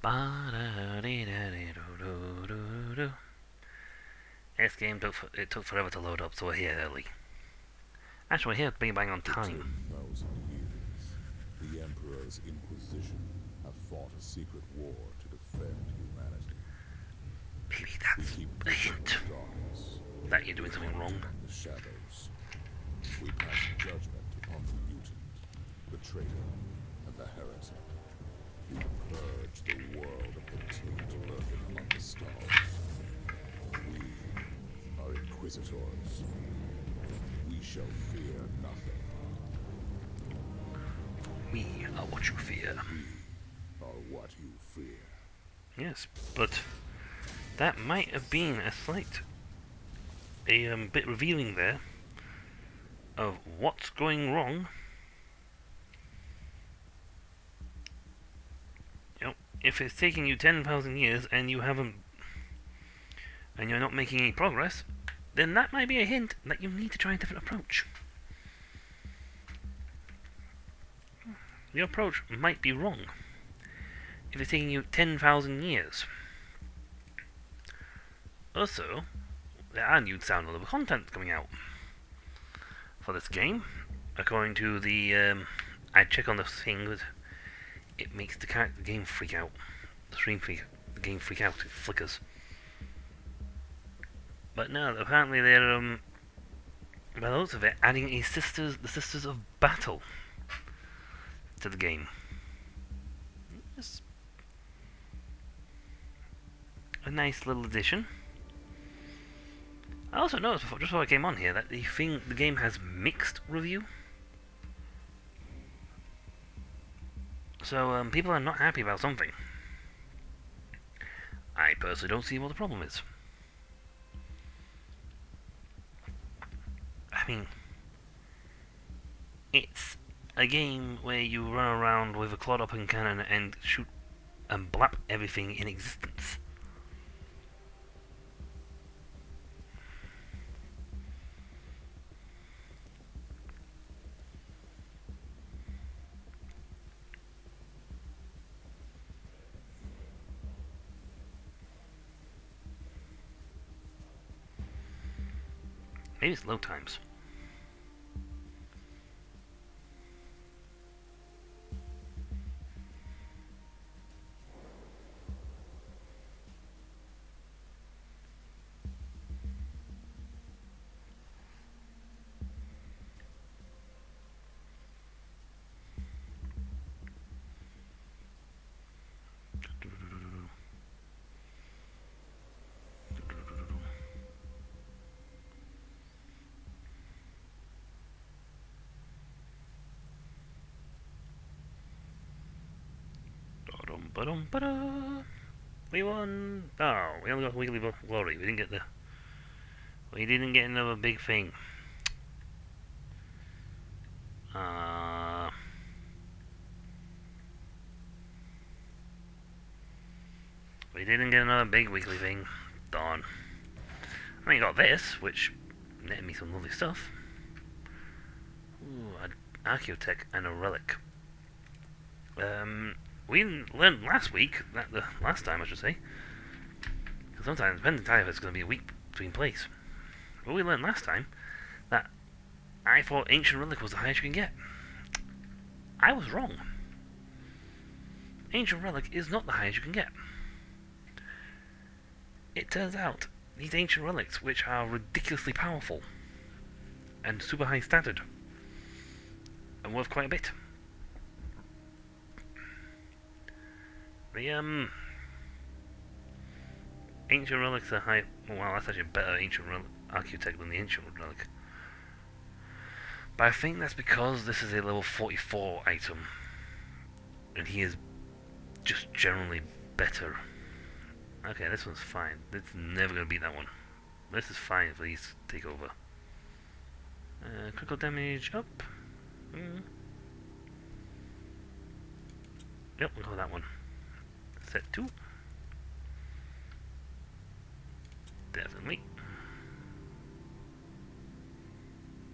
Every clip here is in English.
Ba-da-dee-da-dee-do-do-do-do. This game took forever to load up, so we're here early. Actually, we're here bang bang on For time. 10,000 years, the Emperor's Inquisition have fought a secret war to defend humanity. Maybe We that's keep a vigil in hint the darkness. that you're doing We something hunt wrong. in the shadows. We pass judgment upon the mutant, the traitor, and the heretic. We purge the world of the taint lurking among the stars. We are inquisitors. We shall fear nothing. We are what you fear. We are what you fear. Yes, but that might have been a bit revealing there of what's going wrong. You know, if it's taking you 10,000 years and you haven't, and you're not making any progress, then that might be a hint that you need to try a different approach. Your approach might be wrong if it's taking you 10,000 years. Also, there are new downloadable content coming out for this game. According to the, I check on the thing, but it makes the game freak out. The game freak out. It flickers. But no, apparently they're, by the looks of it, adding the Sisters of Battle to the game. It's a nice little addition. I also noticed just before I came on here that the game has mixed review. So people are not happy about something. I personally don't see what the problem is. I mean, it's a game where you run around with a clawed open cannon and shoot and blap everything in existence. Maybe it's load times. We won. Oh, we only got weekly glory. We didn't get the. We didn't get another big thing. We didn't get another big weekly thing. Darn. I mean, got this, which netted me some lovely stuff. Ooh, an Archaeotech and a relic. We learned last week, the last time I should say, because sometimes, depending on if it's going to be a week between plays. But we learned last time that I thought Ancient Relic was the highest you can get. I was wrong. Ancient Relic is not the highest you can get. It turns out these Ancient Relics, which are ridiculously powerful and super high standard, and worth quite a bit. The Ancient Relics are high. Well, that's actually a better Ancient Archaeotech than the Ancient Relic. But I think that's because this is a level 44 item, and he is just generally better. Okay, this one's fine. It's never going to beat that one. This is fine. Please take over. Critical damage up. Yep, we'll go with that one. Set 2. Definitely.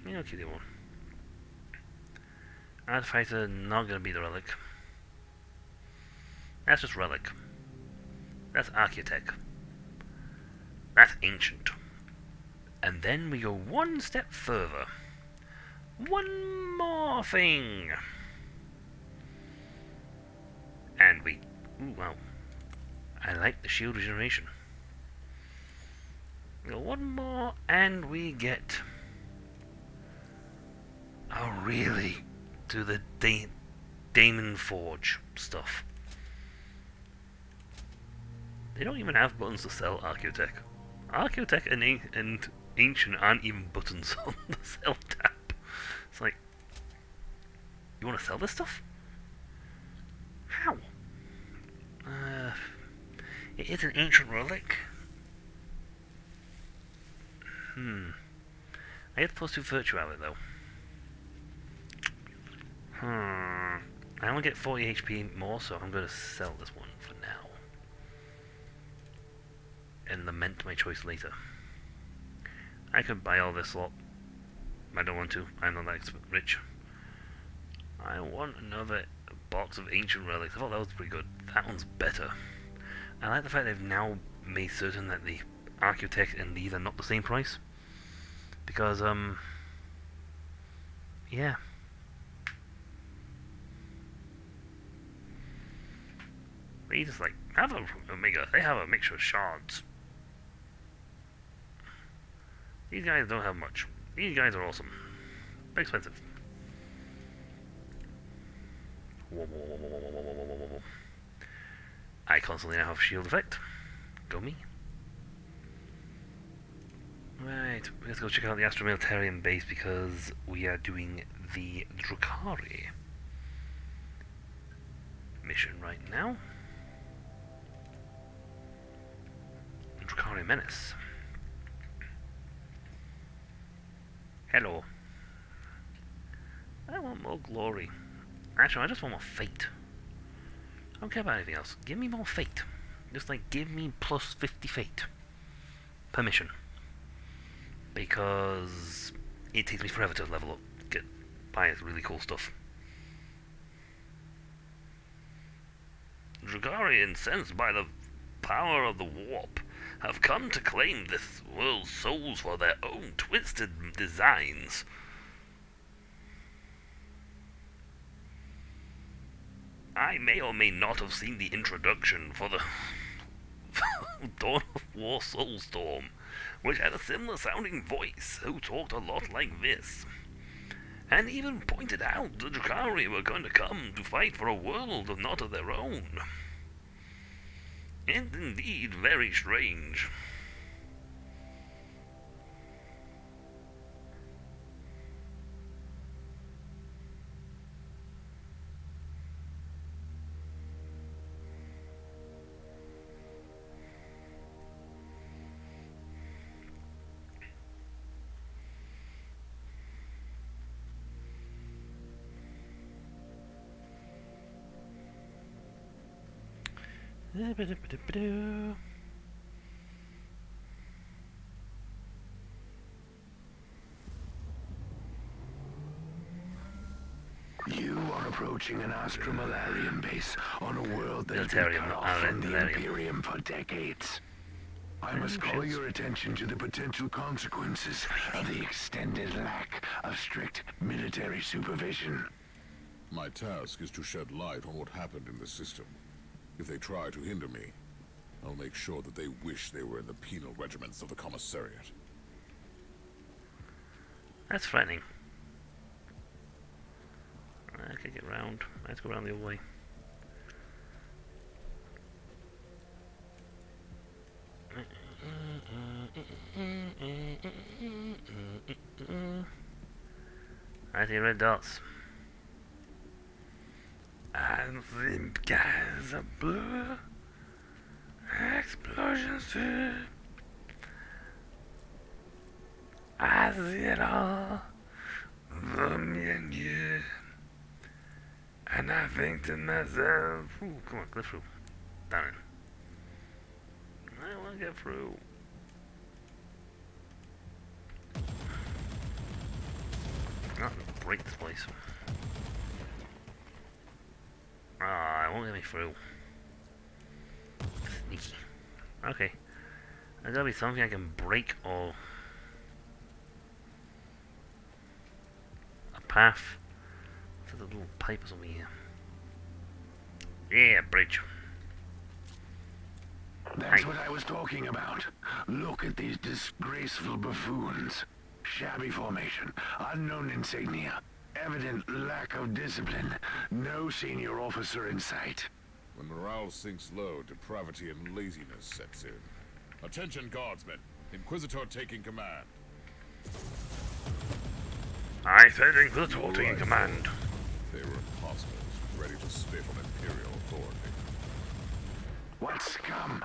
Yeah, okay, the one. Artificer not gonna be the relic. That's just relic. That's Archaeotech. That's ancient. And then we go one step further. One more thing. And we... Ooh, wow. I like the shield regeneration. We go one more, and we get... Oh, really? Do the Daemon Forge stuff. They don't even have buttons to sell Archaeotech. Archaeotech and Ancient aren't even buttons on the sell tab. It's like, you want to sell this stuff? How? It is an ancient relic. I get +2 virtue out of it though. I only get 40 HP more, so I'm going to sell this one for now. And lament my choice later. I could buy all this lot. I don't want to. I'm not that rich. I want another box of ancient relics. I thought that was pretty good. That one's better. I like the fact they've now made certain that the Archaeotech and these are not the same price. Because, yeah. They just like, have a Omega. They have a mixture of shards. These guys don't have much. These guys are awesome. But expensive. I constantly now have shield effect. Go me. Right, let's go check out the Astromilitarian base because we are doing the Drukhari mission right now. Drukhari Menace. Hello. I want more glory. Actually, I just want more fate. I don't care about anything else. Give me more fate. Just like, give me plus 50 fate. Per mission. Because it takes me forever to level up. Buy really cool stuff. Drukhari, incensed by the power of the warp, have come to claim this world's souls for their own twisted designs. I may or may not have seen the introduction for the Dawn of War Soulstorm, which had a similar sounding voice, who talked a lot like this, and even pointed out the Drukhari were going to come to fight for a world not of their own. And indeed very strange. You are approaching an Astromilitarian base on a world that has been Militarium, cut not off from the Militarium. Imperium for decades. I must call your attention to the potential consequences of the extended lack of strict military supervision. My task is to shed light on what happened in the system. If they try to hinder me, I'll make sure that they wish they were in the penal regiments of the Commissariat. That's threatening. I can get round. Let's go around the other way. I see red dots. And the guys are blue. Explosions too. I see it all. Me and you. And I think to myself, ooh, come on, get through. Down it. I want to get through. Not to break this place. Ah, it won't get me through. Sneaky. Okay. There's gotta be something I can break or... a path. There's a little pipe or something here. Yeah, bridge. That's what I was talking about. Look at these disgraceful buffoons. Shabby formation, unknown insignia, evident lack of discipline, no senior officer in sight. When morale sinks low, depravity and laziness sets in. Attention, guardsmen. Inquisitor taking command. I said Inquisitor taking command. They were imposters, ready to spit on Imperial authority. What scum?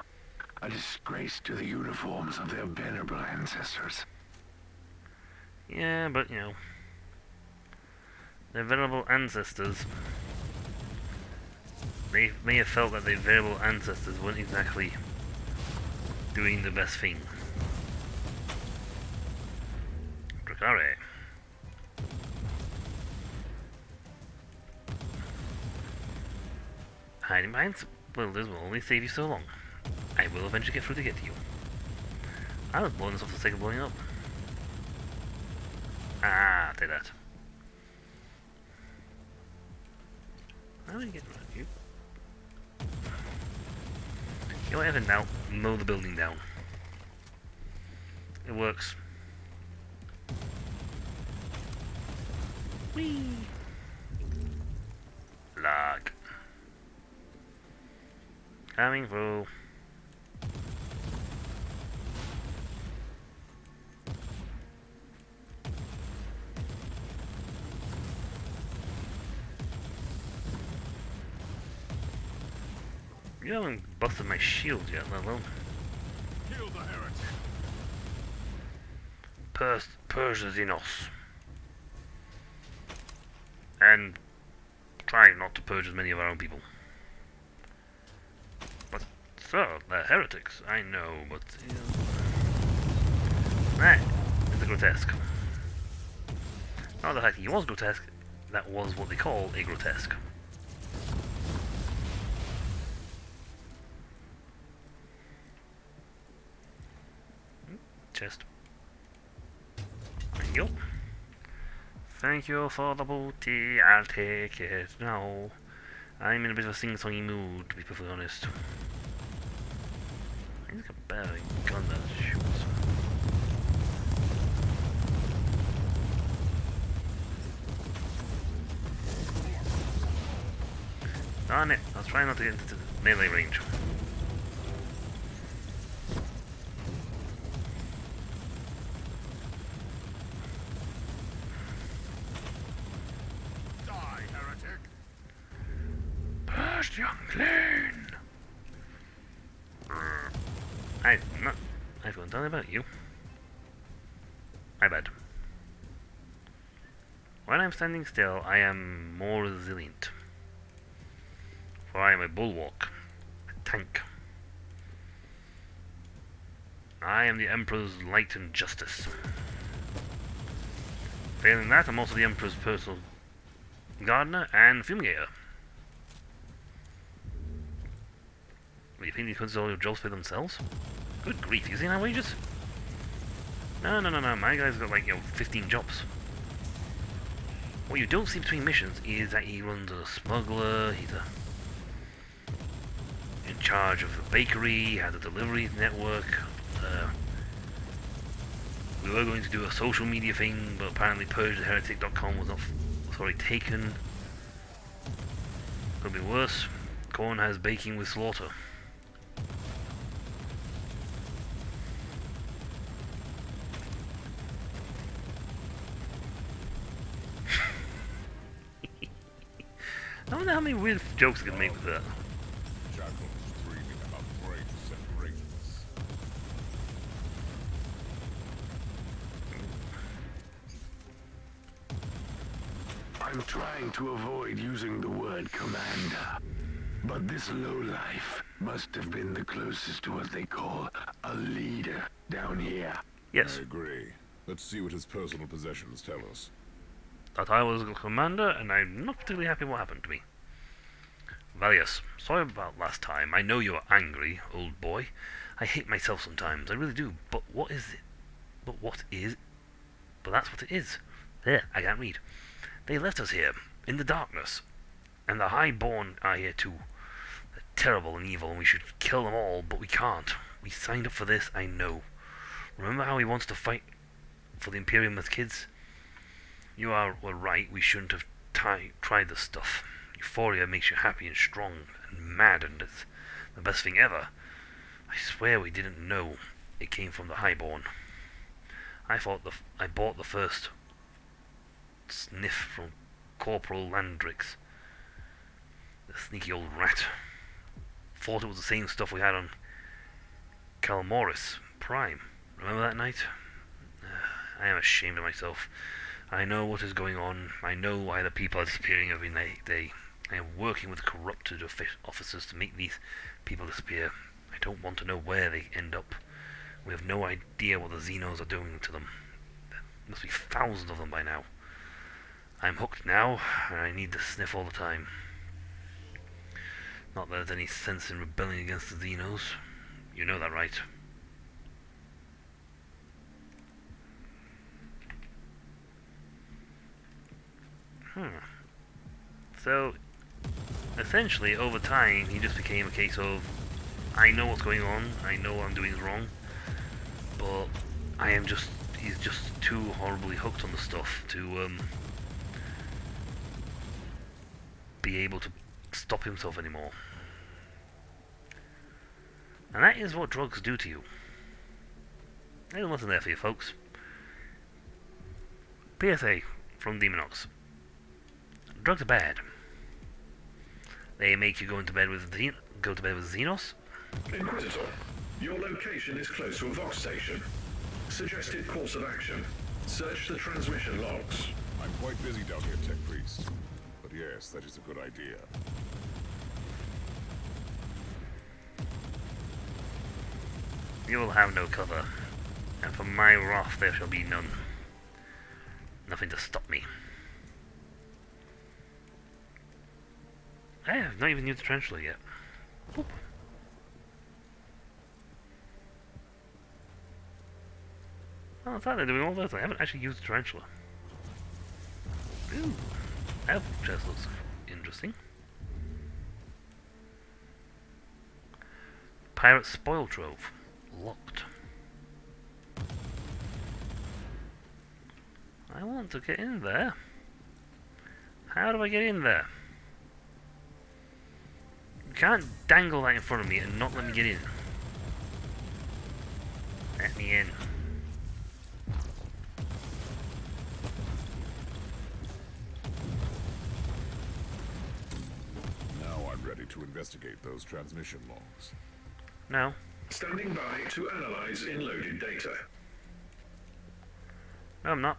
A disgrace to the uniforms of their venerable ancestors. Yeah, but you know, their venerable ancestors, they may have felt that their venerable ancestors weren't exactly doing the best thing. Dracare. Hiding behind builders will only save you so long. I will eventually get through to get to you. I was blowing this off for the sake of blowing up. Ah, take that. How do we get around you? You know what, Evan, now mow the building down. It works. Whee! Lag. Coming through. You haven't busted my shield yet, let alone. Kill the heretic. Purge the Xenos. And try not to purge as many of our own people. But, sir, they're heretics. I know, but... You know, that is the grotesque. Not the fact that he was grotesque, that was what they call a grotesque. Chest. Thank you. Thank you for the booty, I'll take it now. I'm in a bit of a sing-songy mood, to be perfectly honest. I think it's a better gun that shoots. Darn it, I was trying not to get into the melee range. Young clone. I've gone down about you. My bad. When I'm standing still, I am more resilient. For I am a bulwark, a tank. I am the Emperor's light and justice. Failing that, I'm also the Emperor's personal gardener and fumigator. What, you think these could all your jobs for themselves? Good grief, you seen our wages? No, my guy's got like, 15 jobs. What you don't see between missions is that he runs a smuggler, he's in charge of the bakery, he has a delivery network. We were going to do a social media thing, but apparently PurgeTheHeretic.com was not sorry taken. Could be worse. Corn has baking with slaughter. I wonder how many weird jokes I can make with that. Jackals dreaming about great separations. I'm trying to avoid using the word commander, but this lowlife must have been the closest to what they call a leader down here. Yes, I agree. Let's see what his personal possessions tell us. that I was a commander, and I'm not particularly happy what happened to me. Valius, sorry about last time. I know you're angry, old boy. I hate myself sometimes, I really do. But what is it? But what is... But that's what it is. There, I can't read. They left us here, in the darkness. And the Highborn are here too. They're terrible and evil, and we should kill them all, but we can't. We signed up for this, I know. Remember how we wanted to fight for the Imperium as kids? You were right, we shouldn't have tried this stuff. Euphoria makes you happy and strong and mad, and it's the best thing ever. I swear we didn't know it came from the Highborn. I bought the first sniff from Corporal Landrix. The sneaky old rat. Thought it was the same stuff we had on Calmoris Prime. Remember that night? I am ashamed of myself. I know what is going on. I know why the people are disappearing every day. I am working with corrupted officers to make these people disappear. I don't want to know where they end up. We have no idea what the Xenos are doing to them. There must be thousands of them by now. I'm hooked now, and I need to sniff all the time. Not that there's any sense in rebelling against the Xenos. You know that, right? So, essentially, over time, he just became a case of, I know what's going on, I know what I'm doing is wrong, but he's just too horribly hooked on the stuff to be able to stop himself anymore. And that is what drugs do to you. There's nothing there for you, folks. PSA from Demonox. Drugs are bad. They make you go to bed with Xenos. Inquisitor, your location is close to a Vox station. Suggested course of action. Search the transmission logs. I'm quite busy down here, Tech Priest. But yes, that is a good idea. You will have no cover, and for my wrath there shall be none. Nothing to stop me. I have not even used the tarantula yet. Boop. Oh, I thought they were doing all those. I haven't actually used the tarantula. Ooh, that chest looks interesting. Pirate spoil trove. Locked. I want to get in there. How do I get in there? You can't dangle that in front of me and not let me get in. Let me in. Now I'm ready to investigate those transmission logs. No. Standing by to analyze in-loaded data. No, I'm not.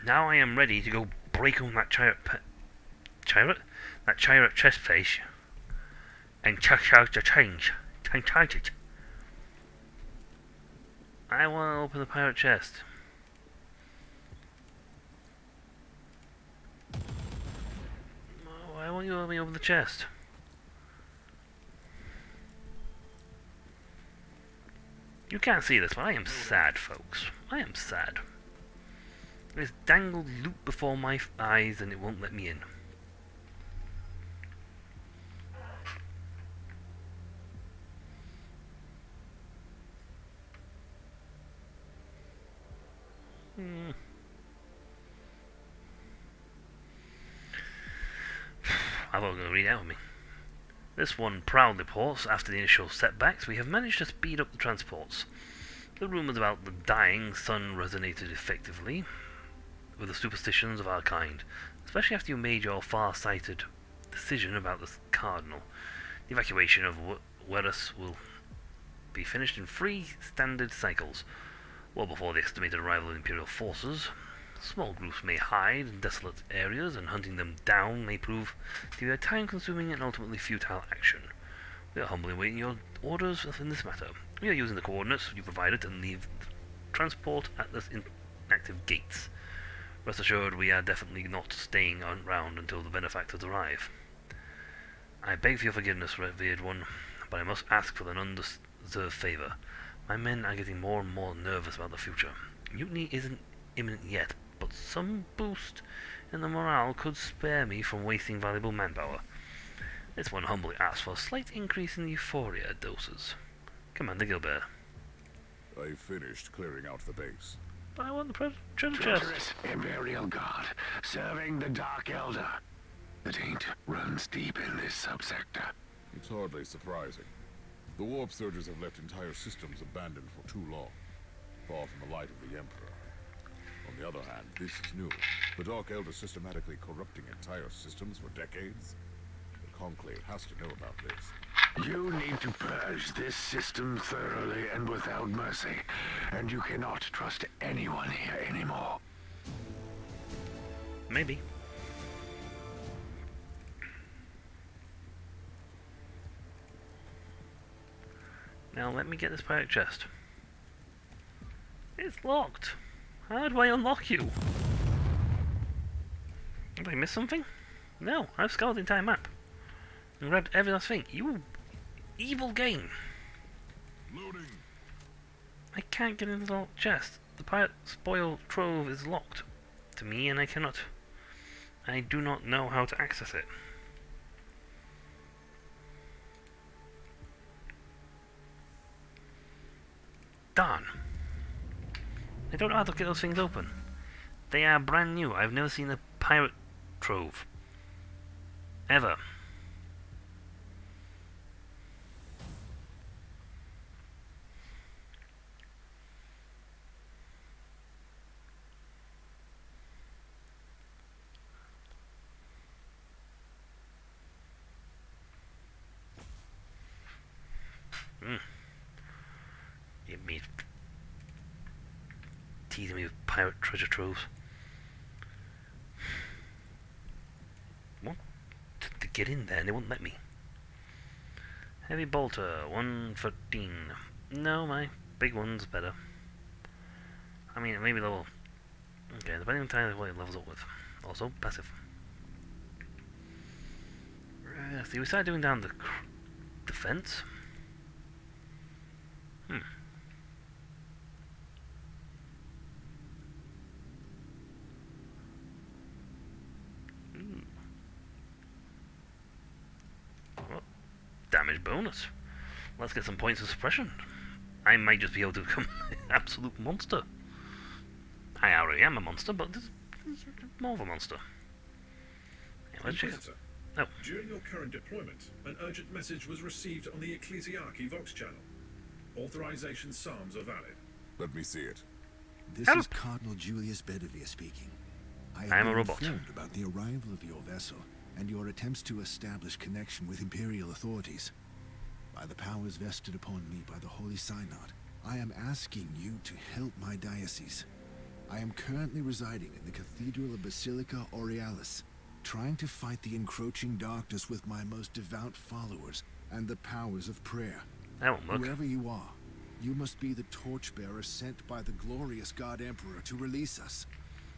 Now I am ready to go break on that chariot chest face and check out the change. Change it. I want to open the pirate chest. Why won't you let me open the chest? You can't see this, but I am sad, folks. I am sad. There's dangled loot before my eyes and it won't let me in. I've got to read it out of me. This one proudly reports, after the initial setbacks, we have managed to speed up the transports. The rumours about the dying sun resonated effectively with the superstitions of our kind, especially after you made your far-sighted decision about the Cardinal. The evacuation of Werus will be finished in 3 standard cycles, well before the estimated arrival of Imperial forces. Small groups may hide in desolate areas, and hunting them down may prove to be a time-consuming and ultimately futile action. We are humbly awaiting your orders in this matter. We are using the coordinates you provided and leave transport at the inactive gates. Rest assured, we are definitely not staying around until the benefactors arrive. I beg for your forgiveness, revered one, but I must ask for an undeserved favour. My men are getting more and more nervous about the future. Mutiny isn't imminent yet, but some boost in the morale could spare me from wasting valuable manpower. This one humbly asks for a slight increase in the euphoria doses. Commander Gilbert. I finished clearing out the base. But I want the treasure chest. Treacherous Imperial Guard, serving the Dark Elder. The taint runs deep in this subsector. It's hardly surprising. The warp surges have left entire systems abandoned for too long, far from the light of the Emperor. On the other hand, this is new. The Dark Elder systematically corrupting entire systems for decades. The Conclave has to know about this. You need to purge this system thoroughly and without mercy, and you cannot trust anyone here anymore. Maybe. Now let me get this pirate chest. It's locked. How do I unlock you? Have I missed something? No, I've scoured the entire map and grabbed every last thing. You evil game! Loading. I can't get into the locked chest. The pirate spoil trove is locked to me, and I cannot. I do not know how to access it. Darn. I don't know how to get those things open. They are brand new. I've never seen a pirate trove. Ever. It means teasing me with pirate treasure troves. What? To get in there and they won't let me. Heavy bolter, 113. No, my big one's better. I mean, maybe level. Okay, depending on time what it levels up with. Also, passive. See, we started doing down the defense. Well, damage bonus. Let's get some points of suppression. I might just be able to become an absolute monster. I already am a monster, but this is more of a monster. Yeah, let's check it. Inquisitor, Oh. during your current deployment, an urgent message was received on the Ecclesiarchy Vox channel. Authorization psalms are valid. Let me see it. This Help. is Cardinal Julius Bedivere speaking. I I am have a been robot. informed about the arrival of your vessel and your attempts to establish connection with Imperial authorities. By the powers vested upon me by the Holy Synod, I am asking you to help my diocese. I am currently residing in the Cathedral of Basilica Aurealis, trying to fight the encroaching darkness with my most devout followers and the powers of prayer. That won't work. Whoever you are, you must be the torchbearer sent by the glorious God Emperor to release us.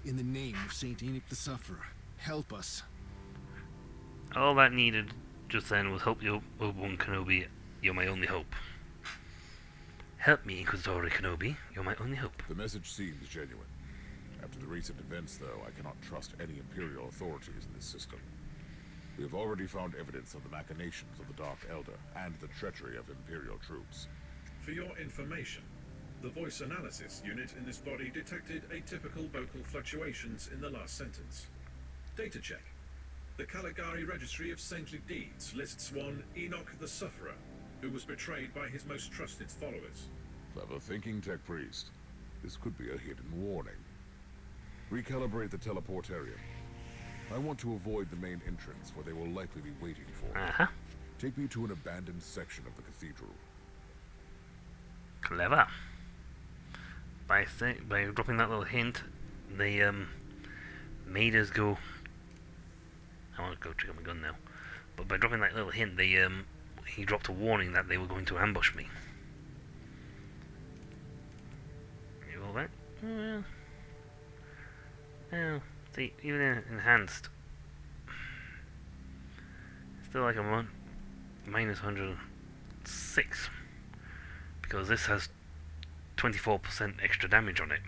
In the name of Saint Enoch the Sufferer, help us. All that needed just then was help you, Obi-Wan Kenobi. You're my only hope. Help me, Inquisitor Kenobi. You're my only hope. The message seems genuine. After the recent events, though, I cannot trust any Imperial authorities in this system. We have already found evidence of the machinations of the Dark Elder and the treachery of Imperial troops. For your information, the voice analysis unit in this body detected atypical vocal fluctuations in the last sentence. Data check. The Caligari Registry of Saintly Deeds lists one Enoch the Sufferer, who was betrayed by his most trusted followers. Clever thinking, Tech Priest. This could be a hidden warning. Recalibrate the teleportarium. I want to avoid the main entrance where they will likely be waiting for me. Uh-huh. Take me to an abandoned section of the cathedral. Clever. By dropping that little hint, they made us go. I want to go check on my gun now. But by dropping that little hint, they he dropped a warning that they were going to ambush me. You all right? Well, see, even enhanced, still like a minus 106. Because this has 24% extra damage on it.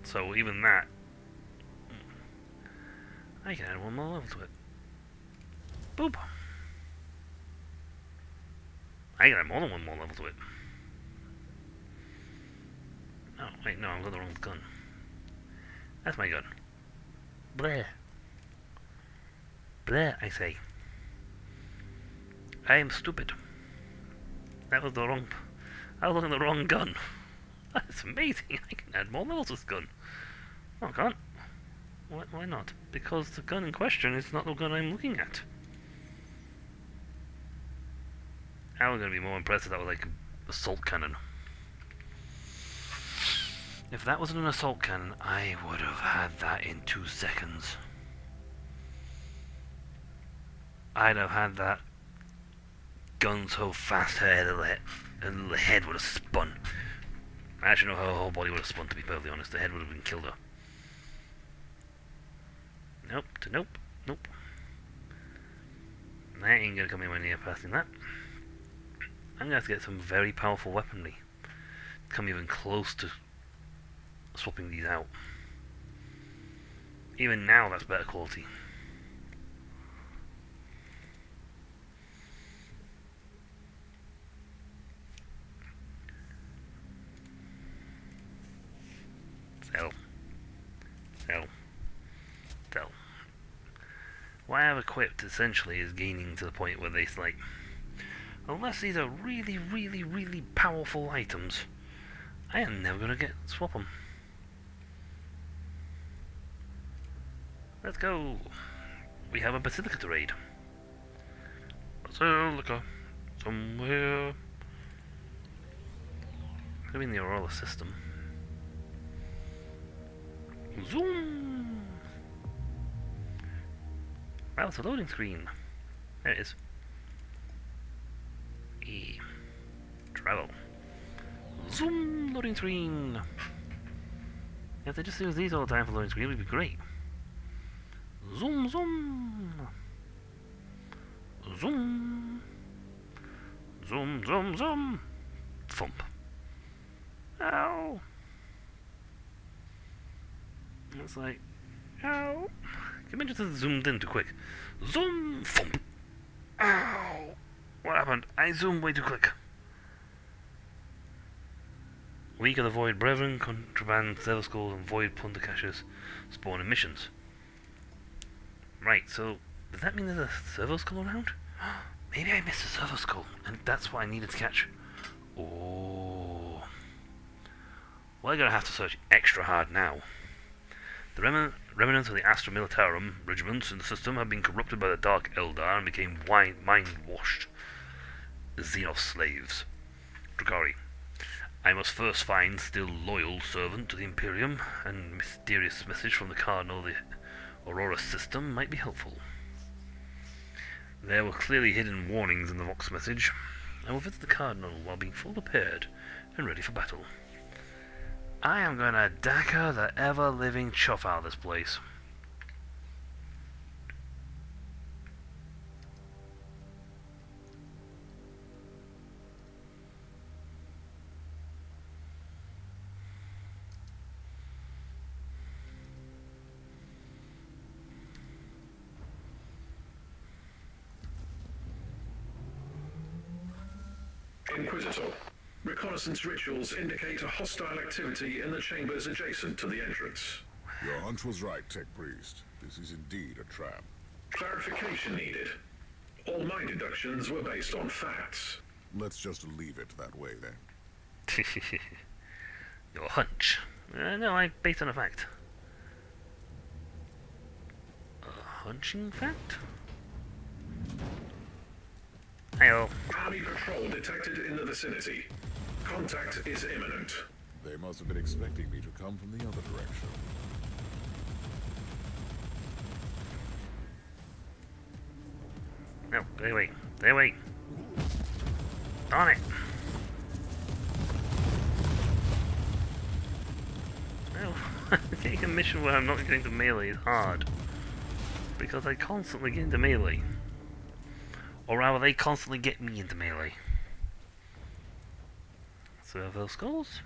So even that, I can add one more level to it. Boop! I can add more than one more level to it. Oh, wait, no, I've got the wrong gun. That's my gun. Bleh. Bleh, I say. I am stupid. That was the wrong... I was looking at the wrong gun. That's amazing. I can add more levels to this gun. No, I can't. Why not? Because the gun in question is not the gun I'm looking at. I was going to be more impressed if that was like an assault cannon. If that wasn't an assault cannon, I would have had that in 2 seconds. I'd have had that gun so fast and the head would have spun. I actually know how her whole body would have spun, to be perfectly honest. The head would have been killed her. Nope, nope, nope. That ain't gonna come anywhere near passing that. I'm gonna have to get some very powerful weaponry to come even close to swapping these out. Even now, that's better quality. Sell. Sell. Sell. What I have equipped essentially is gaining to the point where they like, unless these are really, really, really powerful items, I am never gonna swap them. Let's go. We have a Basilica to raid. Basilica. Somewhere. Could be in the Aurora system. Zoom! Wow, it's a loading screen. There it is. E. Travel. Zoom! Loading screen! If they just use these all the time for loading screen, it would be great. Zoom, zoom! Zoom! Zoom, zoom, zoom! Thump. Ow! It's like, ow! Can you imagine if zoomed in too quick? Zoom! Thump! Ow! What happened? I zoomed way too quick. Weak of the Void Brethren, Contraband, Server Skulls, and Void Plunder Caches spawn in missions. Right, so does that mean there's a Servo Skull around? Maybe I missed a Servo Skull, and that's what I needed to catch. Oh. Well, I'm going to have to search extra hard now. The remnants of the Astra Militarum regiments in the system have been corrupted by the Dark Eldar and became mind-washed Xenos slaves. Drukhari. I must first find still loyal servant to the Imperium, and mysterious message from the Cardinal of the Aurora system might be helpful. There were clearly hidden warnings in the Vox message. I will visit the Cardinal while being fully prepared and ready for battle. I am going to Dakar the ever-living chuff out of this place. Inquisitor. Reconnaissance rituals indicate a hostile activity in the chambers adjacent to the entrance. Your hunch was right, Tech Priest. This is indeed a trap. Clarification needed. All my deductions were based on facts. Let's just leave it that way, then. Your hunch. No, I based on a fact. A hunching fact? Hey-oh. Army patrol detected in the vicinity. Contact is imminent. They must have been expecting me to come from the other direction. No, stay away. Stay away. Darn it. No, getting a mission where I'm not getting to melee is hard. Because I constantly get into melee. Or rather, they constantly get me into melee. Servo skulls?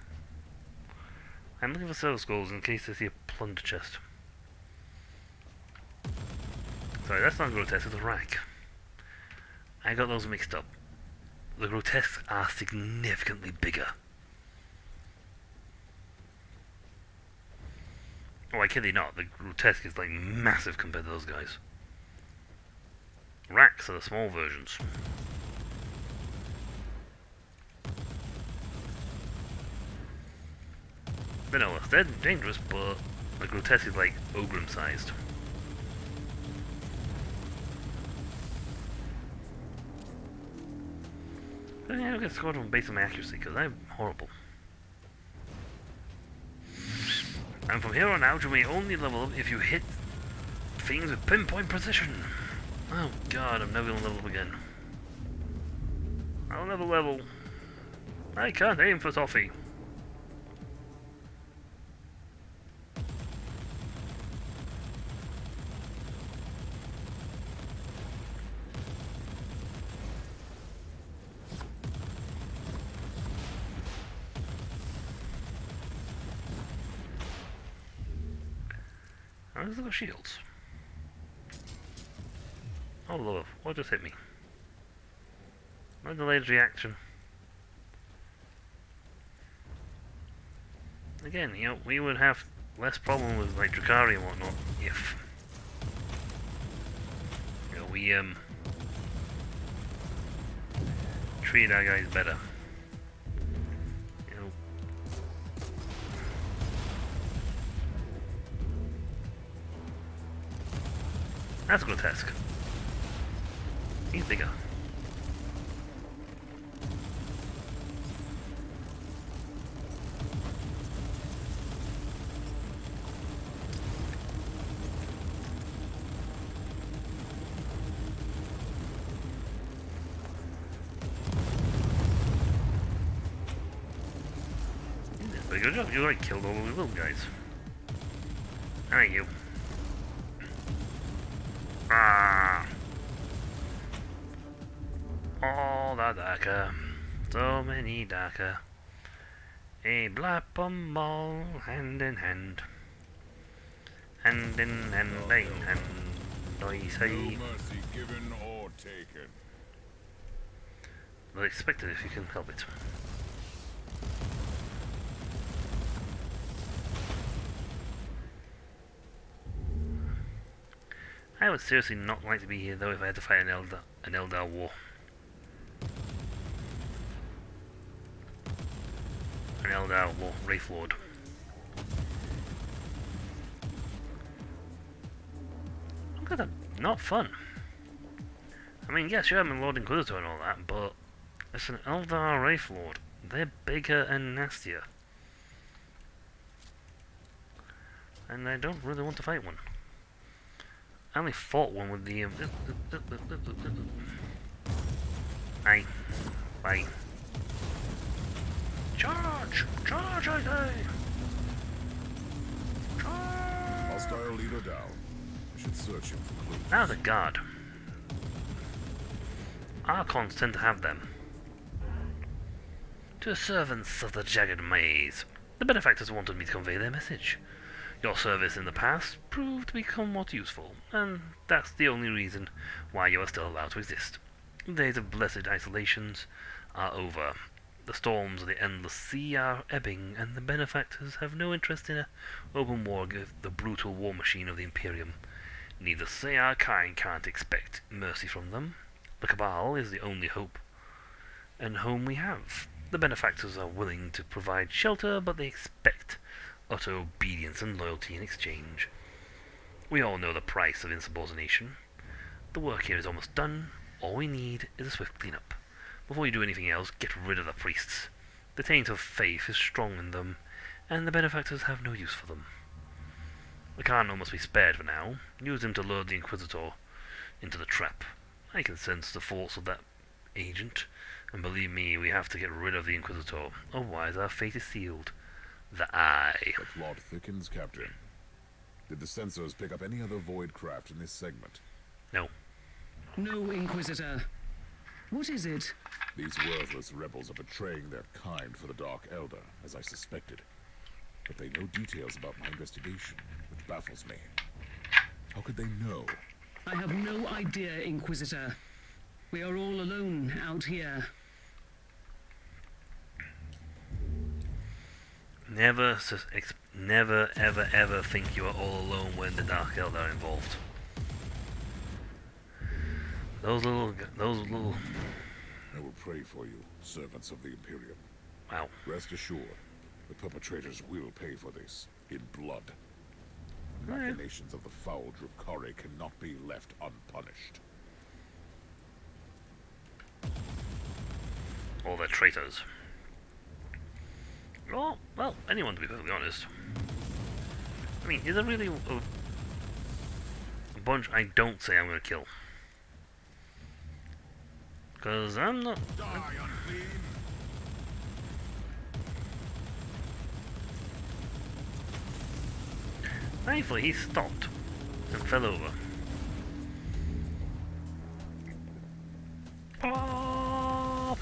I'm looking for servo skulls in case I see a plunder chest. Sorry, that's not grotesque, it's a rack. I got those mixed up. The grotesques are significantly bigger. Oh, I kid you not, the grotesque is like massive compared to those guys. Racks are the small versions. Vanilla, they're dangerous, but the grotesque is like Ogrim sized. I don't get scored on based on my accuracy, because I'm horrible. And from here on out, you may only level up if you hit things with pinpoint precision. Oh god, I'm never gonna level up again. I'll never level. I can't aim for toffee. Where's the shields? Oh lord, what just hit me? No delayed reaction. Again, you know, we would have less problem with like Drukhari and whatnot if you know we treat our guys better. You know. That's grotesque. He's bigger. Pretty good job. You like killed all of the little guys. How are you? Ah. All the darker, so many darker. A blap all hand in hand. Hand in hand, hand, I say. No mercy given or taken. Well, expect it if you can help it. I would seriously not like to be here though if I had to fight an Eldar war. An Eldar war, Wraith Lord. Look at that, not fun. I mean, yes, sure, I'm a Lord Inquisitor and all that, but it's an Eldar Wraith Lord. They're bigger and nastier. And I don't really want to fight one. I only fought one with the Aye. Bye. Charge! Charge, I say! Charge! Hostile leader down. I should search him for clues. Now the guard. Archons tend to have them. To servants of the jagged maze, the benefactors wanted me to convey their message. Your service in the past proved to be somewhat useful, and that's the only reason why you are still allowed to exist. The days of blessed isolations are over. The storms of the endless sea are ebbing, and the benefactors have no interest in an open war with the brutal war machine of the Imperium. Neither say our kind can't expect mercy from them. The Cabal is the only hope and home we have. The benefactors are willing to provide shelter, but they expect utter obedience and loyalty in exchange. We all know the price of insubordination. The work here is almost done. All we need is a swift cleanup. Before you do anything else, get rid of the priests. The taint of faith is strong in them, and the benefactors have no use for them. The Cardinal must be spared for now. Use him to lure the Inquisitor into the trap. I can sense the force of that agent, and believe me, we have to get rid of the Inquisitor, otherwise our fate is sealed. The Eye. The plot thickens, Captain. Did the sensors pick up any other void craft in this segment? No. No, Inquisitor. What is it? These worthless rebels are betraying their kind for the Dark Elder, as I suspected. But they know details about my investigation, which baffles me. How could they know? I have no idea, Inquisitor. We are all alone out here. Never, ever think you are all alone when the Dark Elder are involved. Those little. I will pray for you, servants of the Imperium. Wow. Rest assured, the perpetrators will pay for this, in blood. Alright. Machinations of the foul Drukhari cannot be left unpunished. All the traitors. Oh, well, anyone to be perfectly honest. I mean, is there really a bunch I don't say I'm gonna kill? Because I'm not... Die, unclean! Thankfully, he stopped and fell over. Oh!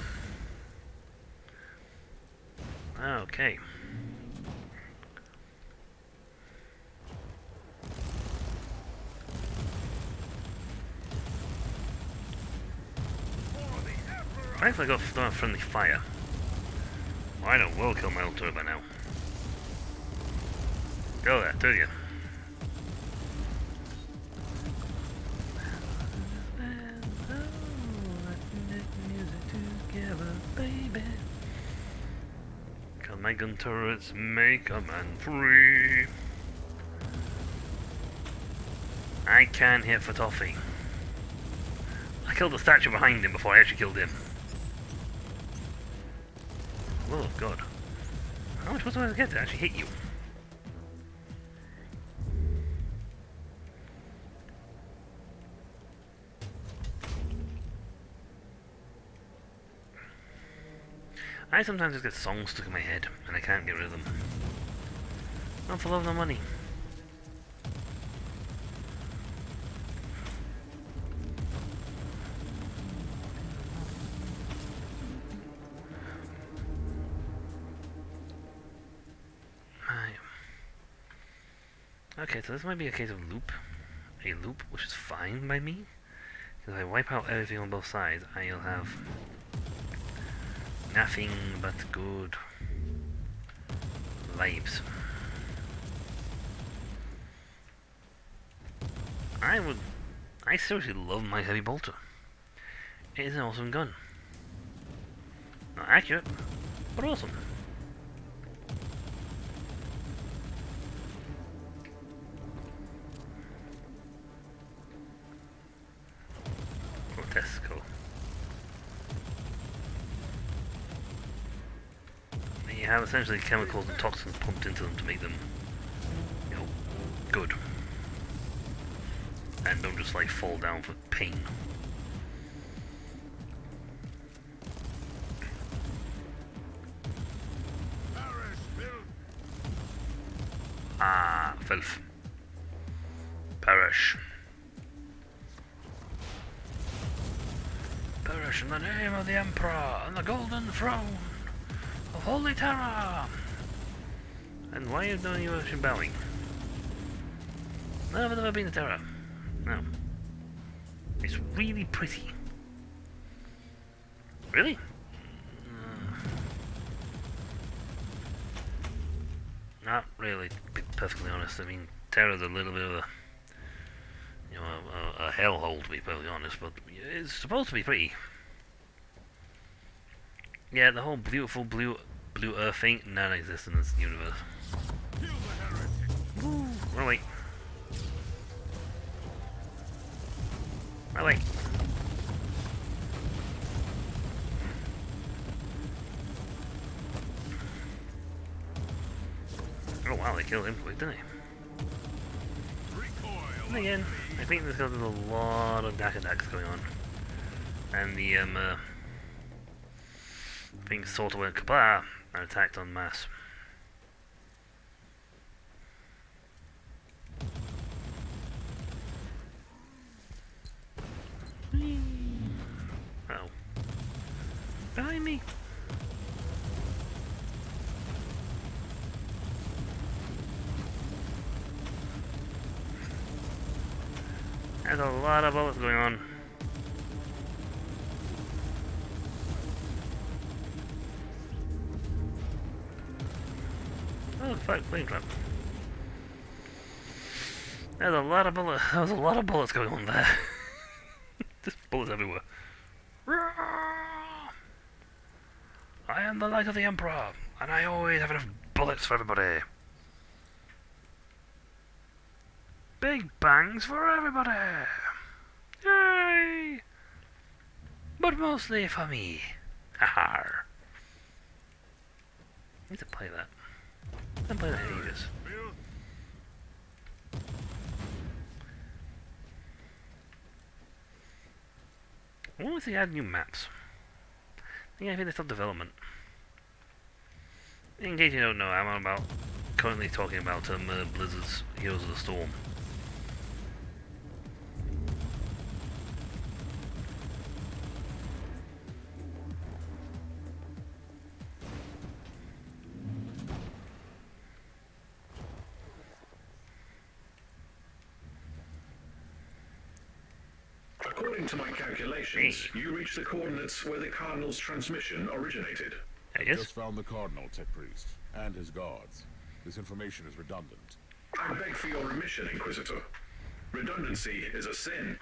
Okay. Thankfully, I got friendly fire. Well, I know we'll kill my old turbo now. Go there, do you? Can my gun turrets make a man free? I can hit for toffee. I killed the statue behind him before I actually killed him. Oh god. How much was I to get to actually hit you? I sometimes just get songs stuck in my head and I can't get rid of them. Not for love nor money. Okay, so this might be a case of loop. A loop, which is fine by me. Because if I wipe out everything on both sides, I'll have nothing but good lives. I seriously love my heavy bolter. It is an awesome gun. Not accurate, but awesome. Grotesco. You have essentially chemicals and toxins pumped into them to make them, you know, good. And don't just like fall down for pain. Ah, filth. Perish. Perish in the name of the Emperor and the Golden Throne of Holy Terra! And why are you actually bowing? No, I've never been to Terra. No. It's really pretty. Really? Not really, to be perfectly honest. I mean, Terra's a little bit of a, you know, a hellhole, to be perfectly honest, but it's supposed to be pretty. Yeah, the whole beautiful blue earth thing, non-existent in this universe. Woo, run away. Run away. Oh wow, they killed him quick, didn't they? And again, I think there's a lot of dash attacks going on. And the things sort of went kapla and attacked en masse. Oh. Behind me! There's a lot of bullets going on. Oh, fuck, flame trap. There's a lot of bullets. There was a lot of bullets going on there. Just bullets everywhere. I am the light of the Emperor, and I always have enough bullets for everybody. Big bangs for everybody! Yay! But mostly for me. Haha. I need to play that. I haven't played that in ages. I wonder if they add new maps. I think it's up development. In case you don't know, I'm currently talking about Blizzard's Heroes of the Storm. According to my calculations, you reached the coordinates where the Cardinal's transmission originated. Yes? Just found the Cardinal, Tech Priest, and his guards. This information is redundant. I beg for your remission, Inquisitor. Redundancy is a sin.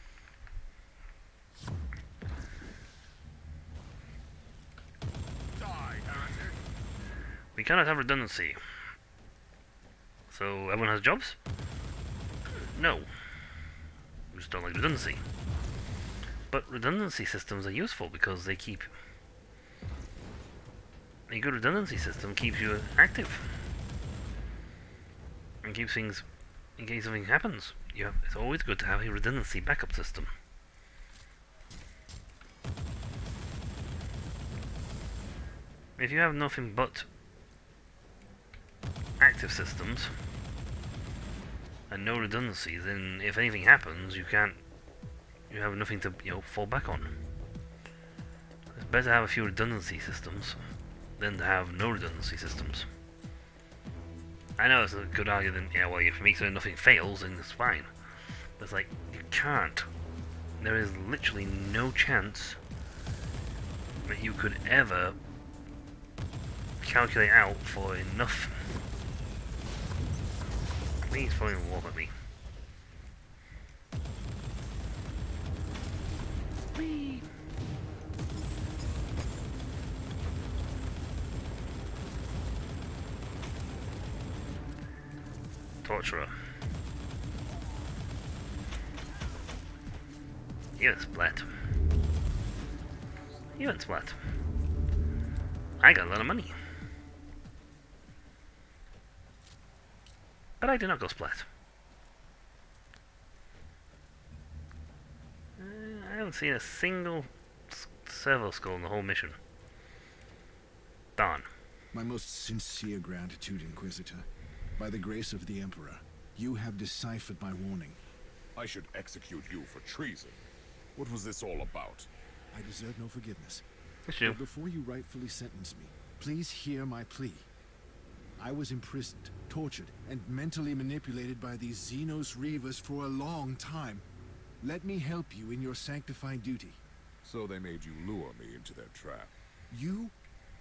Die, heretic! We cannot have redundancy. So everyone has jobs? No. We just don't like redundancy. But redundancy systems are useful because they keep... A good redundancy system keeps you active. And keeps things... In case something happens, it's always good to have a redundancy backup system. If you have nothing but active systems and no redundancy, then if anything happens, you have nothing to fall back on. It's better to have a few redundancy systems than to have no redundancy systems. I know it's a good argument. Yeah, well, if you make sure nothing fails, then it's fine. But it's like you can't. There is literally no chance that you could ever calculate out for enough. I think he's throwing a wall at me. Whee! Torturer. Even splat. Even splat. I got a lot of money. But I did not go splat. I haven't seen a single servo skull in the whole mission. Darn. My most sincere gratitude, Inquisitor. By the grace of the Emperor, you have deciphered my warning. I should execute you for treason. What was this all about? I deserve no forgiveness. It's you. But before you rightfully sentence me, please hear my plea. I was imprisoned, tortured, and mentally manipulated by these Xenos Reavers for a long time. Let me help you in your sanctifying duty. So they made you lure me into their trap. You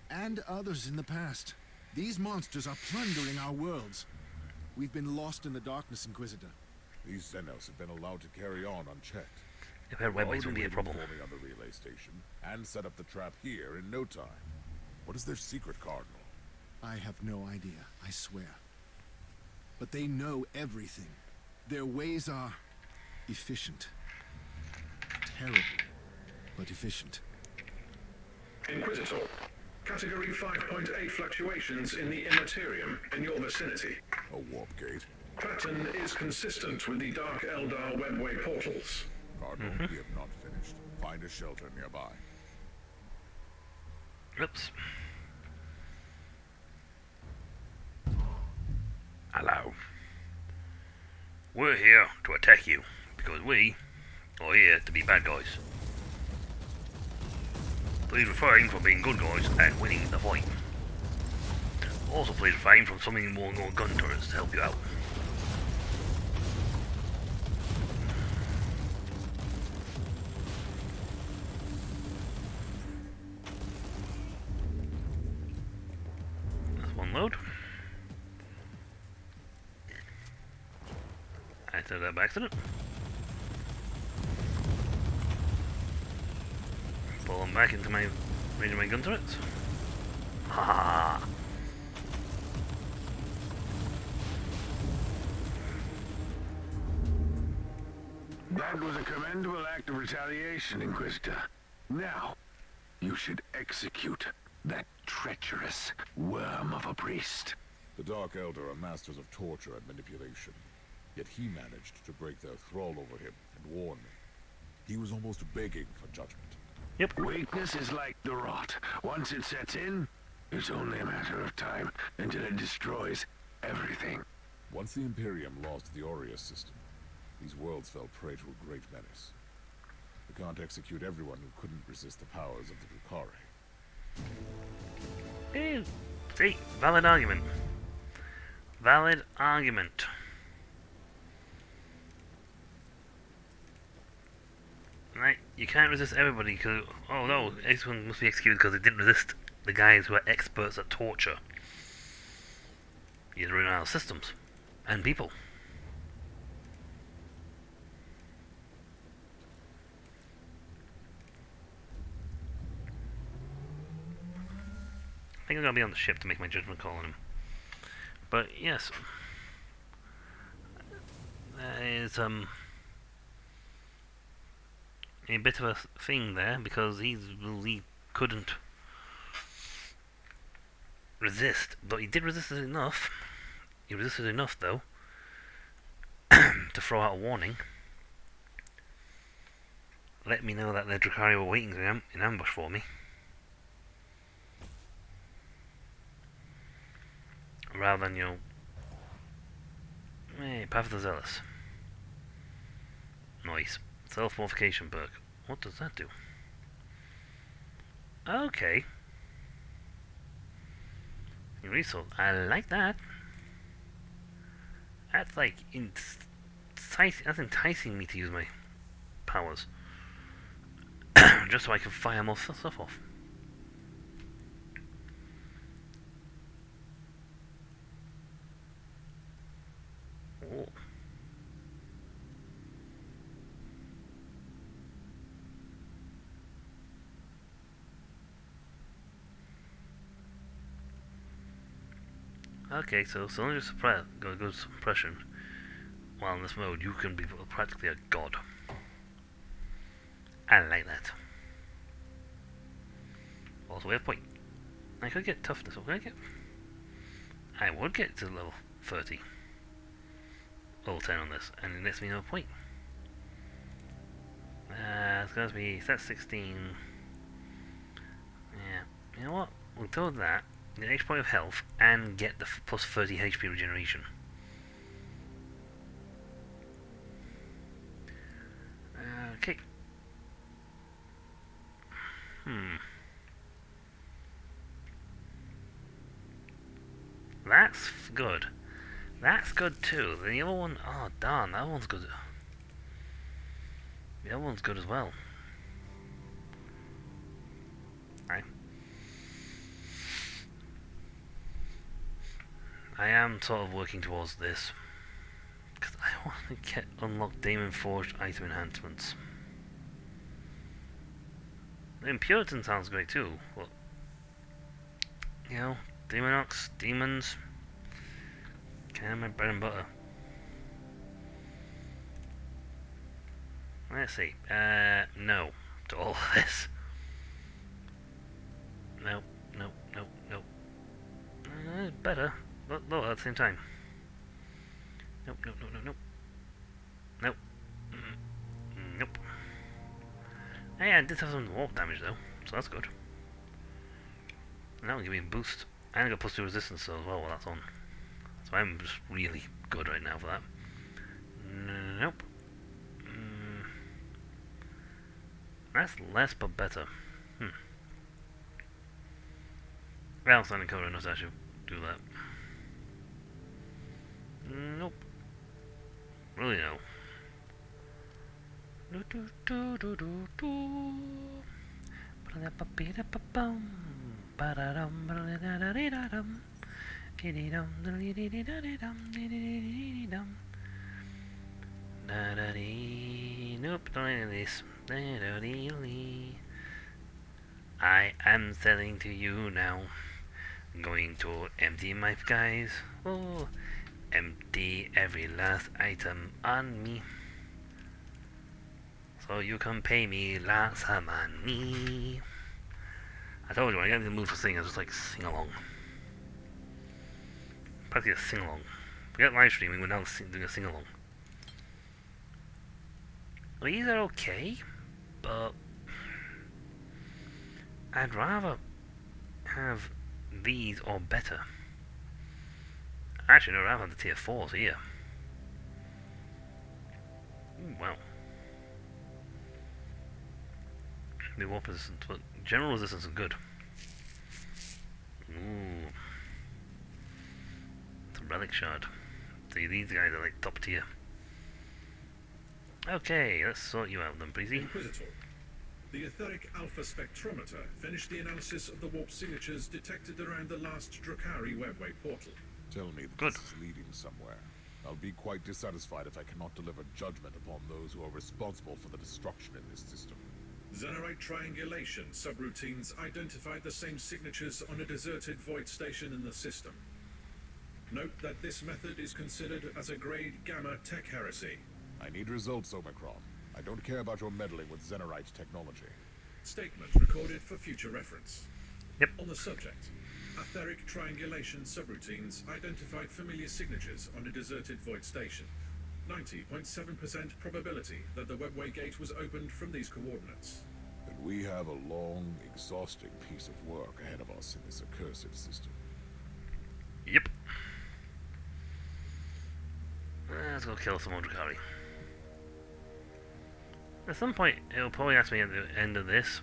and others in the past. These monsters are plundering our worlds. We've been lost in the darkness, Inquisitor. These Xenos have been allowed to carry on unchecked. If I had webways, would be a problem. For me on the relay station and set up the trap here in no time. What is their secret, Cardinal? I have no idea, I swear. But they know everything. Their ways are efficient. Terrible, but efficient. Inquisitor, Category 5.8 fluctuations in the Immaterium in your vicinity. A warp gate. Pattern is consistent with the Dark Eldar webway portals. Cardinal, we have not finished. Find a shelter nearby. Oops. Hello. We're here to attack you, because we are here to be bad guys. Please refrain from being good guys and winning the fight. Also please refrain from summoning more and more gun turrets to help you out. That's one load. I did that by accident. Pull them back into my range of my gun turrets. Ha! That was a commendable act of retaliation, Inquisitor. Now, you should execute that treacherous worm of a priest. The Dark Elder are masters of torture and manipulation. Yet he managed to break their thrall over him and warn me. He was almost begging for judgment. Yep. Weakness is like the rot. Once it sets in, it's only a matter of time until it destroys everything. Once the Imperium lost the Aureus system, these worlds fell prey to a great menace. We can't execute everyone who couldn't resist the powers of the Drukhari. See, valid argument. Valid argument. Right, you can't resist everybody because, oh no, everyone must be executed because they didn't resist the guys who are experts at torture. You ruin our systems. And people. I think I'm going to be on the ship to make my judgment call on him. But yes, there is a bit of a thing there because he couldn't resist, but he did resist it enough. He resisted enough though to throw out a warning. Let me know that the Drukhari were waiting in ambush for me. Rather than, you know, hey, Path of the Zealous. Nice. Self-mortification perk. What does that do? Okay. Resource. I like that. That's like that's enticing me to use my powers. Just so I can fire more stuff off. Oh. Okay, so cylinder goes suppression. While in this mode, you can be practically a god. I like that. Also, we have point. I could get toughness. What could I get? I would get to level 30. Level 10 on this, and it lets me know a point. It's going to be that's 16. Yeah, you know what? We'll do that. Get an extra point of health and get the plus 30 HP regeneration. Okay. That's good. That's good too. The other one, oh darn, that one's good. The other one's good as well. I am sort of working towards this because I want to get unlocked Demon Forged item enhancements. Impuritan sounds great too, but you know, Demonox, demons, kind of my bread and butter. Let's see. No to all of this. Nope, nope, nope, nope. Better. But lower at the same time. Nope, nope, nope, nope, nope. Nope. Nope. Hey, I did have some warp damage though, so that's good. And that will give me a boost. And I got plus 2 resistance as well while that's on. So I'm just really good right now for that. Nope. That's less but better. Well, Silent Coder knows how to do that. Nope. Really no. Nope, don't need this. I am selling to you now. Going to empty my guys. Oh, empty every last item on me. So you can pay me lots of money. I told you, when I got in the mood for singing, I was just like sing along. Practically a sing along. Forget live streaming, we're now doing a sing along. These are okay, but I'd rather have these or better. Actually, no, I'd rather have the tier 4s here. Ooh, wow. The warp resistance, but general resistance is good. Ooh. It's a relic shard. See, these guys are like top tier. Okay, let's sort you out then, pleasey. Inquisitor. The Etheric Alpha Spectrometer finished the analysis of the warp signatures detected around the last Drakari webway portal. Tell me that Good. this is leading somewhere. I'll be quite dissatisfied if I cannot deliver judgment upon those who are responsible for the destruction in this system. Xenarite triangulation subroutines identified the same signatures on a deserted void station in the system. Note that this method is considered as a grade Gamma tech heresy. I need results, Omicron. I don't care about your meddling with Xenarite technology. Statement recorded for future reference. Yep. On the subject, Etheric triangulation subroutines identified familiar signatures on a deserted void station. 90.7% probability that the webway gate was opened from these coordinates. Then we have a long, exhausting piece of work ahead of us in this accursed system. Yep. Let's go kill some more Drakari. At some point, it'll probably ask me at the end of this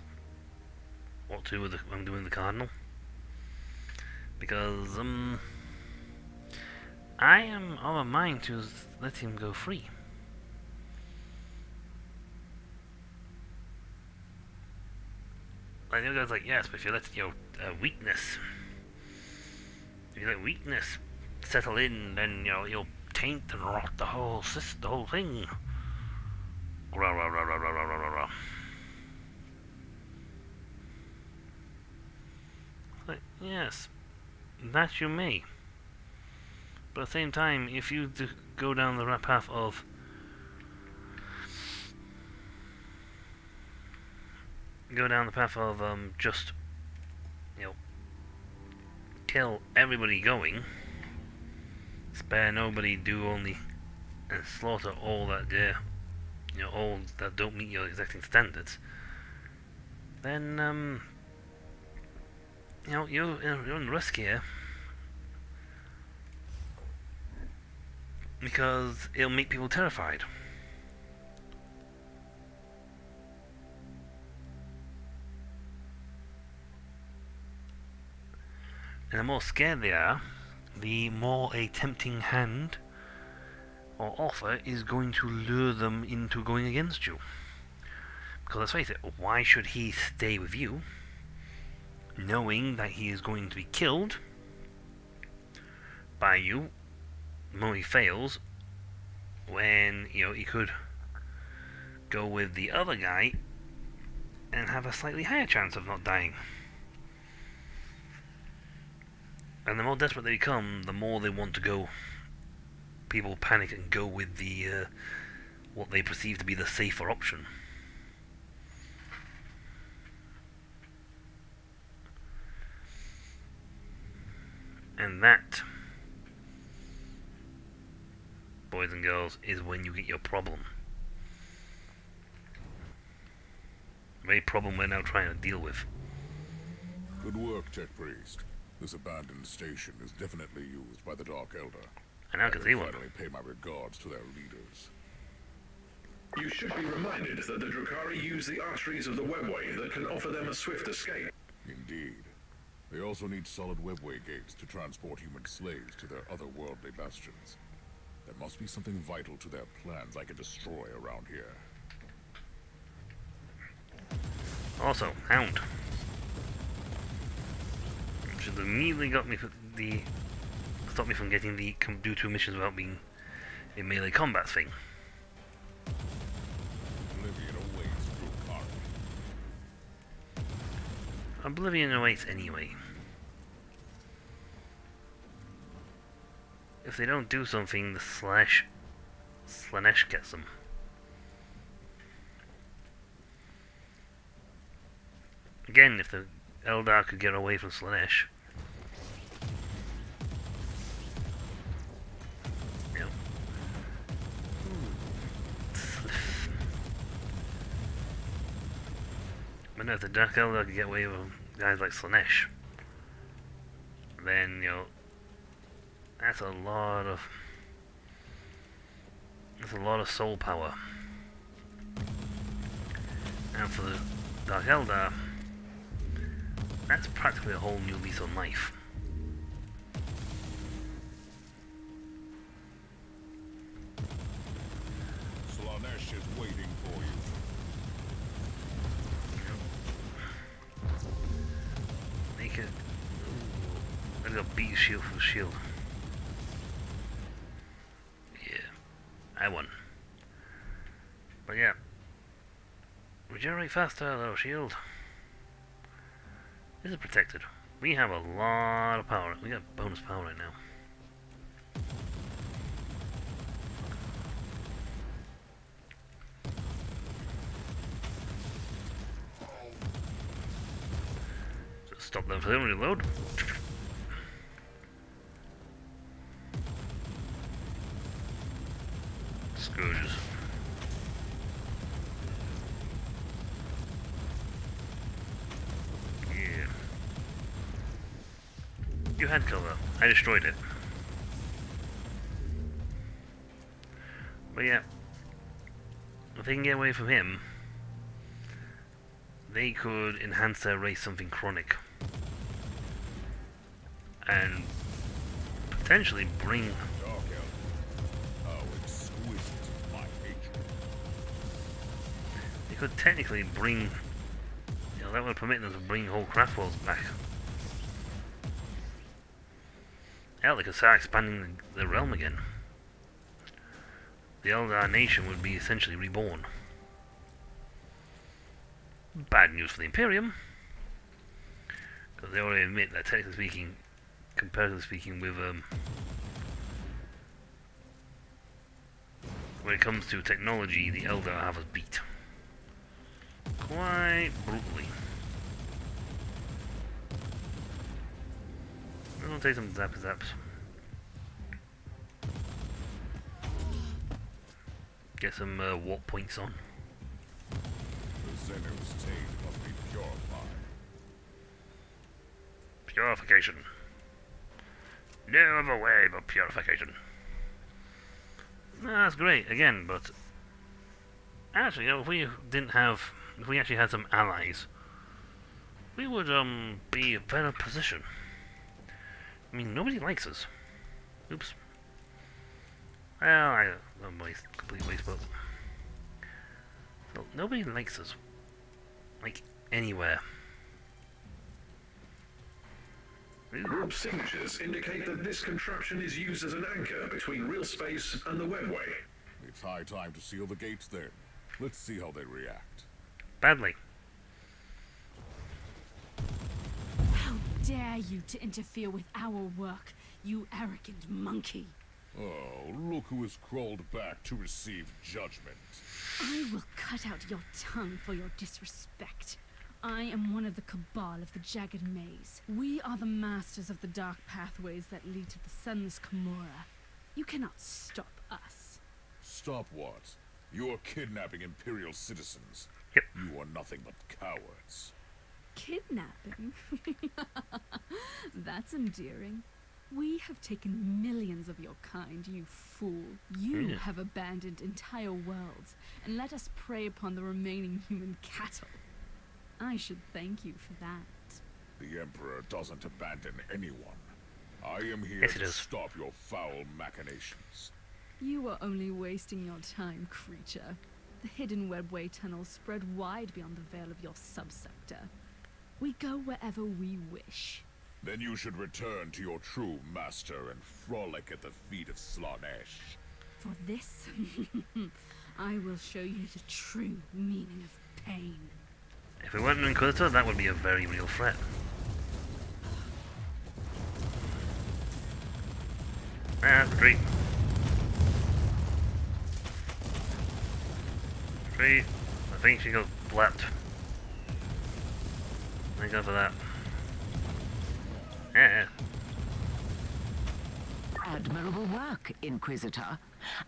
what to do with when I'm doing the Cardinal. Because, I am of a mind to let him go free. Like, the other guy's like, yes, but if you let your weakness, if you let weakness settle in, then, you'll taint and rot the whole system, the whole thing. Rah, rah, rah, rah, rah, rah, rah, rah, rah. Like, yes, that you may. But at the same time, if you go down the path of just, kill everybody going, spare nobody, do only, and slaughter all that dare, all that don't meet your exacting standards, then, you're in risk here. Because it'll make people terrified. And the more scared they are, the more a tempting hand or offer is going to lure them into going against you. Because let's face it, why should he stay with you, knowing that he is going to be killed by you the moment he fails, when, he could go with the other guy and have a slightly higher chance of not dying. And the more desperate they become, the more they want to go. People panic and go with the what they perceive to be the safer option. And that, boys and girls, is when you get your problem. The very problem we're now trying to deal with. Good work, Tech Priest. This abandoned station is definitely used by the Dark Elder. I now can see one. Finally pay my regards to their leaders. You should be reminded that the Drakari use the arteries of the webway that can offer them a swift escape. Indeed. They also need solid webway gates to transport human slaves to their otherworldly bastions. There must be something vital to their plans I can destroy around here. Also, Hound. Which has immediately got me stopped me from getting the do 2 missions without being a melee combat thing. Oblivion awaits Drukhari. Oblivion awaits anyway. If they don't do something, the Slaanesh gets them. Again, if the Eldar could get away from Slaanesh, you know, but no, if the Dark Eldar could get away with guys like Slaanesh, then, you know, that's a lot of soul power. And for the Dark Eldar, that's practically a whole new lease on life. Slaanesh is waiting for you. Make it. I'm gonna beat shield for shield. Yeah, I won. But yeah, regenerate faster, little shield. This is protected. We have a lot of power. We got bonus power right now. So stop them for them, reload. Scourges. Yeah. You had cover. I destroyed it. But yeah, if they can get away from him, they could enhance their race something chronic. And potentially bring... Dark Elf. How exquisite is my hatred. They could technically bring... You know, that would permit them to bring whole craft worlds back. Hell, they could start expanding the realm again. The Eldar nation would be essentially reborn. Bad news for the Imperium, because they already admit that, technically speaking, comparatively speaking, with when it comes to technology, the Eldar have us beat quite brutally. I'm gonna take some zaps. Get some warp points on. The Xenos taint must be purified. Purification. No other way but purification. No, that's great, again, but actually, you know, if we actually had some allies, we would be in a better position. I mean, nobody likes us. Oops. Well, I'm complete waste, but so, nobody likes us. Like, anywhere. Group signatures indicate that this contraption is used as an anchor between real space and the webway. It's high time to seal the gates then. Let's see how they react. Badly. How dare you to interfere with our work, you arrogant monkey! Oh, look who has crawled back to receive judgment. I will cut out your tongue for your disrespect. I am one of the Cabal of the Jagged Maze. We are the masters of the dark pathways that lead to the Sunless Camorra. You cannot stop us. Stop what? You're kidnapping Imperial citizens. Yep. You are nothing but cowards. Kidnapping? That's endearing. We have taken millions of your kind, you fool. You have abandoned entire worlds and let us prey upon the remaining human cattle. I should thank you for that. The Emperor doesn't abandon anyone. I am here Yes, he to does. stop your foul machinations. You are only wasting your time, creature. The hidden webway tunnels spread wide beyond the veil of your subsector. We go wherever we wish. Then you should return to your true master and frolic at the feet of Slaanesh. For this, I will show you the true meaning of pain. If we weren't an Inquisitor, that would be a very real threat. Ah, retreat. Retreat. I think she got blapped. Thank God for that. Yeah. Admirable work, Inquisitor.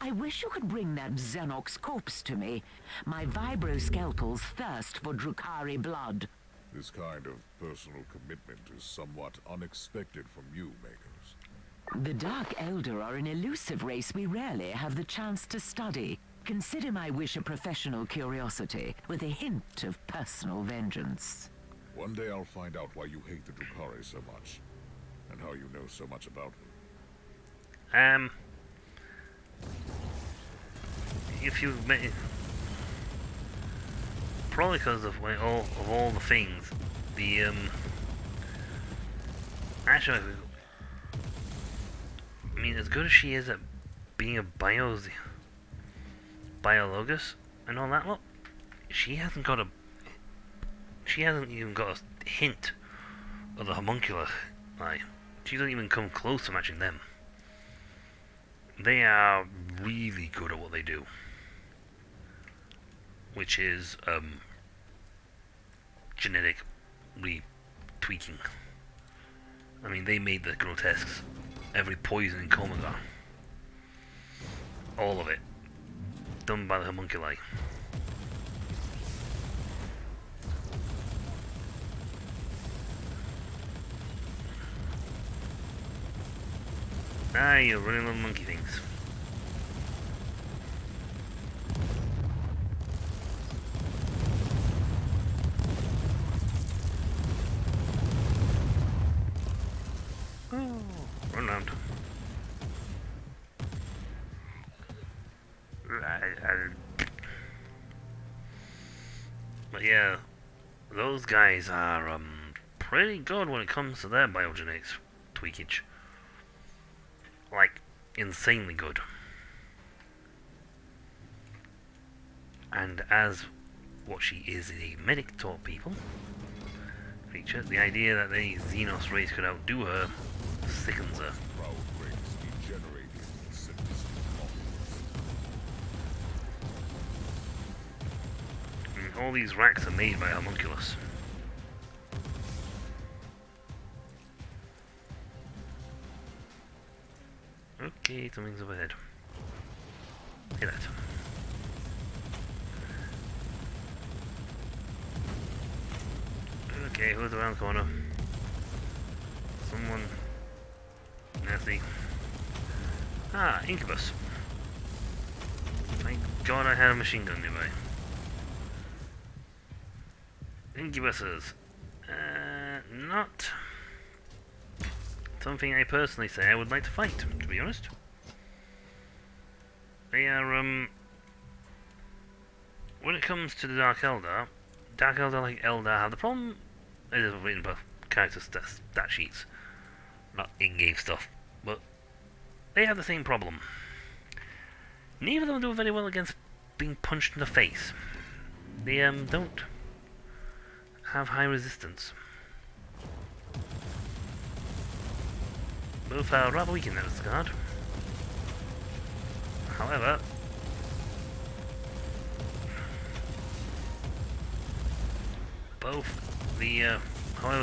I wish you could bring that Xenox corpse to me. My vibroscalpels thirst for Drukhari blood. This kind of personal commitment is somewhat unexpected from you, Magos. The Dark Elder are an elusive race we rarely have the chance to study. Consider my wish a professional curiosity, with a hint of personal vengeance. One day I'll find out why you hate the Drukhari so much, and how you know so much about them. If you probably because of all the things, the actually, I mean, as good as she is at being a biologus and all that, look, she hasn't even got a hint of the homunculi. Like, she doesn't even come close to matching them. They are really good at what they do, which is genetic retweaking. I mean, they made the grotesques, every poison in Komagar, all of it, done by the homunculi. Ah, you running little monkey things. Oh, run around. But yeah, those guys are pretty good when it comes to their biogenetics tweakage. Like, insanely good. And as what she is a medic taught people creature, the idea that the Xenos race could outdo her sickens her. Proud race degenerated in sadistic confidence. And all these racks are made by homunculus. Okay, something's overhead. Look at that. Okay, who's around the corner? Someone nasty. Ah, Incubus. Thank God I had a machine gun nearby. Incubuses. Not something I personally say I would like to fight, to be honest. They are, when it comes to the Dark Eldar, like Eldar have the problem, it is written by character stat sheets, not in-game stuff, but they have the same problem. Neither of them do very well against being punched in the face. They, don't have high resistance. Both are rather weak in that regard. However,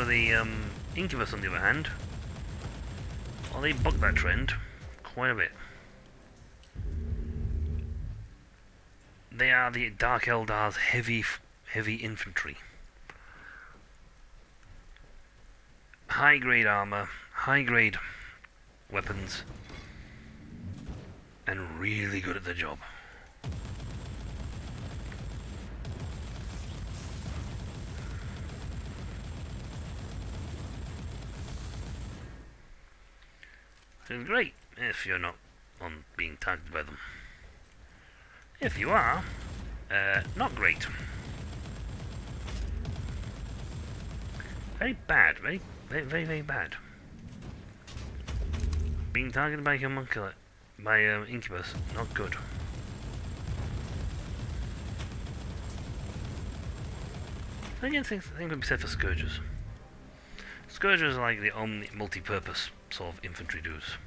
the Incubus on the other hand, well, they buck that trend quite a bit. They are the Dark Eldar's heavy infantry. High grade armor, high grade weapons, and really good at the job. It's great if you're not on being targeted by them. If you are, not great. Very bad, very bad. Being targeted by homunculus, by incubus, not good. Again, things can be said for scourgers. Scourgers are like the only multi-purpose sort of infantry dudes.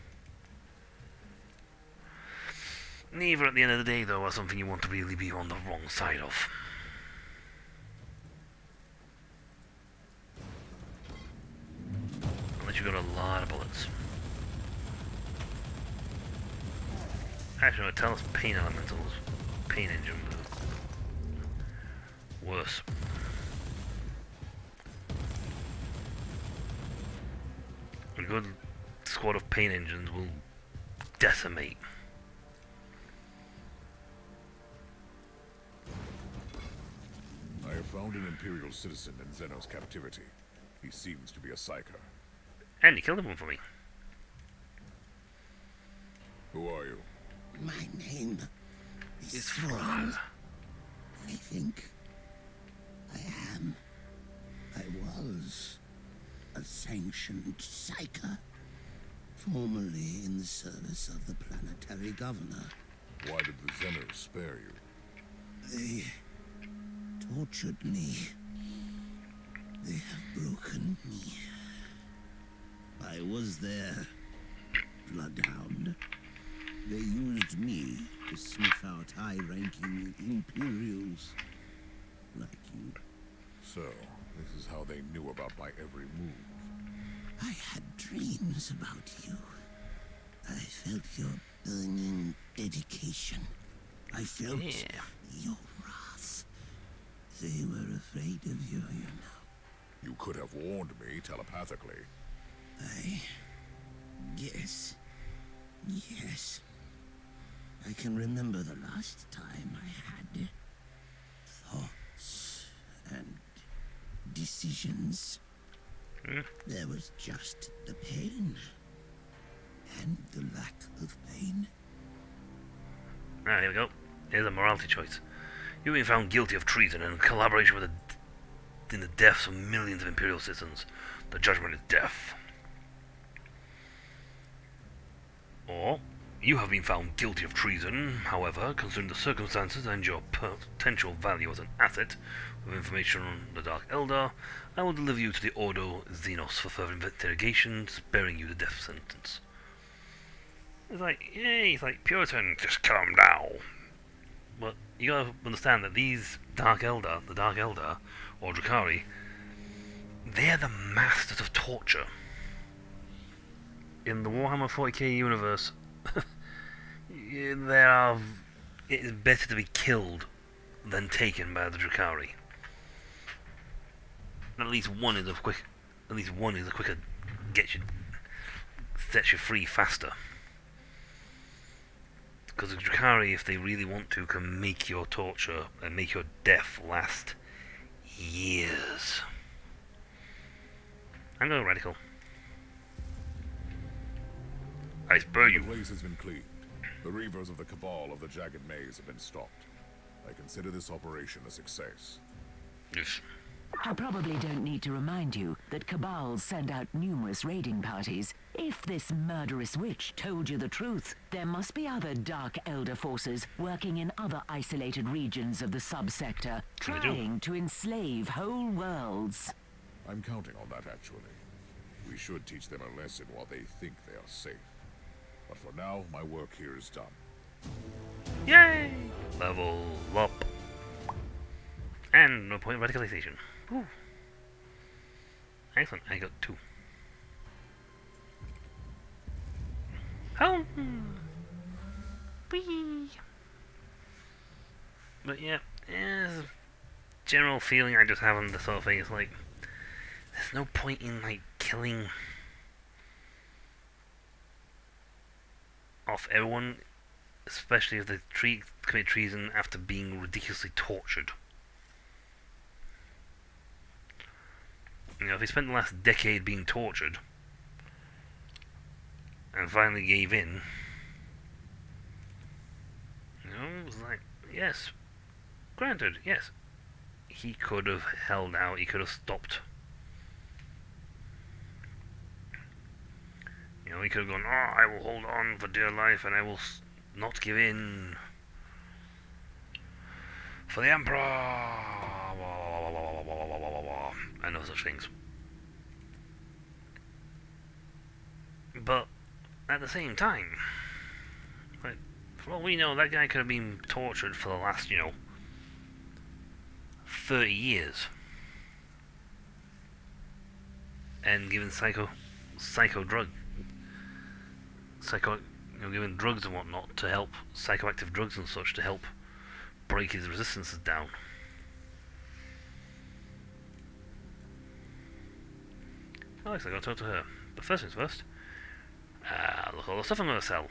Neither at the end of the day, though, are something you want to really be on the wrong side of. Unless you've got a lot of bullets. Actually, no, tell us pain elementals. Pain engine. Worse. A good squad of pain engines will decimate. I have found an Imperial citizen in Zeno's captivity. He seems to be a psyker. And he killed one for me. Who are you? My name is It's Thrall. Thrall. I think I am. I was a sanctioned psyker, formerly in the service of the planetary governor. Why did the Zenos spare you? They tortured me. They have broken me. I was their bloodhound. They used me to sniff out high-ranking Imperials like you. So, this is how they knew about my every move. I had dreams about you. I felt your burning dedication. I felt your wrath. They were afraid of you, you know. You could have warned me telepathically. I guess. Yes. I can remember the last time I had thoughts and decisions. There was just the pain. And the lack of pain. Ah, here we go. Here's a morality choice. You've been found guilty of treason and collaboration with in the deaths of millions of Imperial citizens. The judgment is death. Or, you have been found guilty of treason, however, considering the circumstances and your potential value as an asset, with information on the Dark Eldar, I will deliver you to the Ordo Xenos for further interrogation, sparing you the death sentence. It's like, yay, it's like, Puritan, just calm down. But you gotta understand that these Dark Eldar, the Dark Eldar, or Drukhari, they're the masters of torture. In the Warhammer 40k universe, it is better to be killed than taken by the Drukhari. At least one is a quicker sets you free faster. Because the Drukhari, if they really want to, can make your torture and make your death last years. I'm going radical. I spur you. The place has been cleaned. The reavers of the Cabal of the Jagged Maze have been stopped. I consider this operation a success. Yes. I probably don't need to remind you that Cabals send out numerous raiding parties. If this murderous witch told you the truth, there must be other Dark Elder forces working in other isolated regions of the subsector, trying to enslave whole worlds. I'm counting on that, actually. We should teach them a lesson while they think they are safe. But for now, my work here is done. Yay! Level up. And no point of radicalization. Ooh. Excellent, I got 2. Oh! Whee! But yeah, general feeling I just have on the sort of thing is like, there's no point in like killing off everyone, especially if they commit treason after being ridiculously tortured. You know, if they spent the last decade being tortured, and finally gave in, you know, it was like, yes, granted, yes, he could have held out, he could have stopped. You know, he could have gone, oh, I will hold on for dear life and I will not give in for the Emperor, and no such things. But at the same time, like, for all we know, that guy could have been tortured for the last, 30 years and given given drugs and whatnot to help, psychoactive drugs and such, to help break his resistances down. Alex, I gotta talk to her. But first things first, look at all the stuff I'm gonna sell.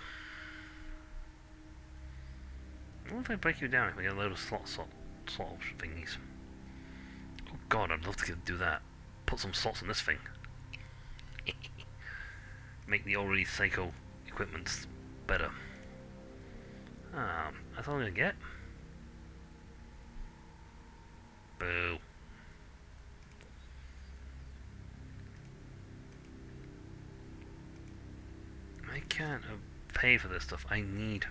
What if I break you down if I get a load of slot option thingies? Oh god, I'd love to do that. Put some slots on this thing. Make the already psycho equipment better. That's all I'm gonna get. Boo. I can't pay for this stuff. I need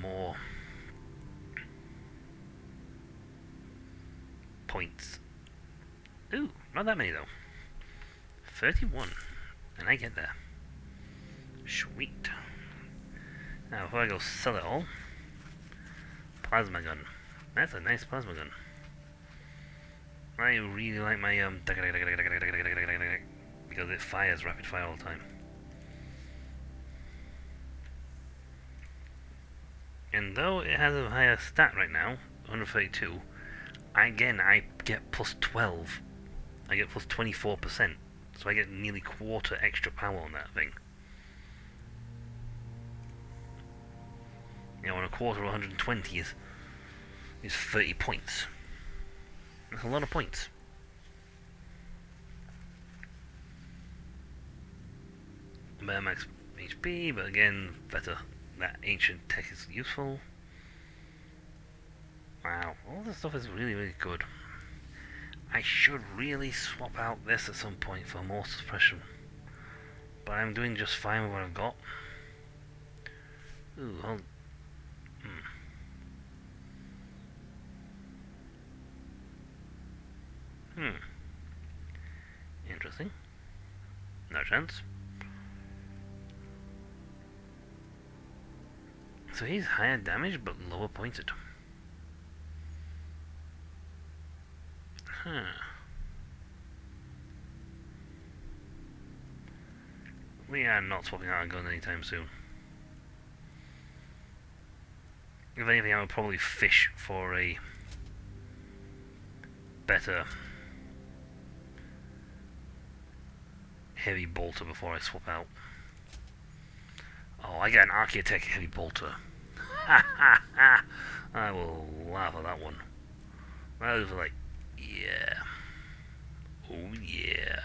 more points. Ooh, not that many though. 31. And I get there. Sweet. Now before I go sell it all, plasma gun. That's a nice plasma gun. I really like my because it fires rapid fire all the time. And though it has a higher stat right now, 132, I get plus 12. I get plus 24%. So I get nearly quarter extra power on that thing. You know, and a quarter of 120 is 30 points. That's a lot of points. Better max HP, but again, better. That ancient tech is useful. Wow, all this stuff is really, really good. I should really swap out this at some point for more suppression. But I'm doing just fine with what I've got. Ooh, hold. Interesting. No chance. So he's higher damage but lower pointed. We are not swapping out a gun anytime soon. If anything, I would probably fish for a better heavy bolter before I swap out. Oh, I got an Archaeotech heavy bolter. Ha ha ha! I will laugh at that one. That was like, yeah. Oh yeah.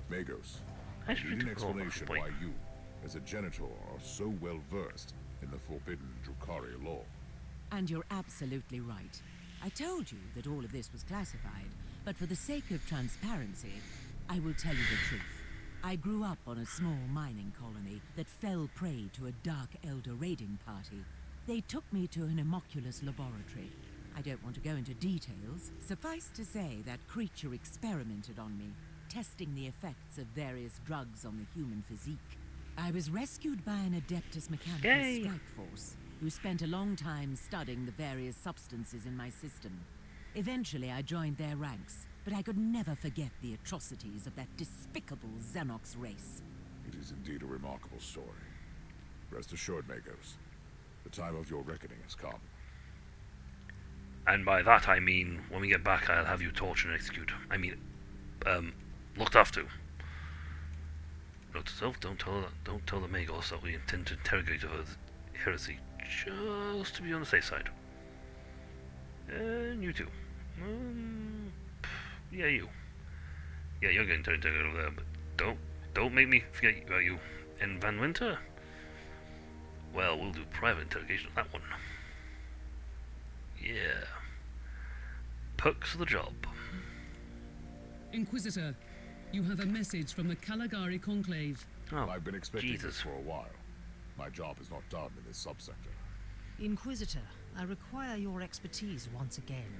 Magos, I I should need an do a little explanation point. why you, as a janitor, are so well versed in the forbidden Drukhari law. And you're absolutely right. I told you that all of this was classified, but for the sake of transparency, I will tell you the truth. I grew up on a small mining colony that fell prey to a Dark Elder raiding party. They took me to an Immoculus laboratory. I don't want to go into details. Suffice to say that creature experimented on me, testing the effects of various drugs on the human physique. I was rescued by an Adeptus Mechanicus Yay! strike force, who spent a long time studying the various substances in my system. Eventually I joined their ranks, but I could never forget the atrocities of that despicable Xenox race. It is indeed a remarkable story. Rest assured, Magos, the time of your reckoning has come. And by that I mean, when we get back, I'll have you torture and execute. I mean, looked after. Note to self: don't tell the Magos that we intend to interrogate her heresy, just to be on the safe side. And you too. Yeah, you. Yeah, you're getting turned over there, but don't make me forget about you. And Van Winter? Well, we'll do private interrogation on that one. Yeah. Perks of the job. Inquisitor, you have a message from the Caligari Conclave. Oh, I've been expecting Jesus. this for a while. My job is not done in this subsector. Inquisitor, I require your expertise once again.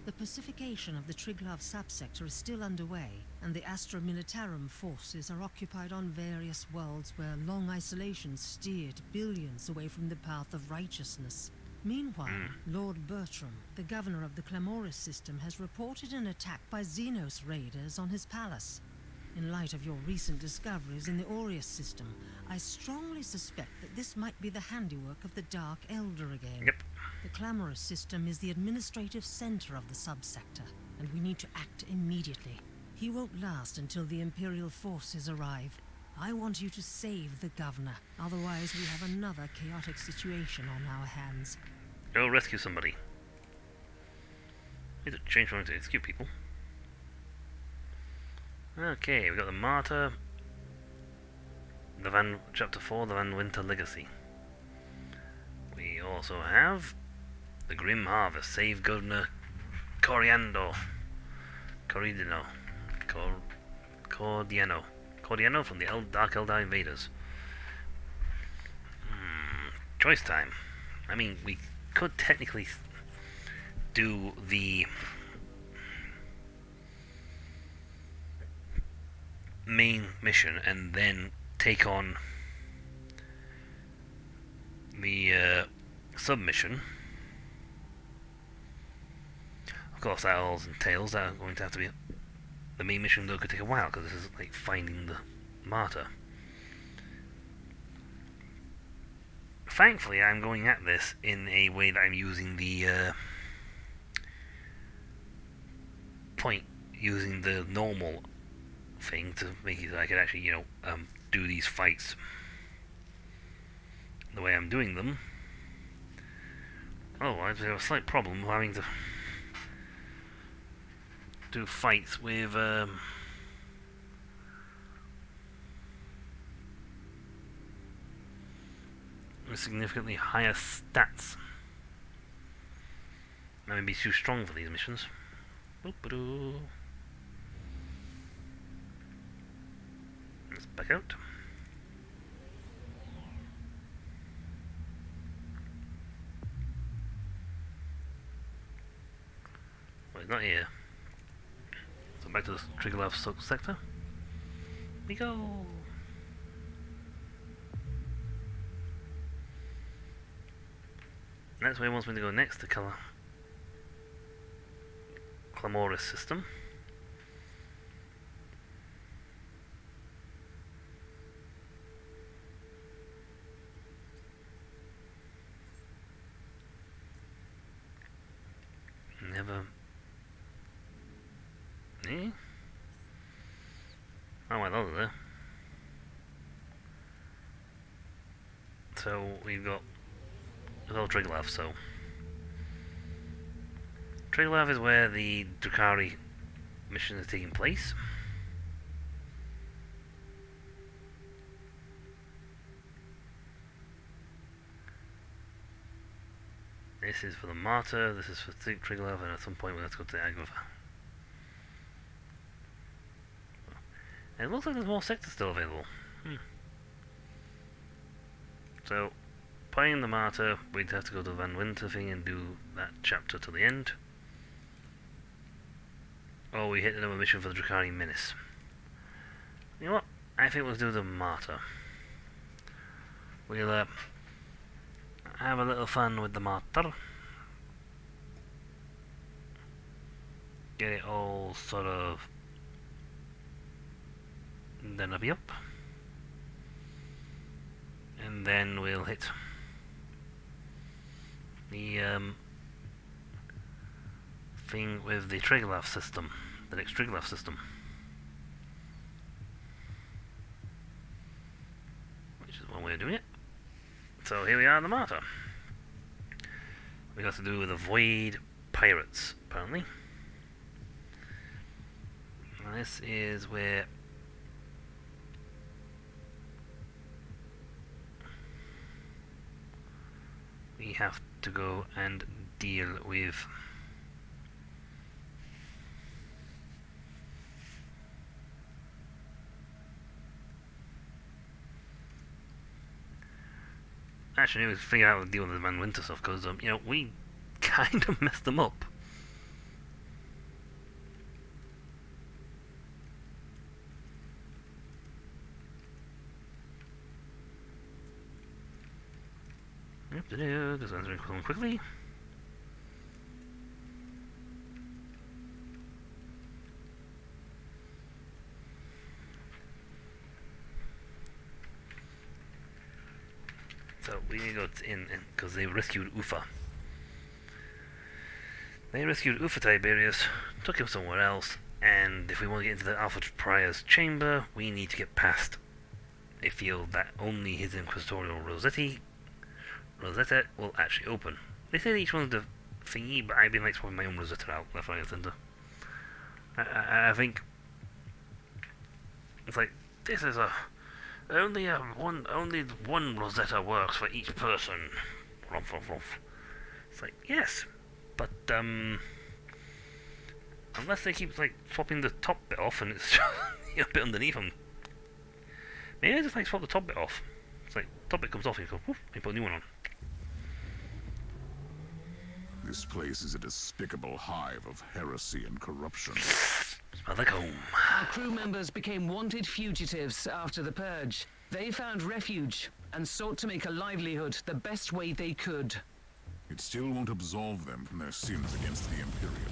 The pacification of the Triglav subsector is still underway, and the Astra Militarum forces are occupied on various worlds where long isolation steered billions away from the path of righteousness. Meanwhile, Lord Bertram, the governor of the Clamoris system, has reported an attack by Xenos raiders on his palace. In light of your recent discoveries in the Aureus system, I strongly suspect that this might be the handiwork of the Dark Elder again. Yep. The Clamoris system is the administrative center of the subsector, and we need to act immediately. He won't last until the Imperial forces arrive. I want you to save the governor, otherwise we have another chaotic situation on our hands. Go rescue somebody. Need to change one to execute people. Okay, we got the Martyr, Chapter 4, the Van Winter Legacy. We also have the Grim Harvest, save Governor Cordiano from the Dark Eldar invaders. Choice time. I mean, we could technically do the main mission and then take on the submission. Of course, that all entails that are going to have to be the main mission, though could take a while because this is like finding the martyr. Thankfully, I'm going at this in a way that I'm using the using the normal thing to make it so I could actually, do these fights the way I'm doing them. Oh, I have a slight problem having to do fights with significantly higher stats. I may be too strong for these missions. Boop-a-doo. Let's back out. Well, he's not here. So back to the Triglav sector. We go. That's where he wants me to go next, the Clamoris system. Never. Eh? Oh, well, those are there. So we've got Triglav, so Triglav is where the Drukhari mission is taking place. This is for the Martyr, this is for Triglav, and at some point we'll have to go to Agrava. And it looks like there's more sectors still available. So, playing the Martyr, we'd have to go to the Van Winter thing and do that chapter to the end. Or we hit another mission for the Drukhari Menace. You know what? I think we'll do the Martyr. We'll have a little fun with the Martyr. Get it all sort of done up. And then we'll hit the thing with the Triglav system, the next Triglav system, which is one way of doing it. So here we are, the Martyr. We got to do with the Void Pirates, apparently. this is where we have to go and deal with actually we figure out how to deal with the Man Winter stuff, because you know, we kind of messed them up. Just answering quickly. So we need to go in because they rescued Ufa. They rescued Ufa Tiberius, took him somewhere else, and if we want to get into the Alpha Prior's chamber, we need to get past a field that only his Inquisitorial Rosetta will actually open. They said each one's the thingy, but I've been like swapping my own Rosetta out left, right, and centre. I think it's like this is only one Rosetta works for each person. It's like yes, but unless they keep like swapping the top bit off and it's just a bit underneath them. Maybe I just like swap the top bit off. It's like top bit comes off and you go woof, and you put a new one on. This place is a despicable hive of heresy and corruption. Smells like home. Our crew members became wanted fugitives after the purge. They found refuge and sought to make a livelihood the best way they could. It still won't absolve them from their sins against the Imperium.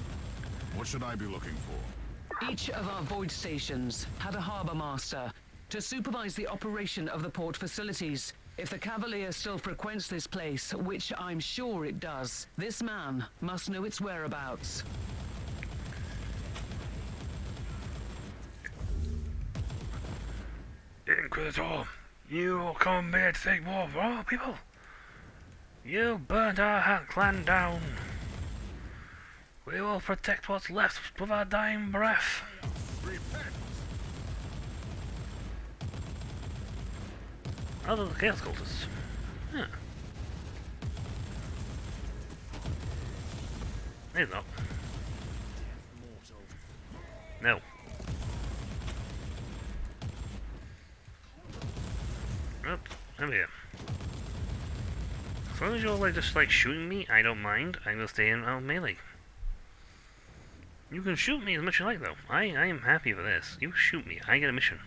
What should I be looking for? Each of our void stations had a harbor master to supervise the operation of the port facilities. If the Cavalier still frequents this place, which I'm sure it does, this man must know its whereabouts. Inquisitor, you come here to take more of our people. You burnt our Hat Clan down. We will protect what's left with our dying breath. Other than the Chaos Cultists. Yeah. He's not. No. Oops, over here. As long as you're like just like shooting me, I don't mind. I'm gonna stay in melee. You can shoot me as much as you like though. I am happy with this. You shoot me, I get a mission.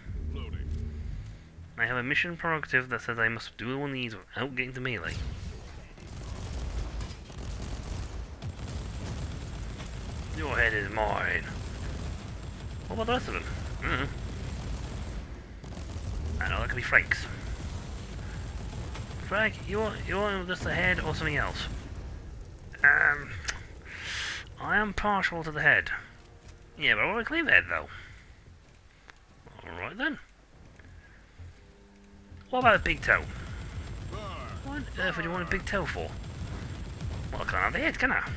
I have a mission prerogative that says I must do one of these without getting to melee. Your head is mine. What about the rest of them? I know, that could be Frank's. Frank, you want just the head or something else? I am partial to the head. Yeah, but I want to clean the head though. Alright then. What about a big toe? What on earth would you want a big toe for? Well, I can't have the head, can I?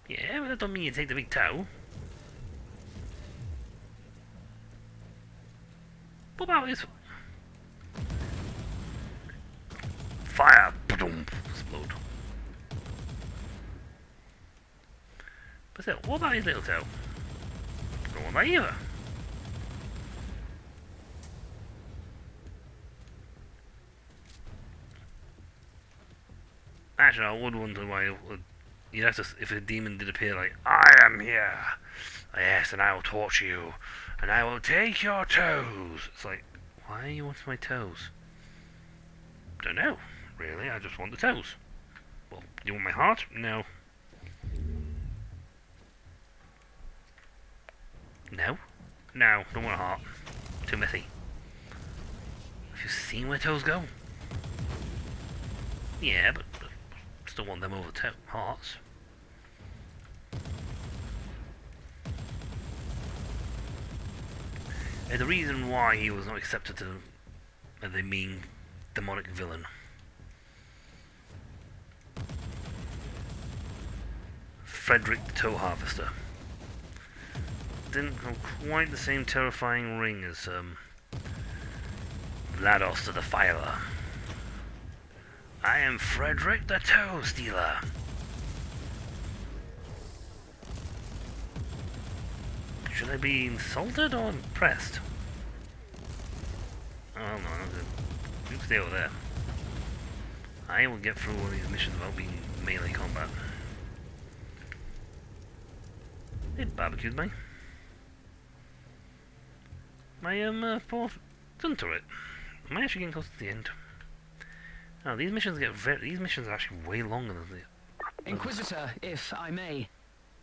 Yeah, but that don't mean you take the big toe. What about this? Fire! Boom! Explode. But still, what about his little toe? Don't want that either. Actually, I would wonder why you'd have to, if a demon did appear like, I am here, yes, and I will torture you, and I will take your toes. It's like, why you want my toes? Don't know, really, I just want the toes. Well, you want my heart? No. No? No, don't want a heart. Too messy. Have you seen where toes go? Yeah, but still want them over hearts. And the reason why he was not accepted to the mean demonic villain. Frederick the Toe Harvester. didn't have quite the same terrifying ring as Vlados the Defiler. I am Frederick the Toe Stealer. Should I be insulted or impressed? Oh no, you stay over there. I will get through all these missions without being melee combat. It barbecued me. My poor gun turret. Am I actually getting close to the end? Oh, these missions these missions are actually way longer than the... Inquisitor, if I may,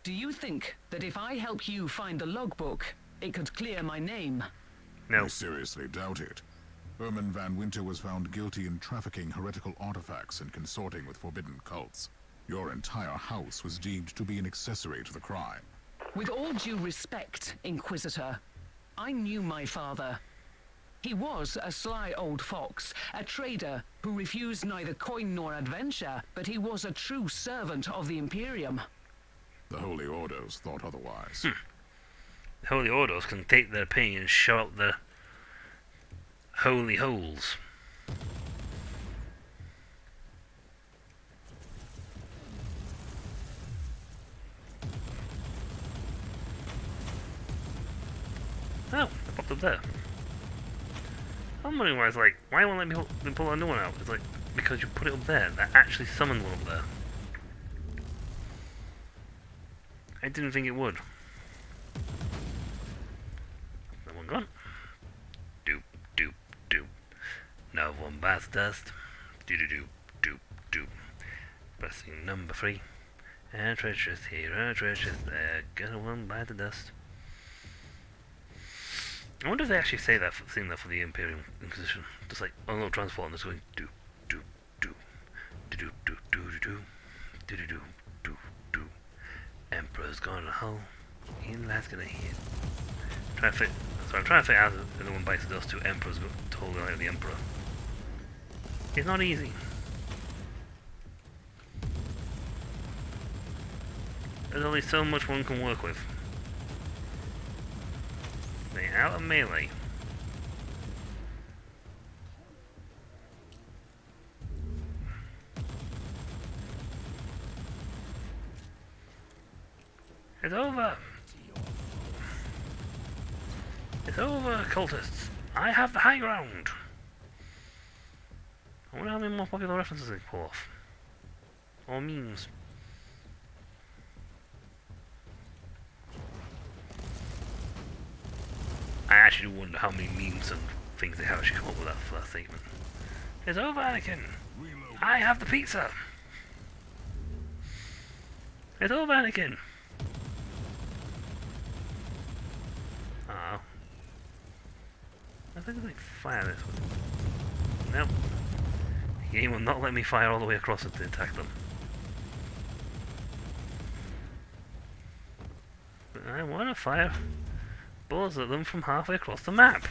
do you think that if I help you find the logbook, it could clear my name? No. I seriously doubt it. Herman Van Winter was found guilty in trafficking heretical artifacts and consorting with forbidden cults. Your entire house was deemed to be an accessory to the crime. With all due respect, Inquisitor, I knew my father. He was a sly old fox, a trader who refused neither coin nor adventure, but he was a true servant of the Imperium. The Holy Orders thought otherwise. The Holy Orders can take their opinion and show out the holy holes. Oh, I popped up there. I'm wondering why it's like, why won't let me pull a new one out? It's like, because you put it up there. That actually summoned one up there. I didn't think it would. No one gone. Doop, doop, doop. No one bites dust. Doo doo doo, doop, doop. Pressing number 3. And treasures here, and treasures there. Gonna one bite the dust. I wonder if they actually say that, sing that for the Imperial Inquisition. Just like on a little transport and it's going do do do do do do do do do do do do. Emperor's gonna hull. In last gonna hit. I'm trying to fit out the one bites the dust to Emperor's totally like the Emperor. It's not easy. There's only so much one can work with. They're out of melee. It's over! It's over, cultists! I have the high ground! I wonder how many more popular references they pull off. Or memes. I actually wonder how many memes and things they have actually come up with that for that statement. It's over, Anakin! I have the pizza! It's over, Anakin! Oh. I think I might fire this one. Nope. The game will not let me fire all the way across it to attack them. But I want to fire bullets at them from halfway across the map.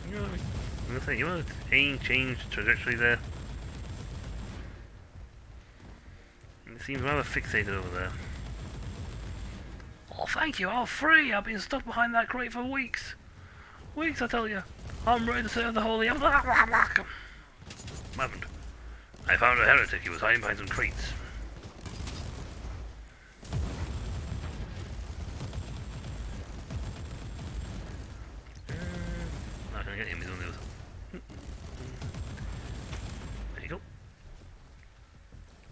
You want to change trajectory there? It seems rather fixated over there. Oh, thank you, all free! I've been stuck behind that crate for weeks. Weeks, I tell you. I'm ready to serve the holy... What happened? I found a heretic. He was hiding behind some crates. Not gonna get him, he's on the other side. There you go.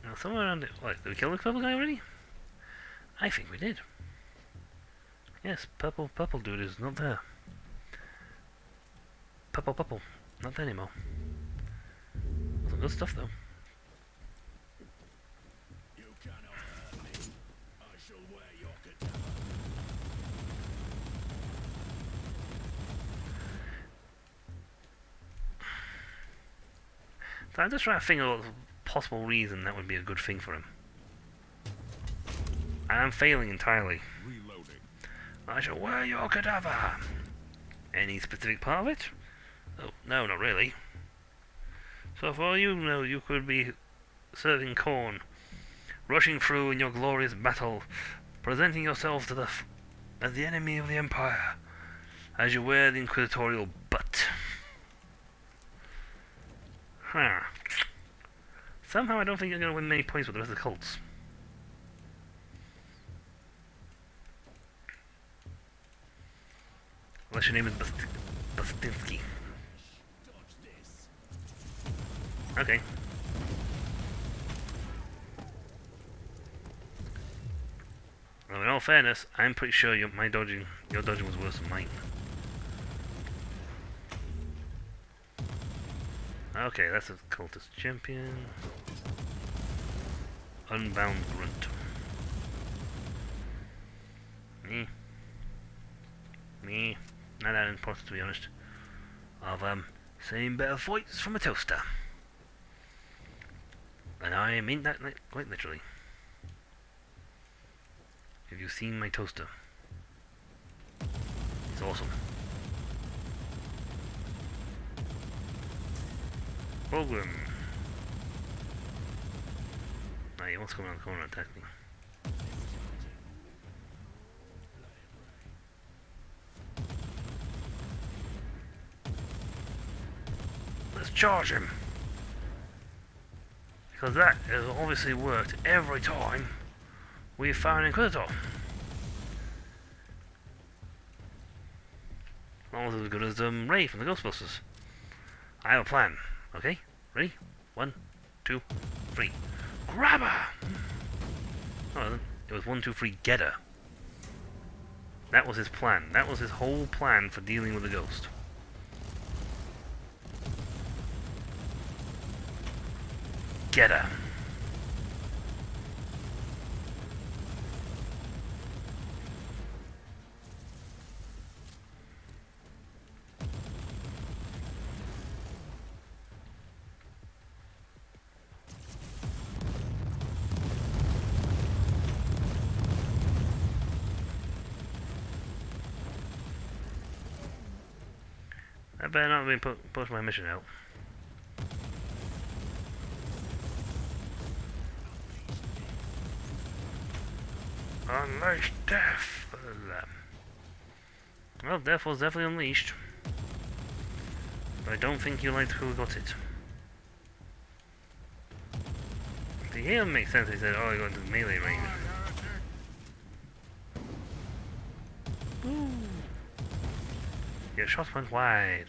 Now, somewhere around it... What, did we kill the purple guy already? I think we did. Yes, purple dude is not there. Purple, not there anymore. Some good stuff though. You cannot hurt me. I shall wear your cadaver. So I'm just trying to think of a possible reason that would be a good thing for him. And I'm failing entirely. Reloading. I shall wear your cadaver. Any specific part of it? Oh, no, not really. So for all you know, you could be serving corn rushing through in your glorious battle, presenting yourself to as the enemy of the Empire, as you wear the inquisitorial butt. Huh. Somehow I don't think you're going to win many points with the rest of the cults. Unless your name is Bastinsky. Okay. Well, in all fairness, I'm pretty sure your dodging was worse than mine. Okay, that's a cultist champion. Unbound grunt. Me. Not that important, to be honest. I've seen better fights from a toaster. And I mean that quite literally. Have you seen my toaster? It's awesome. Program. Nah, he wants to come around the corner and attack me. Let's charge him. Because that has obviously worked every time we've found an Inquisitor. Almost as good as Ray from the Ghostbusters. I have a plan. Okay? Ready? 1, 2, 3. Grab her! Oh, it was 1, 2, 3, get her. That was his plan. That was his whole plan for dealing with the ghost. Get her. I better not be push my mission out. Unleash death. Well, death was definitely unleashed. But I don't think you liked who got it. See, here it makes sense. He said, oh, you're going to melee range. Ooh. Your shot went wide.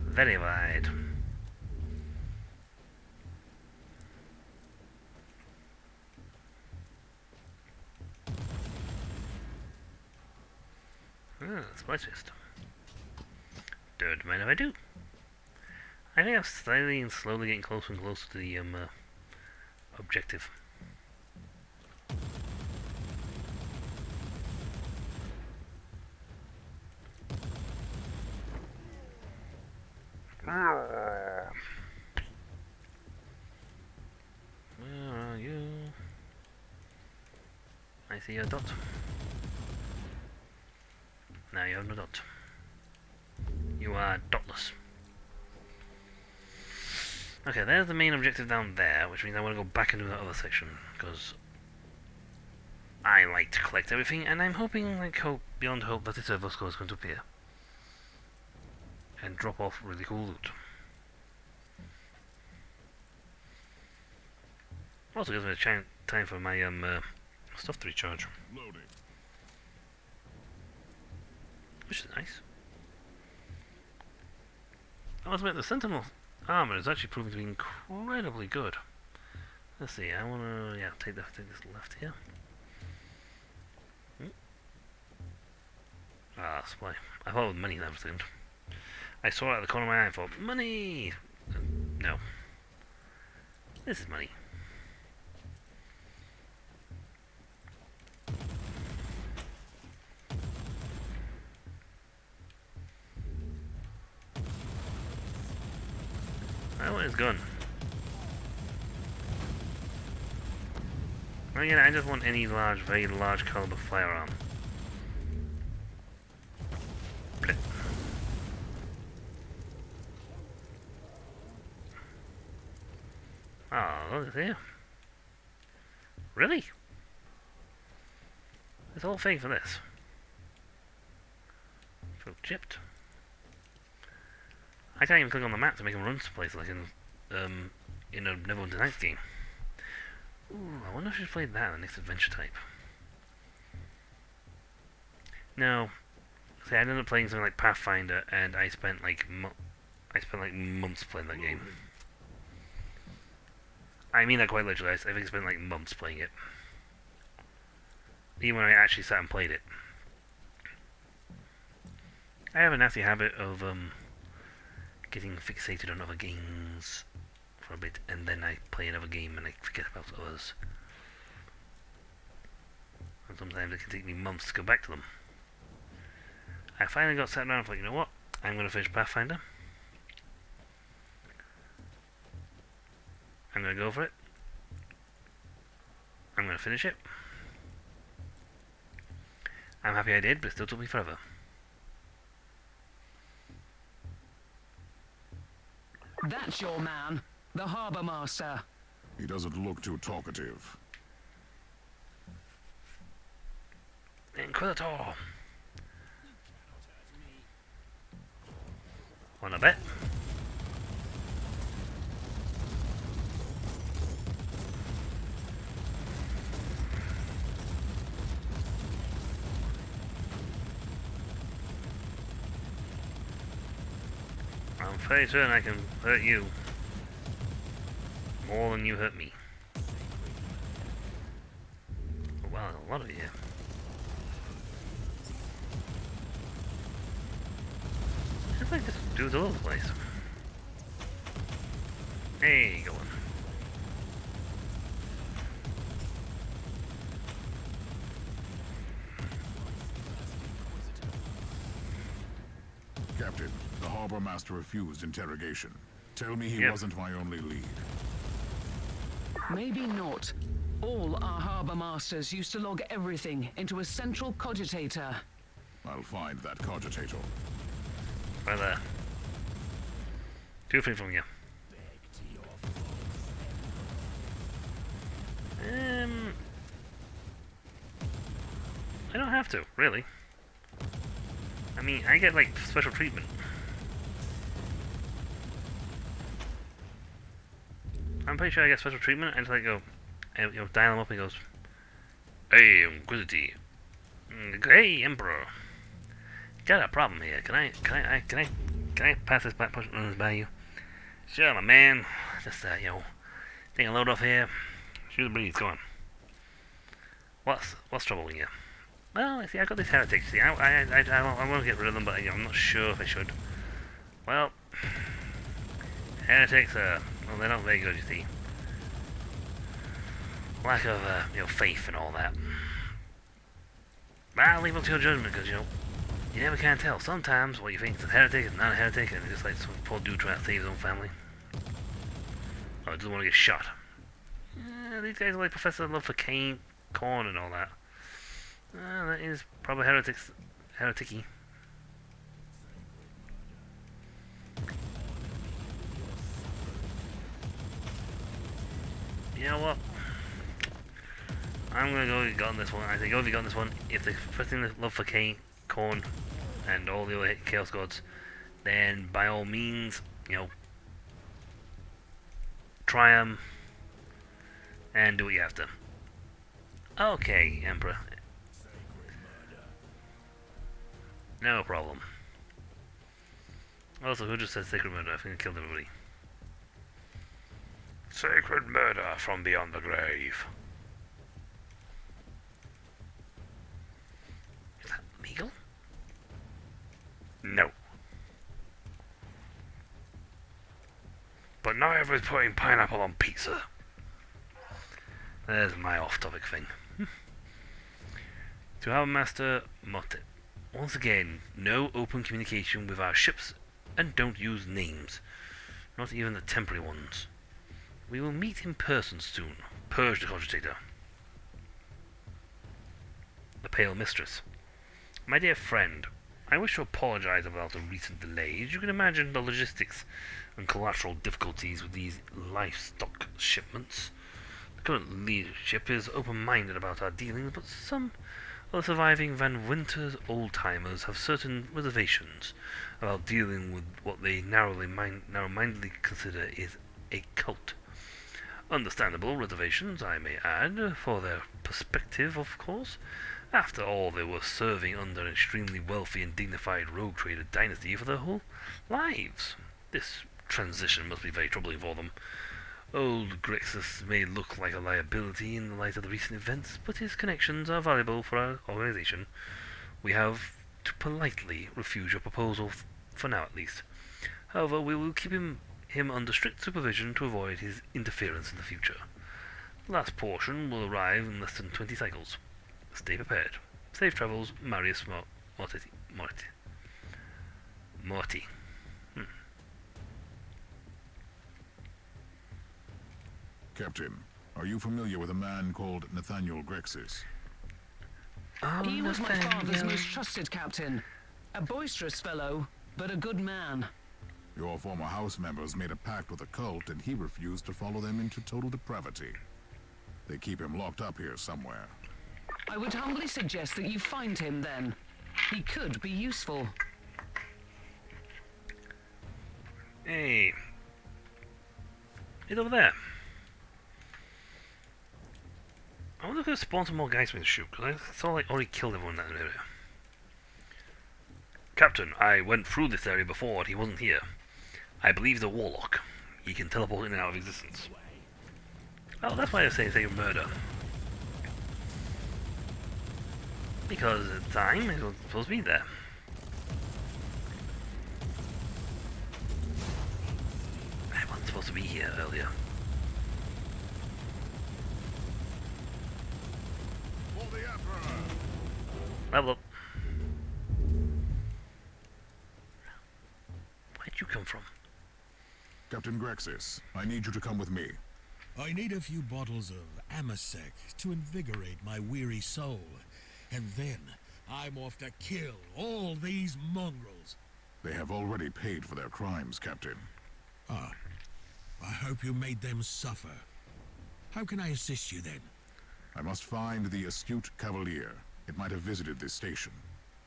Very wide. Supply chest. Don't mind if I do. I think I'm slightly and slowly getting closer and closer to the objective. Where are you? I see a dot. Now you have no dot. You are dotless. Okay, there's the main objective down there, which means I want to go back and do that other section, because I like to collect everything, and I'm hoping, like hope, beyond hope, that the Servosco is going to appear. And drop off really cool loot. Also gives me a time for my stuff to recharge. Loading. Which is nice. I must admit, the Sentinel armor is actually proving to be incredibly good. Let's see, I wanna take this left here. Ah, supply. I thought it was money that second. I saw it out of the corner of my eye and thought, money! No. This is money. I want his gun. Again, I just want any large, very large caliber firearm. Blip. Oh, look at here. Really? This whole thing for this? Feel chipped. I can't even click on the map to make them run to places like in a Neverwinter Nights game. Ooh, I wonder if she's played that, the next adventure type. No. See, I ended up playing something like Pathfinder, and I spent like months playing that game. I mean that quite literally. I think I spent like months playing it. Even when I actually sat and played it. I have a nasty habit of getting fixated on other games for a bit, and then I play another game and I forget about others. And sometimes it can take me months to go back to them. I finally got sat down and thought, you know what? I'm going to finish Pathfinder. I'm going to go for it. I'm going to finish it. I'm happy I did, but it still took me forever. That's your man, the Harbour Master. He doesn't look too talkative. Inquisitor! Wanna bet? I'm fairly certain I can hurt you more than you hurt me. Oh, wow, there's a lot of you here. It's like this dude's all over the place. Hey, go on. Captain, the Harbor Master refused interrogation. Tell me he wasn't my only lead. Maybe not. All our Harbour Masters used to log everything into a central cogitator. I'll find that cogitator. Right there. 2 feet from you. I don't have to, really. I mean, I get like special treatment. I'm pretty sure I get special treatment, and it's like, dial him up and he goes, "Hey, Inquisitor. Hey, Emperor. Got a problem here. Can I pass this by you?" "Sure, my man. Just, take a load off here. Shoot the breeze, go on." What's troubling you?" "Well, see, I got these heretics. See, I want to get rid of them, but I'm not sure if I should." "Well, heretics are, well, they're not very good, you see. Lack of, faith and all that. But I'll leave it to your judgment, because, you never can tell. Sometimes what you think is a heretic is not a heretic, and it's just like some poor dude trying to save his own family. Or doesn't want to get shot. These guys are like Professor Love for Kane, Corn, and all that. That is probably hereticy. You know what? I'm gonna go with on this one. I think go with on this one. If the first thing is Love for Kane, Corn, and all the other Chaos Gods, then by all means, try them and do what you have to. Okay, Emperor. No problem. Also, who just said sacred murder? I think I killed everybody. Sacred murder from beyond the grave. Is that legal? No. But not everyone's putting pineapple on pizza. There's my off-topic thing. To Harbour Master Motte. Once again, no open communication with our ships, and don't use names. Not even the temporary ones. We will meet in person soon. Purge the cogitator. The Pale Mistress. My dear friend, I wish to apologize about the recent delays. You can imagine the logistics and collateral difficulties with these livestock shipments. current leadership is open-minded about our dealings, but some of the surviving Van Winter's old-timers have certain reservations about dealing with what they narrow-mindedly consider is a cult. Understandable reservations, I may add, for their perspective, of course. After all, they were serving under an extremely wealthy and dignified rogue trader dynasty for their whole lives. This transition must be very troubling for them. Old Grixis may look like a liability in the light of the recent events, but his connections are valuable for our organization. We have to politely refuse your proposal, for now at least. However, we will keep him under strict supervision to avoid his interference in the future. The last portion will arrive in less than 20 cycles. Stay prepared. Safe travels, Marius Morty. Captain, are you familiar with a man called Nathaniel Grixis? Oh, He was my father's most trusted captain. A boisterous fellow, but a good man. Your former house members made a pact with a cult, and he refused to follow them into total depravity. They keep him locked up here somewhere. I would humbly suggest that you find him then. He could be useful. Hey. He's over there. I wonder if there's spawn some more guys we can shoot, because I saw I already killed everyone in that area. Captain, I went through this area before and he wasn't here. I believe he's a warlock. He can teleport in and out of existence. Oh, that's why I say murder. Because at the time, he was supposed to be there. I wasn't supposed to be here earlier. For the Emperor! Level up. Where'd you come from? Captain Grixis, I need you to come with me. I need a few bottles of Amasec to invigorate my weary soul. And then, I'm off to kill all these mongrels. They have already paid for their crimes, Captain. Ah, I hope you made them suffer. How can I assist you then? I must find the astute Cavalier. It might have visited this station.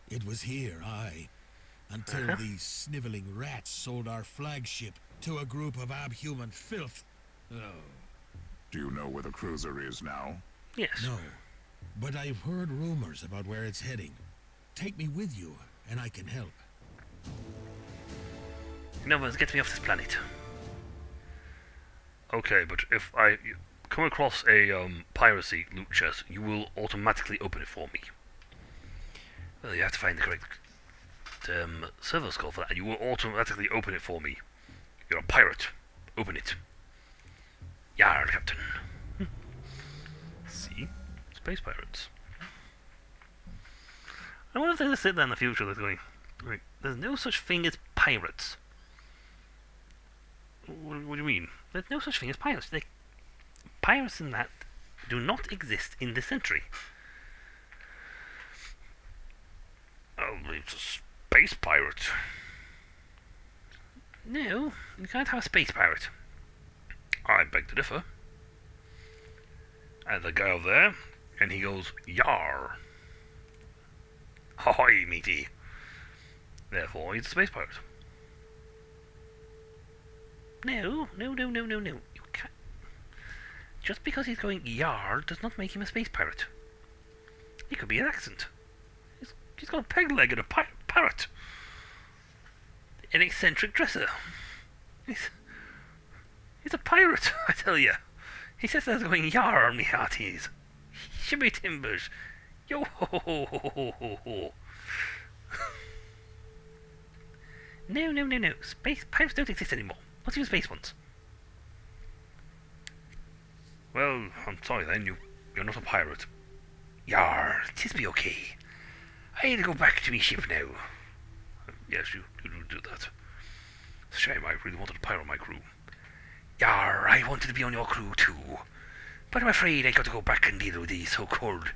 It was here, aye. Until these sniveling rats sold our flagship to a group of abhuman filth. Oh. Do you know where the cruiser is now? Yes. No. But I've heard rumors about where it's heading. Take me with you, and I can help. No one's getting me off this planet. Okay, but if I come across a piracy loot chest, you will automatically open it for me. Well, you have to find the correct server call for that, and you will automatically open it for me. You're a pirate. Open it. Yar, Captain. See? Space pirates. I wonder if they're going to sit there in the future, they're going, right, there's no such thing as pirates. What do you mean? There's no such thing as pirates. Pirates in that do not exist in this century. Oh, it's a space pirate. No, you can't have a space pirate. I beg to differ. And the guy over there, and he goes, Yar. Ahoy, matey. Therefore, he's a space pirate. No. You can't. Just because he's going Yar does not make him a space pirate. He could be an accent. He's got a peg leg and a parrot. An eccentric dresser. He's a pirate, I tell you. He sits there going Yar on me hearties. Shimmy timbers. Yo ho ho ho ho ho ho. No. Space pirates don't exist anymore. Not even space ones. Well, I'm sorry then, you're not a pirate. Yar, 'tis be okay. I need to go back to me ship now. Yes, you do that. It's a shame, I really wanted a pirate on my crew. Yar, I wanted to be on your crew too. But I'm afraid I got to go back and deal with these so-called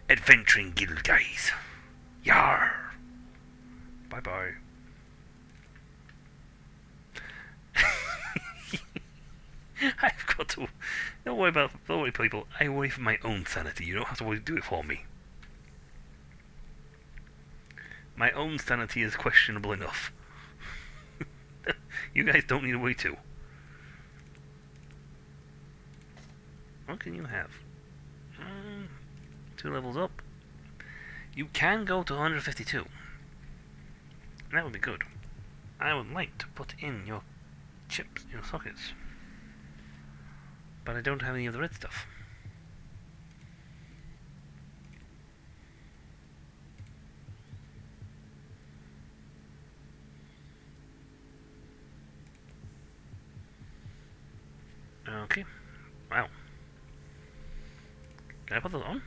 adventuring guild guys. Yar. I've got to. Don't worry, people. I worry for my own sanity. You don't have to worry, do it for me. My own sanity is questionable enough. You guys don't need to worry too. What can you have? 2 levels up. You can go to 152. That would be good. I would like to put in your chips, your sockets. But I don't have any of the red stuff. Okay. Wow. Can I put those on?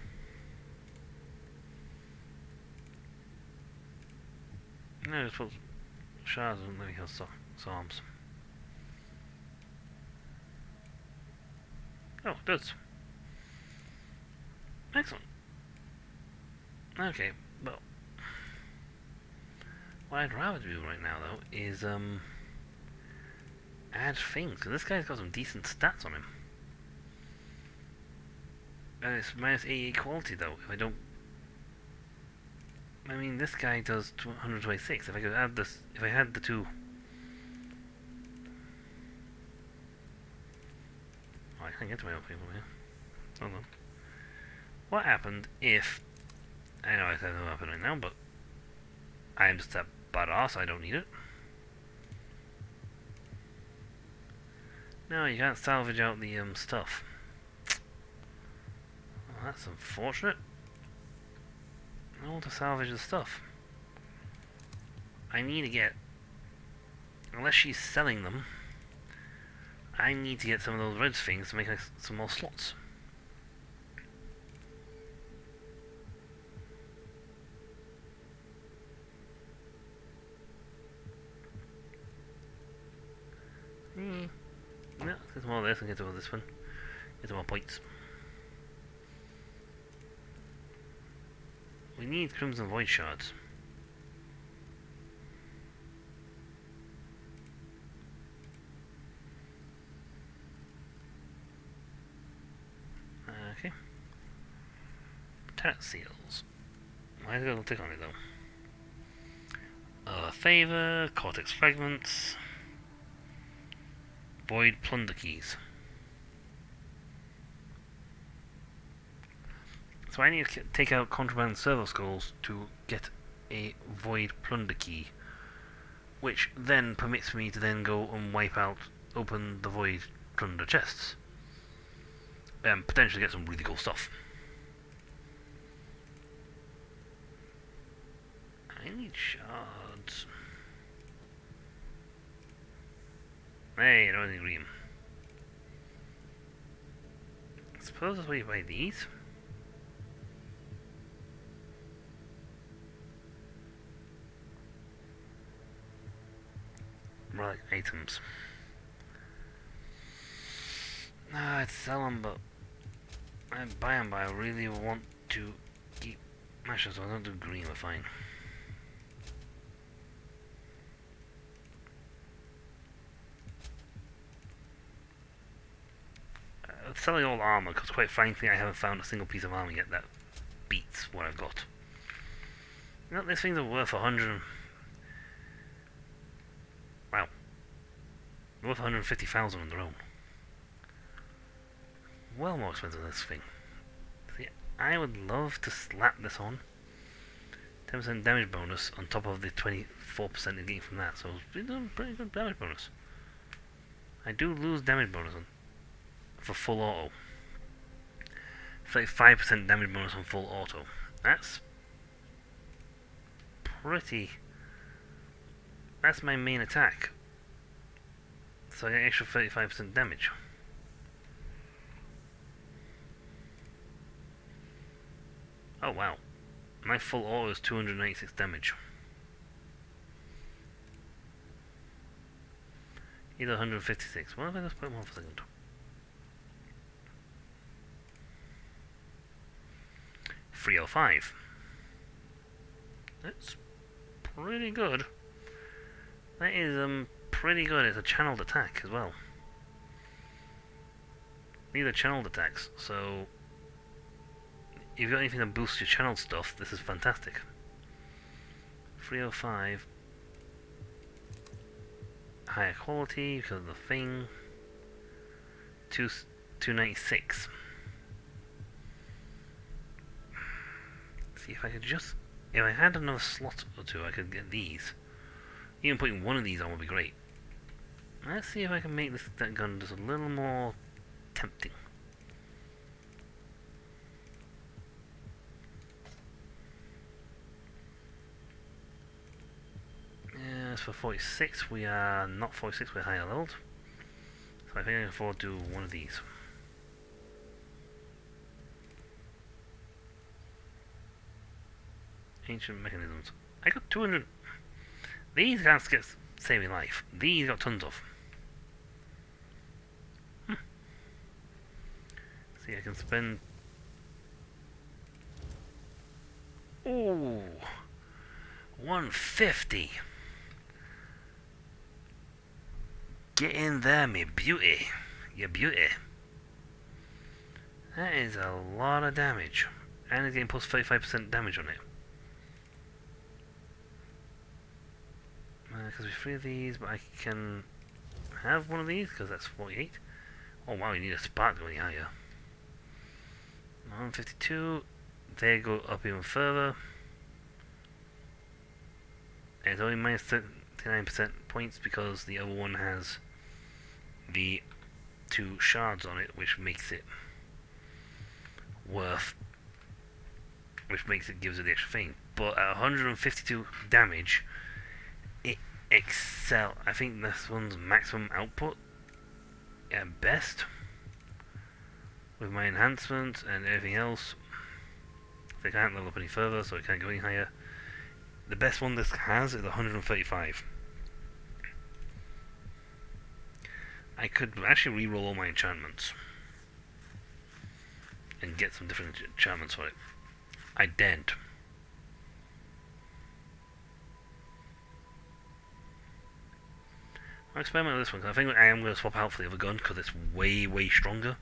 No, just put shards and let me have psalms. Oh, it does. Excellent. Okay, well, what I'd rather do right now, though, is, add things, because this guy's got some decent stats on him. And it's minus 88 quality, though, if I don't... I mean, this guy does 126, if I could add this, if I had the two... Oh, I can't get to my own people here. Hold on. What happened if... I know I said no happen right now, but... I am just that badass, I don't need it. No, you can't salvage out the stuff. Well, that's unfortunate. I want to salvage the stuff. I need to get... Unless she's selling them, I need to get some of those red things to make some more slots. No, let's get some more of this and get some of this one. Get some more points. We need Crimson Void Shards. Okay. Tat Seals. Why is it going to click on it though? Favor, Cortex Fragments, Void Plunder Keys. So I need to take out Contraband Servo Skulls to get a Void Plunder Key, which then permits me to then go and open the Void Plunder chests, and potentially get some really cool stuff. I need shards. Hey, I don't need green. I suppose that's why you buy these. Right, items. I'd sell them, but I'd buy them, but I really want to keep mashing, so I don't do green, we're fine. Selling all armor, because quite frankly I haven't found a single piece of armor yet that beats what I've got. You know, these things are worth 100. Wow. They're worth 150,000 on their own. Well more expensive than this thing. See, I would love to slap this on. 10% damage bonus on top of the 24% you're getting from that, so it's a pretty good damage bonus. I do lose damage bonus on for full auto. 35% damage bonus on full auto. That's pretty... That's my main attack. So I get extra 35% damage. Oh wow. My full auto is 296 damage. Either 156. What if I just put them on for a second? .305. That's pretty good. That is pretty good. It's a channeled attack as well. these are channeled attacks, so if you've got anything that boosts your channeled stuff, this is fantastic. 305. Higher quality because of the thing. 296. See if I could just... If I had another slot or two, I could get these. Even putting one of these on would be great. Let's see if I can make that gun just a little more tempting. As for 46, we are not 46, we're higher leveled. So I think I can afford to do one of these. Ancient mechanisms. I got 200. These can't get saving life. These got tons of. See, I can spend. Ooh, 150. Get in there, me beauty. Your beauty. That is a lot of damage. And it's getting plus 35% damage on it. Because we free of these, but I can have one of these, because that's 48. Oh wow, you need a spark going higher. 152. They go up even further. And it's only minus 39% points because the other one has the 2 shards on it, which makes it worth, gives it the extra thing. But at 152 damage, it I think this one's maximum output at best. With my enhancements and everything else, they can't level up any further, so it can't go any higher. The best one this has is 135. I could actually re-roll all my enchantments and get some different enchantments for it. I daren't. I'll experiment with this one, because I think I am going to swap out for the other gun, because it's way, way stronger.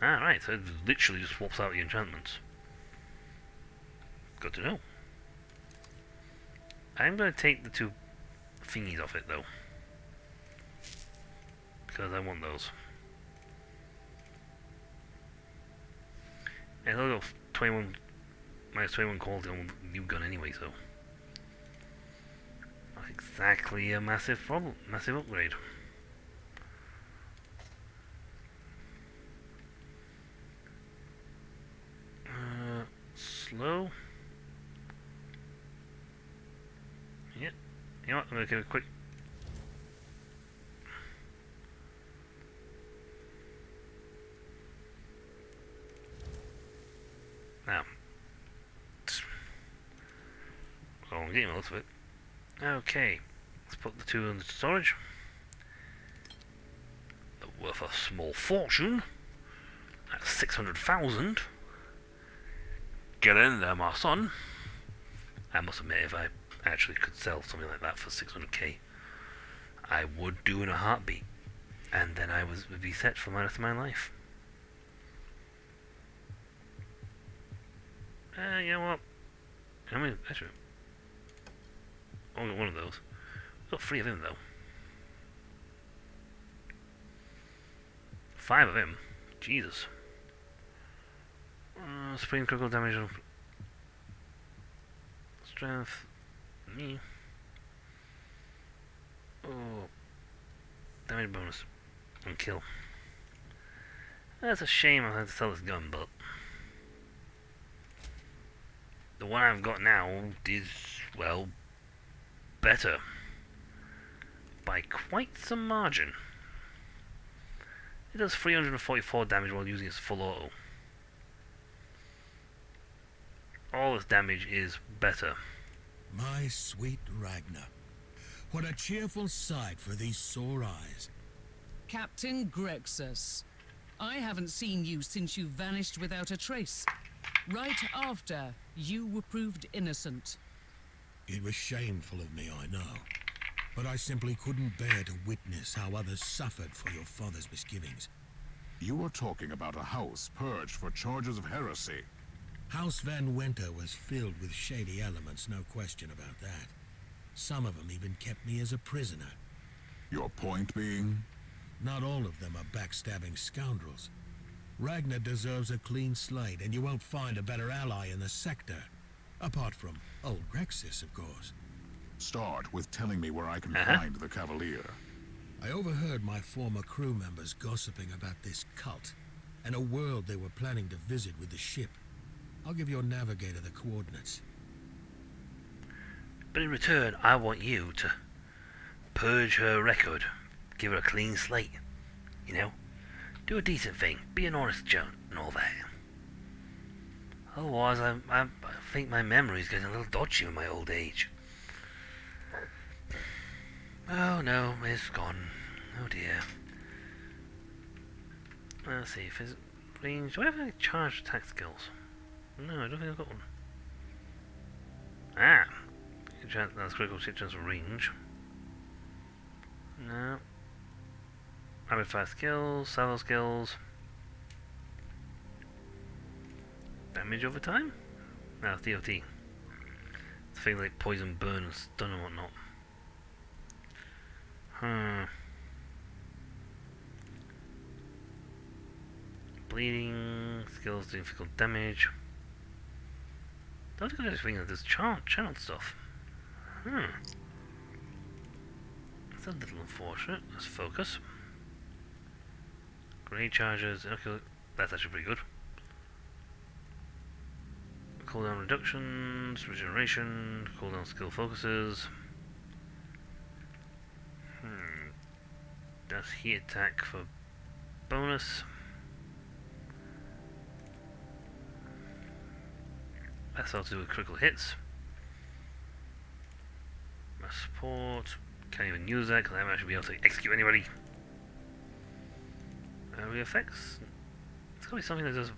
Ah, right, so it literally just swaps out the enchantments. Good to know. I'm going to take the 2 thingies off it, though. Because I want those. And it'll go 21, minus 21 quality on the new gun anyway, so... Not exactly a massive problem, massive upgrade. Slow. Yeah. You know what? I'm going to give it a quick. Now. Oh, I'm getting a lot of it. Okay. Let's put the 2 into storage. They're worth a small fortune. That's 600,000. Get in there, my son. I must admit, if I actually could sell something like that for 600k, I would do in a heartbeat, and then I would be set for the rest of my life. You know what? I mean, actually, I only got one of those. I've got 3 of him though. 5 of him. Jesus. Supreme critical damage on strength. Me. Oh. Damage bonus on kill. That's a shame I had to sell this gun, but the one I've got now is, well, better. By quite some margin. It does 344 damage while using its full auto. All this damage is better. My sweet Ragnar. What a cheerful sight for these sore eyes. Captain Grexus, I haven't seen you since you vanished without a trace. Right after you were proved innocent. It was shameful of me, I know. but I simply couldn't bear to witness how others suffered for your father's misgivings. You are talking about a house purged for charges of heresy. House Van Winter was filled with shady elements, no question about that. Some of them even kept me as a prisoner. Your point being? Not all of them are backstabbing scoundrels. Ragnar deserves a clean slate, and you won't find a better ally in the sector. Apart from old Grexis, of course. Start with telling me where I can find the Cavalier. I overheard my former crew members gossiping about this cult, and a world they were planning to visit with the ship. I'll give your navigator the coordinates. But in return, I want you to purge her record. Give her a clean slate. You know? Do a decent thing. Be an honest Joe and all that. Otherwise, I think my memory's getting a little dodgy in my old age. Oh no, it's gone. Oh dear. Let's see if it's range. Do I have any charged attack skills? No, I don't think I've got one. Ah! That's critical chance of range. No. Rapid fire skills, salvo skills. Damage over time? No, it's DOT. It's things like poison, burn, and stun and whatnot. Bleeding, skills doing physical damage. Don't think I just think that there's channel stuff. That's a little unfortunate. Let's focus. Grenade charges, okay, that's actually pretty good. Cooldown reductions, regeneration, cooldown skill focuses. That's heat attack for bonus. That's all to do with critical hits. My support, can't even use that because I haven't actually been able to execute anybody. Area effects. It's gotta be something that does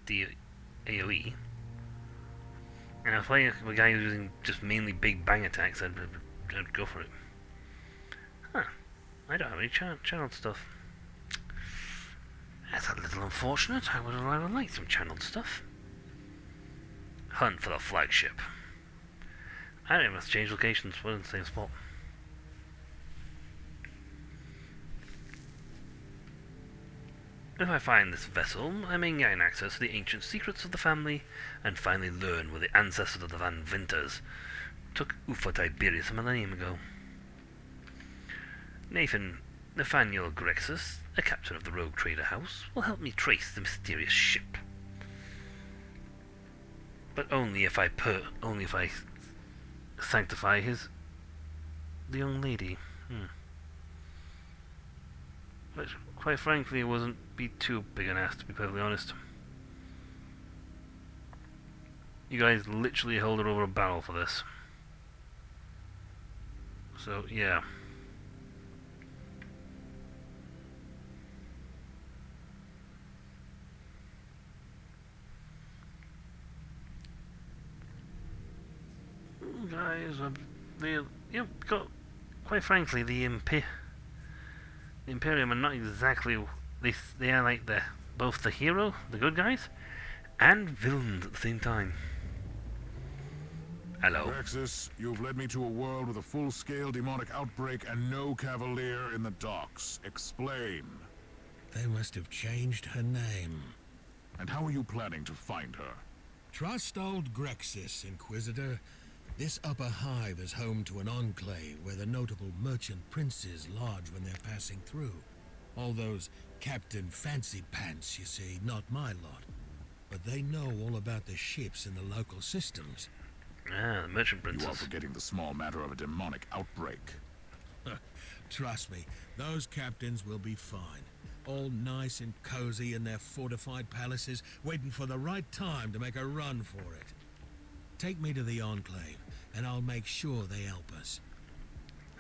the AoE. And I was playing with a guy who's using just mainly big bang attacks. I'd go for it. Huh. I don't have any channeled stuff. That's a little unfortunate. I would have liked some channeled stuff. Hunt for the flagship. I don't even have to change locations. We're in the same spot. If I find this vessel, I may gain access to the ancient secrets of the family and finally learn where the ancestors of the Van Winters took Ufa Tiberius a millennium ago. Nathaniel Grexis, a captain of the Rogue Trader House, will help me trace the mysterious ship. But only if I sanctify the young lady. Which, quite frankly, wasn't be too big an ass, to be perfectly honest. You guys literally held her over a barrel for this. So, yeah. Guys, quite frankly, the Imperium are not exactly. They are like both the hero, the good guys, and villains at the same time. Hello. Grexis, you've led me to a world with a full-scale demonic outbreak and no Cavalier in the docks. Explain. They must have changed her name. And how are you planning to find her? Trust old Grexis, Inquisitor. This upper hive is home to an enclave where the notable merchant princes lodge when they're passing through. All those Captain Fancy Pants, you see, not my lot. But they know all about the ships and the local systems. Ah, the merchant princes. You are forgetting the small matter of a demonic outbreak. Trust me, those captains will be fine. All nice and cozy in their fortified palaces, waiting for the right time to make a run for it. Take me to the Enclave, and I'll make sure they help us.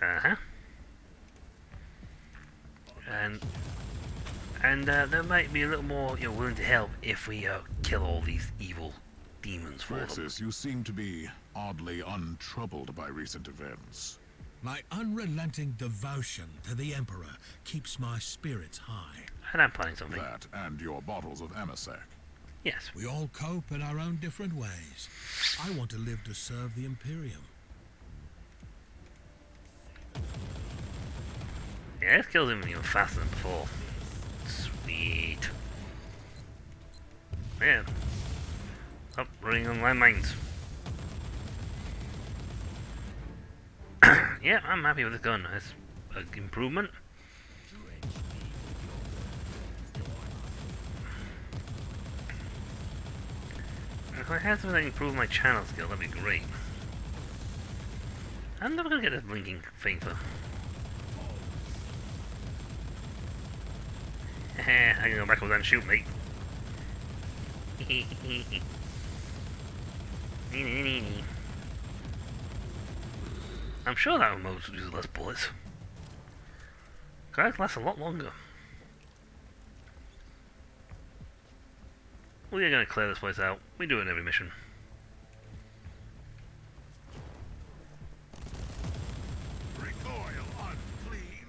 Uh-huh. And there might be a little more, willing to help if we kill all these evil demons for them. Grexis, you seem to be oddly untroubled by recent events. My unrelenting devotion to the Emperor keeps my spirits high. And I'm planning something. That and your bottles of Amasec. Yes. We all cope in our own different ways. I want to live to serve the Imperium. Yeah, this kills him even faster than before. Sweet. Yeah. Stop running on landmines. Yeah, I'm happy with this gun. It's an improvement. If I had something that improved my channel skill, that'd be great. I'm never gonna get this blinking thing for. I can go back over there and shoot, mate. I'm sure that mode uses less bullets. Guys, lasts a lot longer. We are gonna clear this place out. We do it in every mission. Recoil unclean.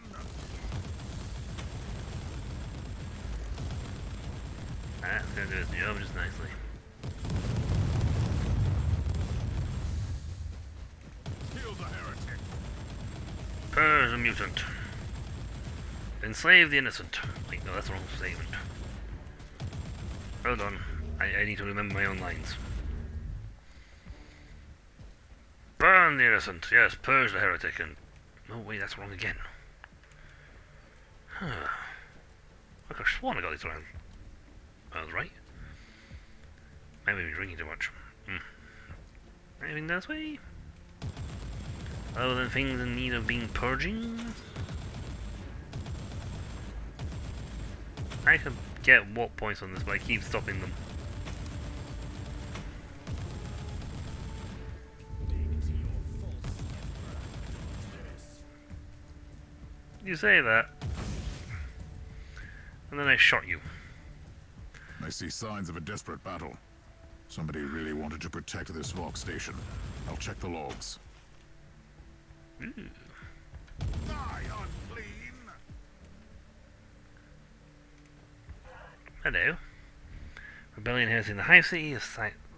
That's gonna do its job just nicely. Kill the heretic. Purge a mutant. Enslave the innocent. Wait, no, that's the wrong statement. Hold on. I need to remember my own lines. Burn the innocent. Yes, purge the heretic and... Oh, wait, that's wrong again. Huh. I could have sworn I got this right. I was right. Maybe I'm drinking too much. Anything this way? Other than things in need of being purging? I could get warp points on this, but I keep stopping them. You say that, and then I shot you. I see signs of a desperate battle. Somebody really wanted to protect this Vox station. I'll check the logs. Ooh. Die, unclean! Hello. Rebellion has in the Hive City of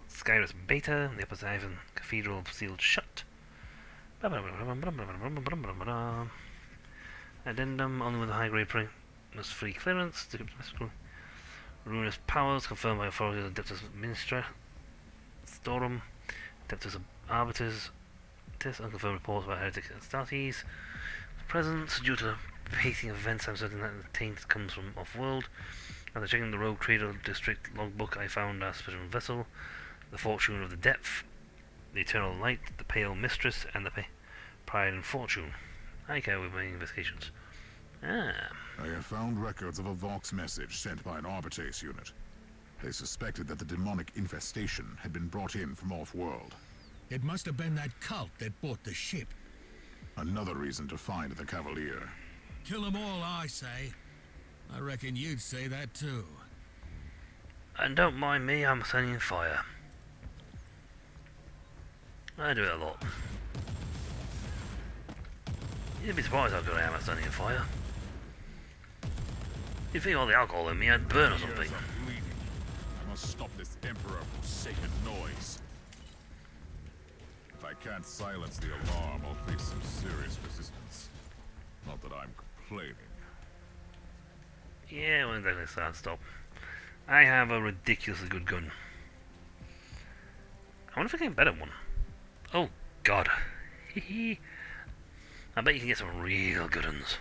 Skyrus Beta, the upper Zyvan Cathedral sealed shut. Addendum, only with a high-grade must free clearance. Ruinous powers confirmed by authorities of Adeptus Ministra. Storum, Adeptus Arbiters. Unconfirmed reports about heretics and Astartes. Present, due to the pacing of events, I'm certain that the taint comes from off-world. After checking the Rogue Trader District logbook, I found our special vessel, the Fortune of the Depth, the Eternal Light, the Pale Mistress, and the Pride and Fortune. I care with my investigations. Ah. I have found records of a Vox message sent by an Arbitrace unit. They suspected that the demonic infestation had been brought in from off-world. It must have been that cult that bought the ship. Another reason to find the Cavalier. Kill them all, I say. I reckon you'd say that too. And don't mind me, I'm sending fire. I do it a lot. You'd be surprised how good I am at standing fire. You'd think all the alcohol in me I'd burn or something. I'm bleeding. I must stop this Emperor-forsaken noise. If I can't silence the alarm, I'll face some serious resistance. Not that I'm complaining. Yeah, well, exactly, start, stop. I have a ridiculously good gun. I wonder if I can get a better one. Oh, God. I bet you can get some real good ones.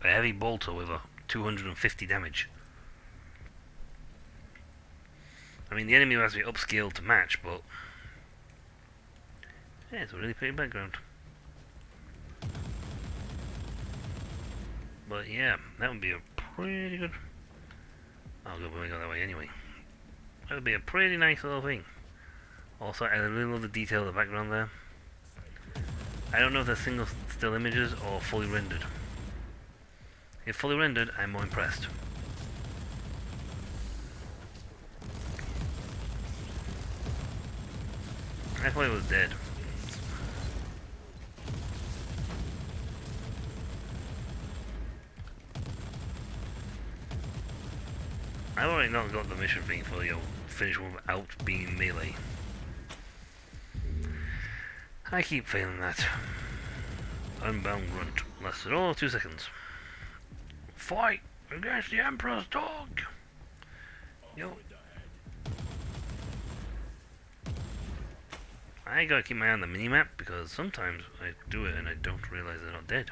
A heavy bolter with a 250 damage. I mean, the enemy has to be upscaled to match, but... yeah, it's a really pretty background. But yeah, that would be a pretty good... I'll go that way anyway. That would be a pretty nice little thing. Also, I really love the detail of the background there. I don't know if they're single still images or fully rendered. If fully rendered, I'm more impressed. I thought he was dead. I've already not got the mission thing for, you know, finish without being melee. I keep failing that. Unbound grunt. Lasted all 2 seconds. Fight against the Emperor's dog! Yo. I gotta keep my eye on the minimap because sometimes I do it and I don't realize they're not dead.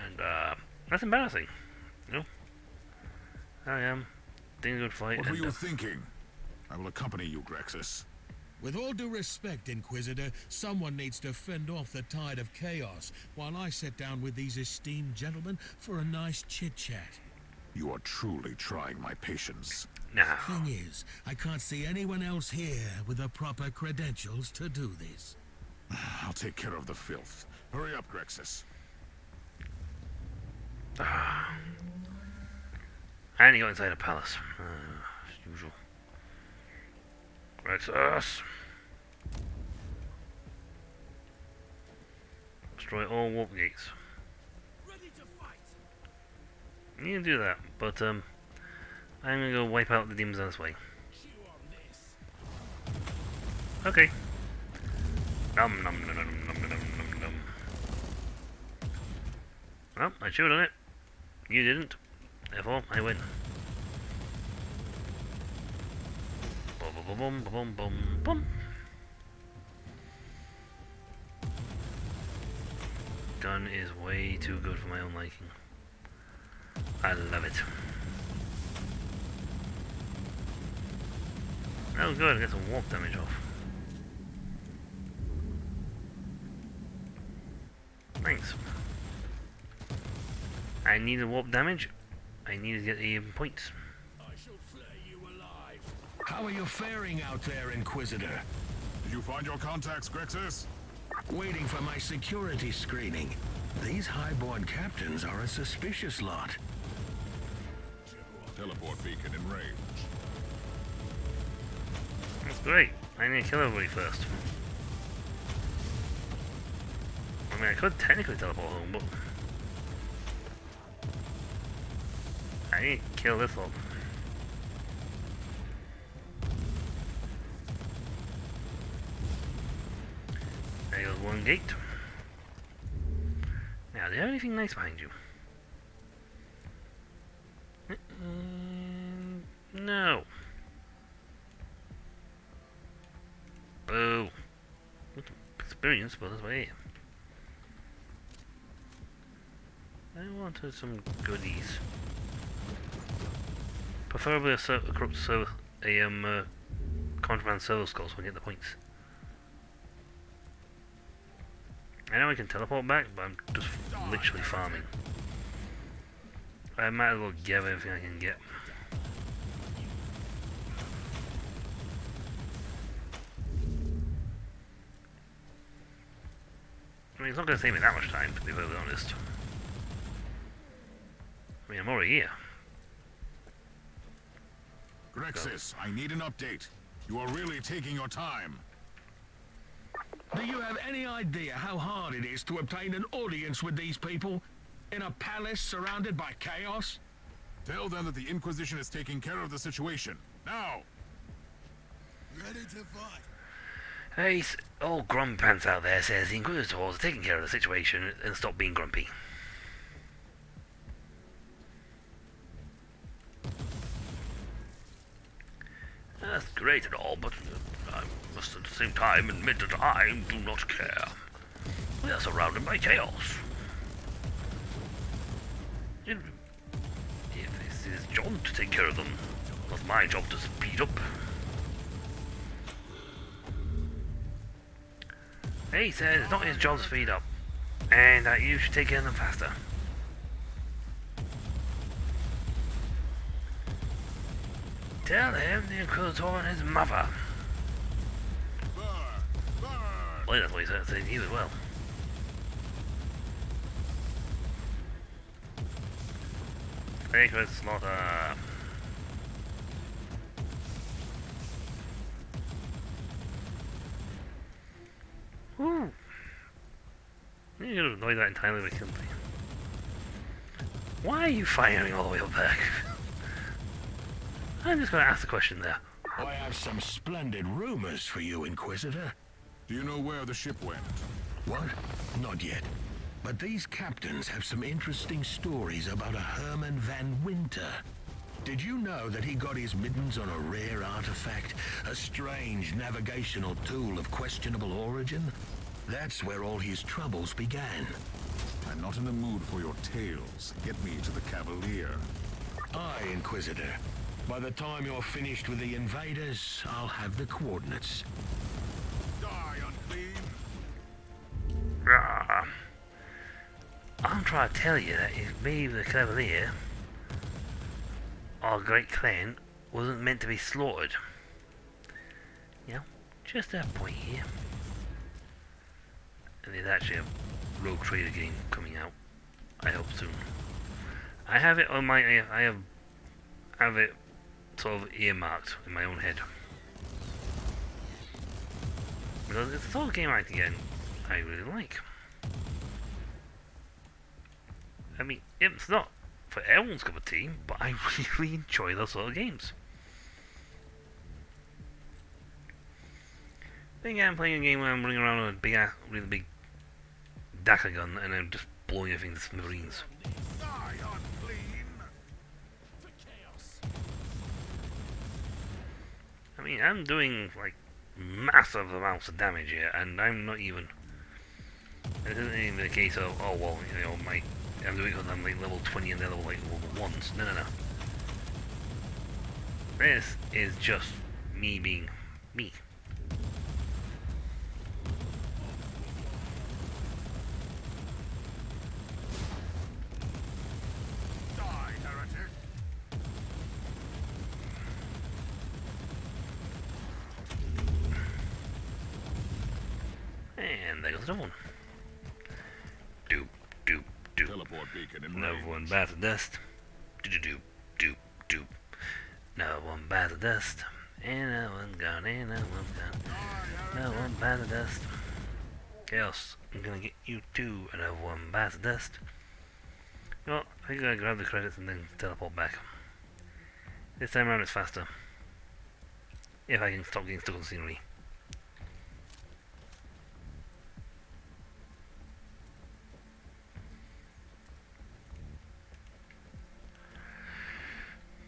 And that's embarrassing. You know? I am. Doing a good fight. What were you thinking? I will accompany you, Grexis. With all due respect, Inquisitor, someone needs to fend off the tide of chaos while I sit down with these esteemed gentlemen for a nice chit-chat. You are truly trying my patience. Now. Thing is, I can't see anyone else here with the proper credentials to do this. I'll take care of the filth. Hurry up, Grexis. And he got inside a palace. As usual. Grexis! Destroy all warp gates. You can do that, but I'm gonna go wipe out the demons on this way. Okay. Nom nom nom nom nom nom nom nom. Well, I chewed on it. You didn't. Therefore, I win. Boom boom boom boom boom boom. Gun is way too good for my own liking. I love it. Oh good, I get some warp damage off. Thanks. I needed warp damage. I needed to get the points. I shall flay you alive. How are you faring out there, Inquisitor? Did you find your contacts, Grexis? Waiting for my security screening. These highborn captains are a suspicious lot. Teleport beacon in range. That's great. I need to kill everybody first. I mean, I could technically teleport home, but I need to kill this one. There goes one gate. Now, do you have anything nice behind you? No. Boo. What experience, but that's what I am. I wanted some goodies. Preferably a corrupt server, contraband server skull so I get the points. I know I can teleport back, but I'm just literally farming. I might as well get everything I can get. I mean, it's not going to save me that much time, to be very honest. I mean, I'm already here. Grexis, I need an update. You are really taking your time. Do you have any idea how hard it is to obtain an audience with these people? In a palace surrounded by chaos? Tell them that the Inquisition is taking care of the situation. Now! Ready to fight. Hey, old grumpy pants out there says the Inquisitors are taking care of the situation and stop being grumpy. That's great and all, but I must at the same time admit that I do not care. We are surrounded by chaos. If it's his job to take care of them, not my job to speed up. He says it's not his job to speed up, and that you should take care of them faster. Tell him the Inquisitor and his mother. Well, that's what he said to you as well. Sacred slaughter. Ooh. You could avoid that entirely with something. Why are you firing all the way up there? I'm just going to ask the question there. I have some splendid rumors for you, Inquisitor. Do you know where the ship went? What? Not yet. But these captains have some interesting stories about a Herman van Winter. Did you know that he got his middens on a rare artifact? A strange navigational tool of questionable origin? That's where all his troubles began. I'm not in the mood for your tales. Get me to the Cavalier. Aye, Inquisitor. By the time you're finished with the invaders, I'll have the coordinates. Die, unclean! Rah. I'm trying to tell you that if maybe the Cavalier, our great clan, wasn't meant to be slaughtered. You know, just that point here. And there's actually a Rogue Trader game coming out. I hope soon. I have it on my. I have it sort of earmarked in my own head. Because it's the sort of game I really like. I mean, it's not for everyone's cup of tea, but I really enjoy those sort of games. I think I'm playing a game where I'm running around with a big, really big Daka gun and I'm just blowing everything to smithereens. Die, unclean! For chaos. I mean, I'm doing like massive amounts of damage here, and I'm not even. It isn't even a case of, oh well, you know, I'm doing it because I'm like level 20 and they're level like level 1s. No. This is just me being me. Die, heretic! And there goes another one. Doop, doop, doop. Teleport beacon in Another range. one by the dust. Doop, doop, doop. Another one by the dust. And another one gone, and another one gone. Another one by the dust. Chaos, I'm gonna get you too. Another one by the dust. You know what? I think I grab the credits and then teleport back. This time around it's faster. If I can stop getting stuck on scenery.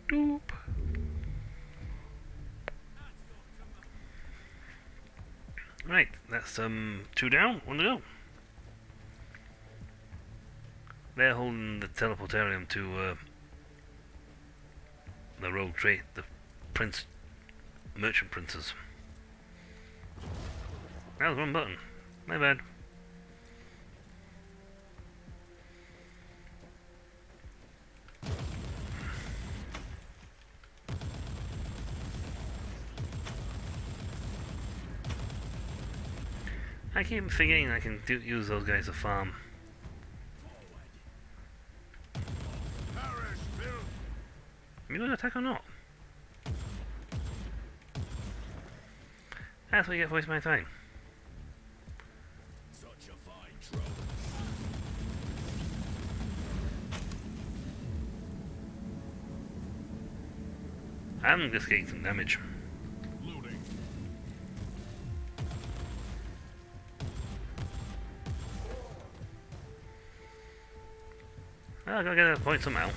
Doop. Right, that's 2 down, 1 to go. They're holding the teleportarium to the rogue trade, the merchant princes. That was one button. My bad. I keep forgetting I can use those guys to farm. You gonna attack or not? That's what you get for wasting my time. Such a fine trope. I'm just getting some damage. Looting. Well, I gotta get a point somehow.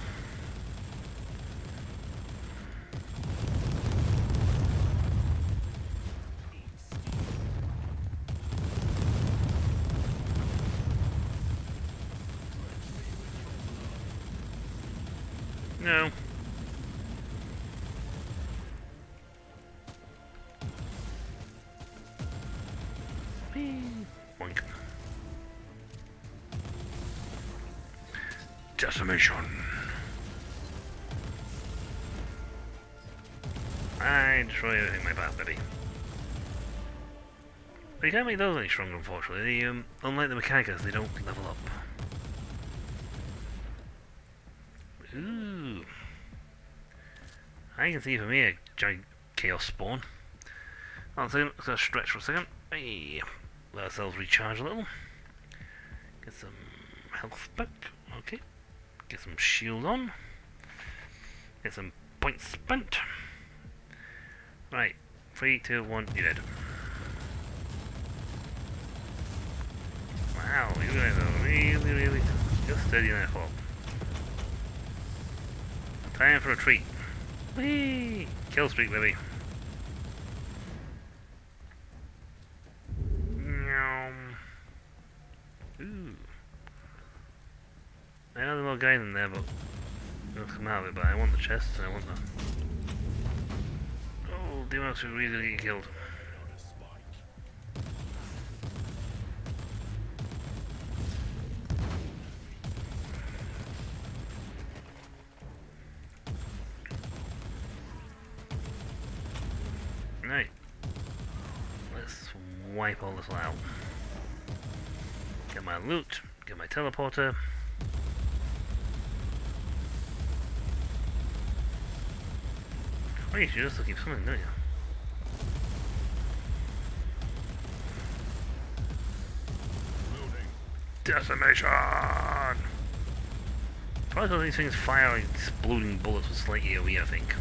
No. Boink. Decimation. I destroy everything in my path, baby. But you can't make those any stronger, unfortunately. They, unlike the Mechanicus, they don't level up. Ooh. I can see from here a giant chaos spawn. Hold on a second, let's go stretch for a second. Hey. let ourselves recharge a little. Get some health back. Okay. Get some shield on. Get some points spent. Right. 3, 2, 1, you're dead. Wow, you guys are really just steady in that fall. Time for a treat. Whee! Kill streak, baby. Ooh. I know there's more guys in there, but they'll come out of it. But I want the chest, and I want the. Oh, demons are really get killed. Right. Let's wipe all this out. Get my loot, get my teleporter. Oh, you should just keep swimming, don't you? Decimation! Probably because these things fire like exploding bullets with slight AoE, I think.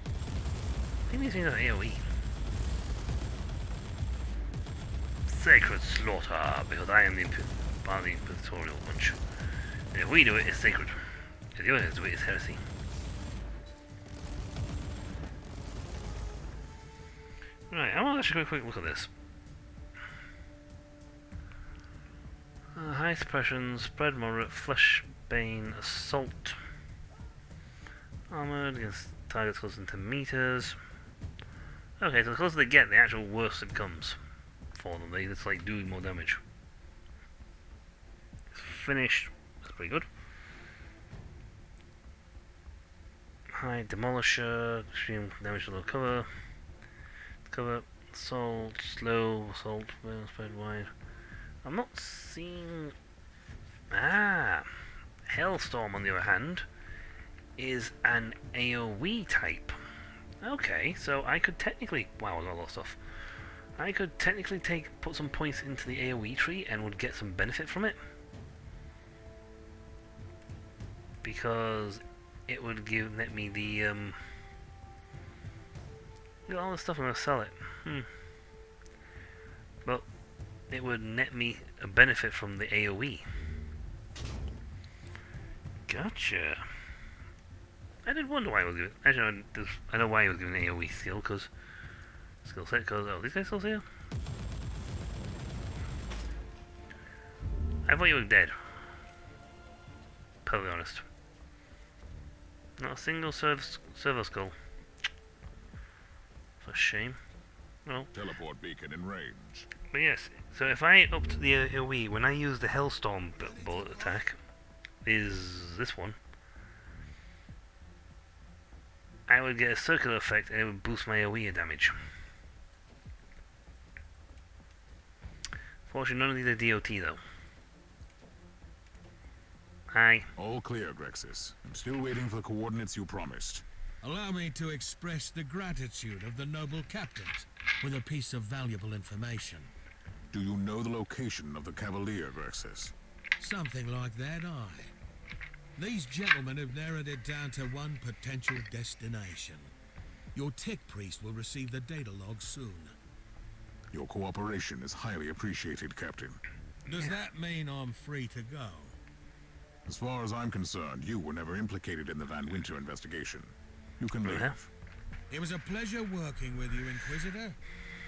I think these things are AoE. Sacred slaughter, because I am the part of the Inquisitorial bunch. And if we do it, it's sacred. If the others do it, it's heresy. Right, I want to actually go a quick look at this. High suppression, spread moderate, flesh bane, assault. Armored against targets close to 10 meters. Okay, so the closer they get, the actual worse it becomes for them. It's like doing more damage. It's finished. That's pretty good. High demolisher, extreme damage to low cover. Cover, assault, slow, assault, well, spread wide. I'm not seeing. Hailstorm on the other hand is an AoE type. Okay, so I could technically. Wow, there's a lot of stuff. I could technically put some points into the AoE tree and would get some benefit from it. Because it would net me the look at all this stuff, I'm gonna sell it. But it would net me a benefit from the AoE. Gotcha. I did wonder why I was given. Actually, I know why I was given an AoE skill, because skill set. Because these guys still here. I thought you were dead. Totally honest. Not a single server skull. It's a shame. Well. Teleport beacon in range. But yes, so if I upped the AoE, when I use the Hellstorm bullet attack, is this one, I would get a circular effect and it would boost my AoE damage. Fortunately, none of these are DOT though. Hi. All clear, Grexis. I'm still waiting for the coordinates you promised. Allow me to express the gratitude of the noble captains with a piece of valuable information. Do you know the location of the Cavalier, Grexis? Something like that, aye. These gentlemen have narrowed it down to one potential destination. Your tech priest will receive the data log soon. Your cooperation is highly appreciated, Captain. Does that mean I'm free to go? As far as I'm concerned, you were never implicated in the Van Winter investigation. You can leave. It was a pleasure working with you, Inquisitor.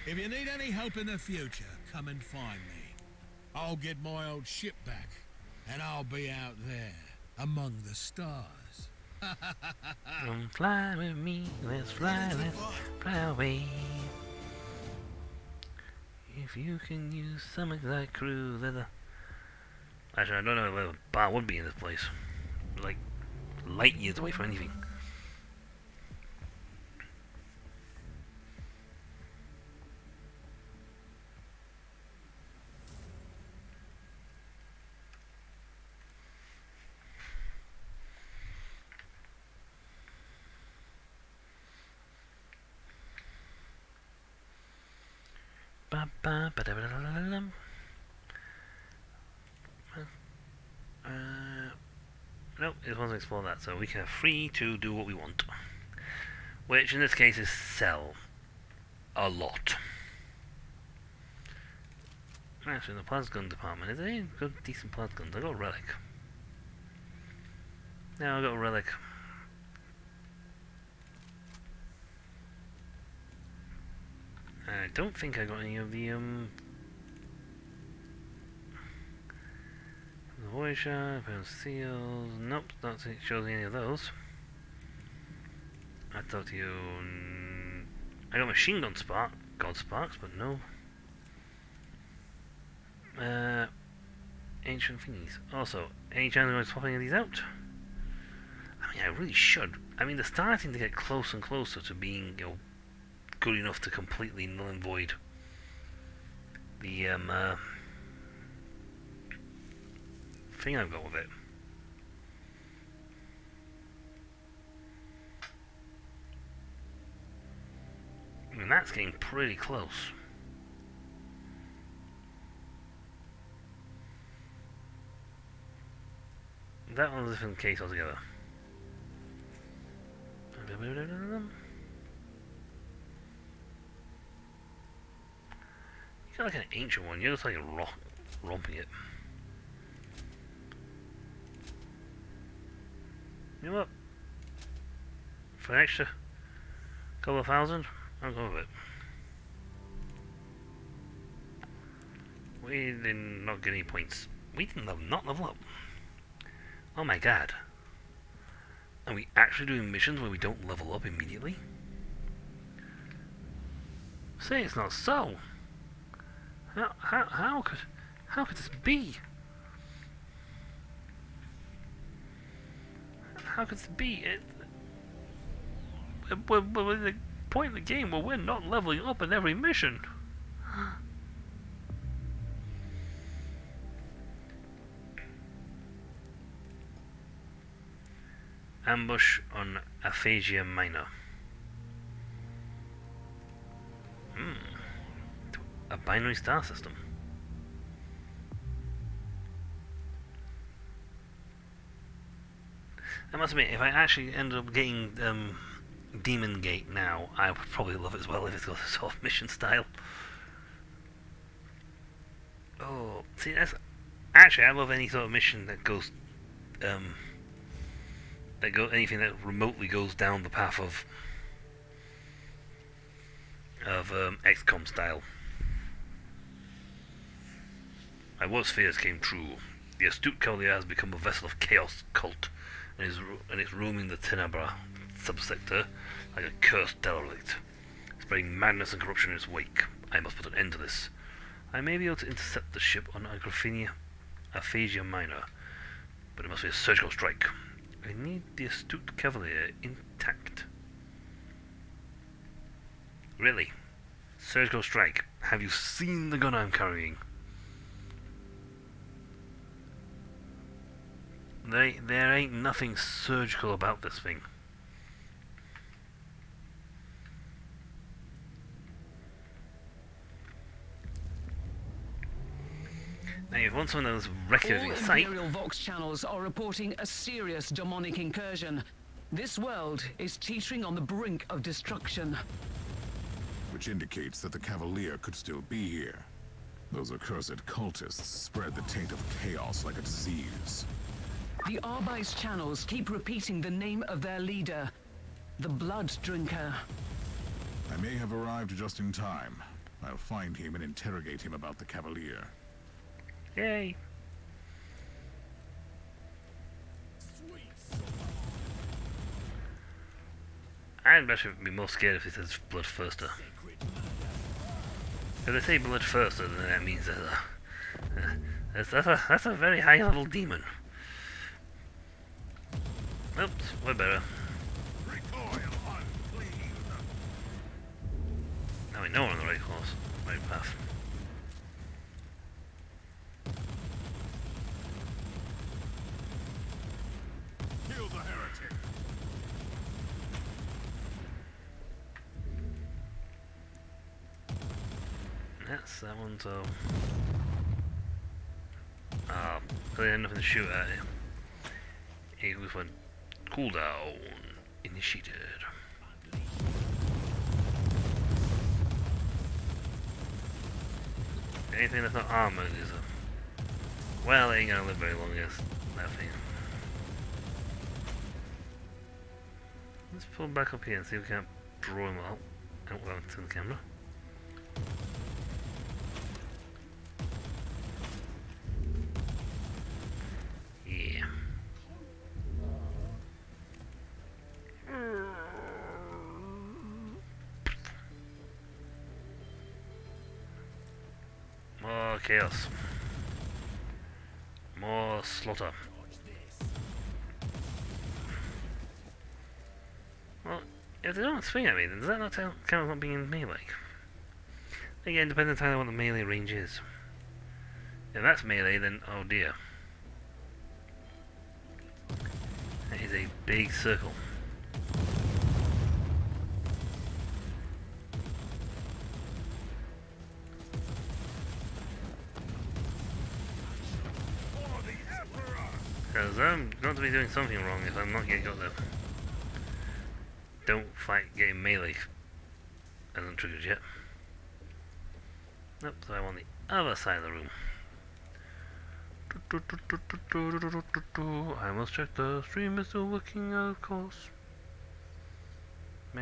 If you need any help in the future, come and find me. I'll get my old ship back, and I'll be out there, among the stars. Come fly with me, let's fly away. If you can use something like cruise leather. Actually, I don't know where the bar would be in this place. Like, light years away from anything. Nope, it wasn't explore that, so we can free to do what we want. Which in this case is sell a lot. Actually, in the plasgun department, is there any good decent plasguns? I got a relic. No, I got a relic. I don't think I got any of the Voyager, Pound Seals. Nope, not shows any of those. I talked to you. I got machine gun spark, God sparks, but no. Ancient thingies. Also, any chance of swapping any of these out? I mean, I really should. I mean, they're starting to get closer and closer to being, you know, good enough to completely null and void the thing I've got with it. I mean, that's getting pretty close. That one's a different case altogether. You got like an ancient one, you're just like romping it. You know what? For an extra couple of thousand, I'll go with it. We did not get any points. We didn't not level up. Oh my god. Are we actually doing missions where we don't level up immediately? Say it's not so. How could this be? How could this be? We're at the point in the game where we're not leveling up in every mission. Ambush on Aphasia Minor. A binary star system. I must admit, if I actually end up getting Demon Gate now, I would probably love it as well if it's got a sort of mission style. Oh, see, that's actually, I love any sort of mission that goes anything that remotely goes down the path of XCOM style. My worst fears came true. The astute Cavalier has become a vessel of chaos cult, and is roaming the Tenebra subsector like a cursed derelict, spreading madness and corruption in its wake. I must put an end to this. I may be able to intercept the ship on Aphasia Minor, but it must be a surgical strike. I need the astute Cavalier intact. Really? Surgical strike. Have you seen the gun I'm carrying? There ain't nothing surgical about this thing. Now you want someone that was recurring All sight. Imperial Vox channels are reporting a serious demonic incursion. This world is teetering on the brink of destruction. Which indicates that the Cavalier could still be here. Those accursed cultists spread the taint of chaos like a disease. The Arby's channels keep repeating the name of their leader, the Blood Drinker. I may have arrived just in time. I'll find him and interrogate him about the Cavalier. Yay! I'd actually be more scared if it says Bloodthirster. If they say Bloodthirster, then that means that's a very high level demon. Oops, we're better. Now we know we're on the right course, right path. Kill the heretic. Yeah, that's that one, so... Really had nothing to shoot at it. It was when cooldown initiated. Anything that's not armored is a... Well, it ain't gonna live very long, I guess. That thing. Let's pull back up here and see if we can't draw him out. Out to the camera. Yeah. More chaos. More slaughter. Well, if they don't swing at me, then does that not count as not being in melee? Again, depending entirely on what the melee range is. If that's melee, then oh dear. That is a big circle. Because I'm got to be doing something wrong if I'm not yet got there. Don't fight getting melee. Hasn't triggered yet. Nope, so I'm on the other side of the room. I must check the stream is still working, of course. I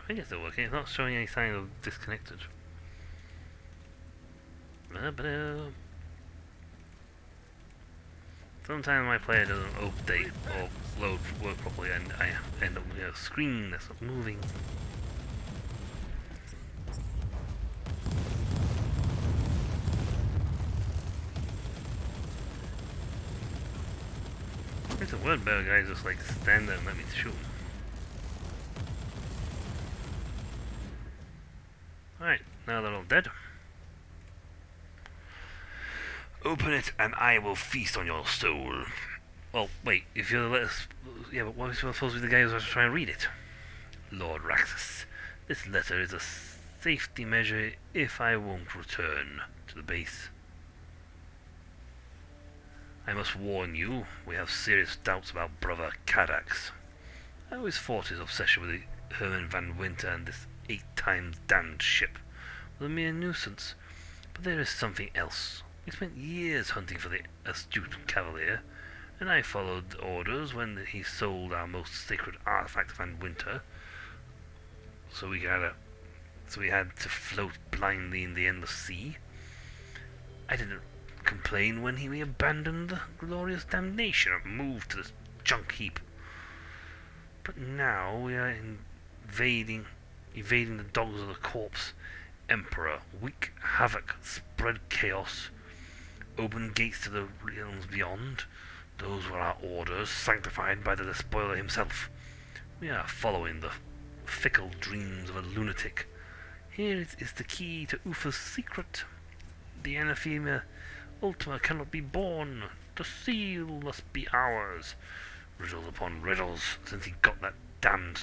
think it's still working, it's not showing any sign of disconnected. Sometimes my player doesn't update or load work properly and I end up with a screen that's not moving. It's a word better guys just like stand there and let me shoot him. Alright, now they're all dead. Open it and I will feast on your soul. Well, wait, if you're the letter... Yeah, but what is supposed to be the guy who's going to try and read it? Lord Raxus, this letter is a safety measure if I won't return to the base. I must warn you, we have serious doubts about Brother Cadax. I always thought his obsession with the Herman van Winter and this 8 times damned ship was a mere nuisance. But there is something else. We spent years hunting for the astute Cavalier, and I followed orders when he sold our most sacred artifact Van Winter. So we had to float blindly in the endless sea. I didn't complain when we abandoned the glorious damnation and moved to this junk heap. But now we are evading the dogs of the corpse. Emperor, wreak havoc, spread chaos, open gates to the realms beyond. Those were our orders, sanctified by the despoiler himself. We are following the fickle dreams of a lunatic. Here is the key to Uther's secret. The anathema Ultima cannot be born. The seal must be ours. Riddles upon riddles, since he got that damned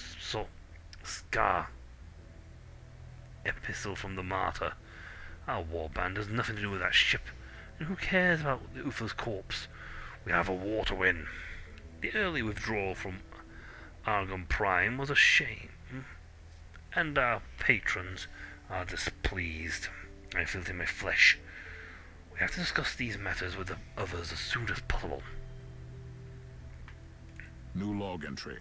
scar epistle from the martyr. Our warband has nothing to do with that ship, and who cares about Uther's corpse? We have a war to win. The early withdrawal from Argon Prime was a shame, and our patrons are displeased. I feel it in my flesh. We have to discuss these matters with the others as soon as possible. New log entry.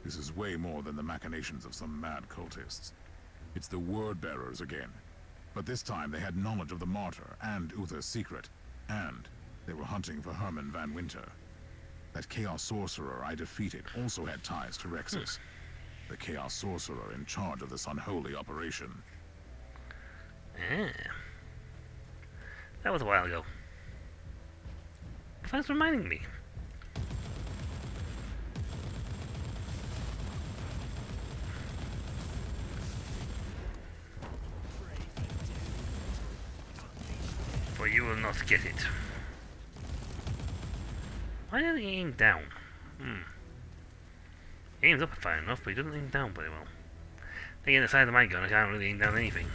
This is way more than the machinations of some mad cultists. It's the word-bearers again. But this time they had knowledge of the martyr and Uther's secret. And they were hunting for Herman van Winter. That Chaos Sorcerer I defeated also had ties to Rexus. The Chaos Sorcerer in charge of this unholy operation. Ah. That was a while ago. Thanks for reminding me. For you will not get it. Why did he aim down? He aims up far enough, but he doesn't aim down very well. Again, the side of my gun, I can't really aim down anything.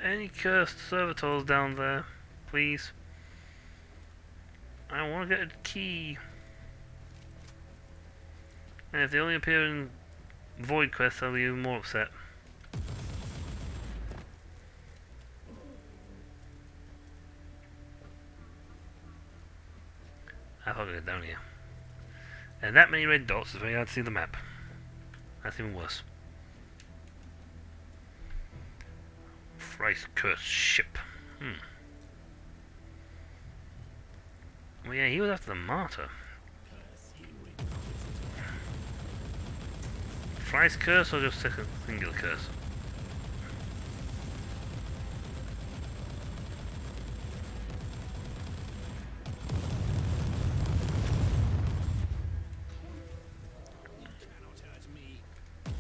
Any cursed servitors down there, please? I want to get a key. And if they only appear in void quests, I'll be even more upset. I've got to get down here. And that many red dots is very hard to see the map. That's even worse. Thrice cursed ship. Well, yeah, he was after the martyr. Thrice curse or just a single curse?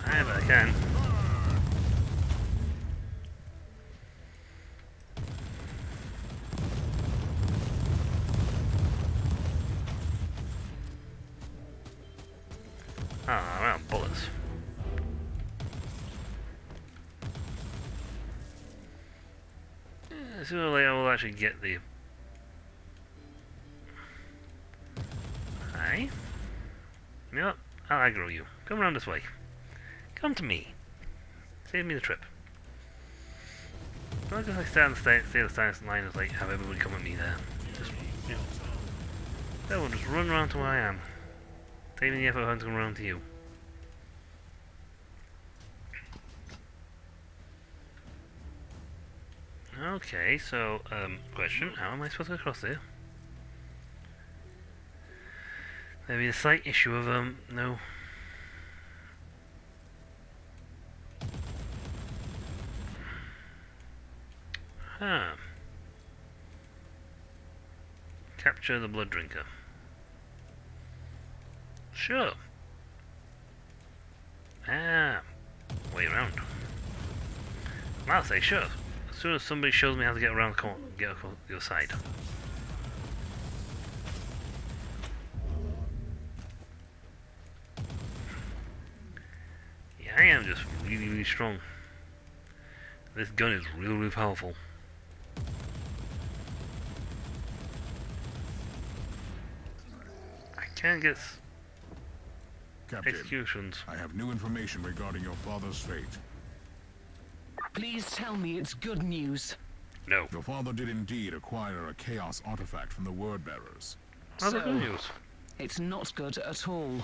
I bet I can. Ah, I'm out of bullets. Sooner or later we'll actually get the... Hi? You know what? I'll aggro you. Come around this way. Come to me. Save me the trip. Don't just like stand the stance line and like have everybody come at me there. Just, you know. Everyone just run around to where I am. Save me the effort of having to come around to you. Okay, so, question, how am I supposed to get across there? Maybe a slight issue of, no. Huh. Capture the blood drinker. Sure. Ah. Way around. I'll say sure. As soon as somebody shows me how to get around the corner, get across the other side. Yeah, I am just really, really strong. This gun is really, really powerful. I can't get Captain, executions. I have new information regarding your father's fate. Please tell me it's good news. No. Your father did indeed acquire a chaos artifact from the word bearers. How's that good news? It's not good at all.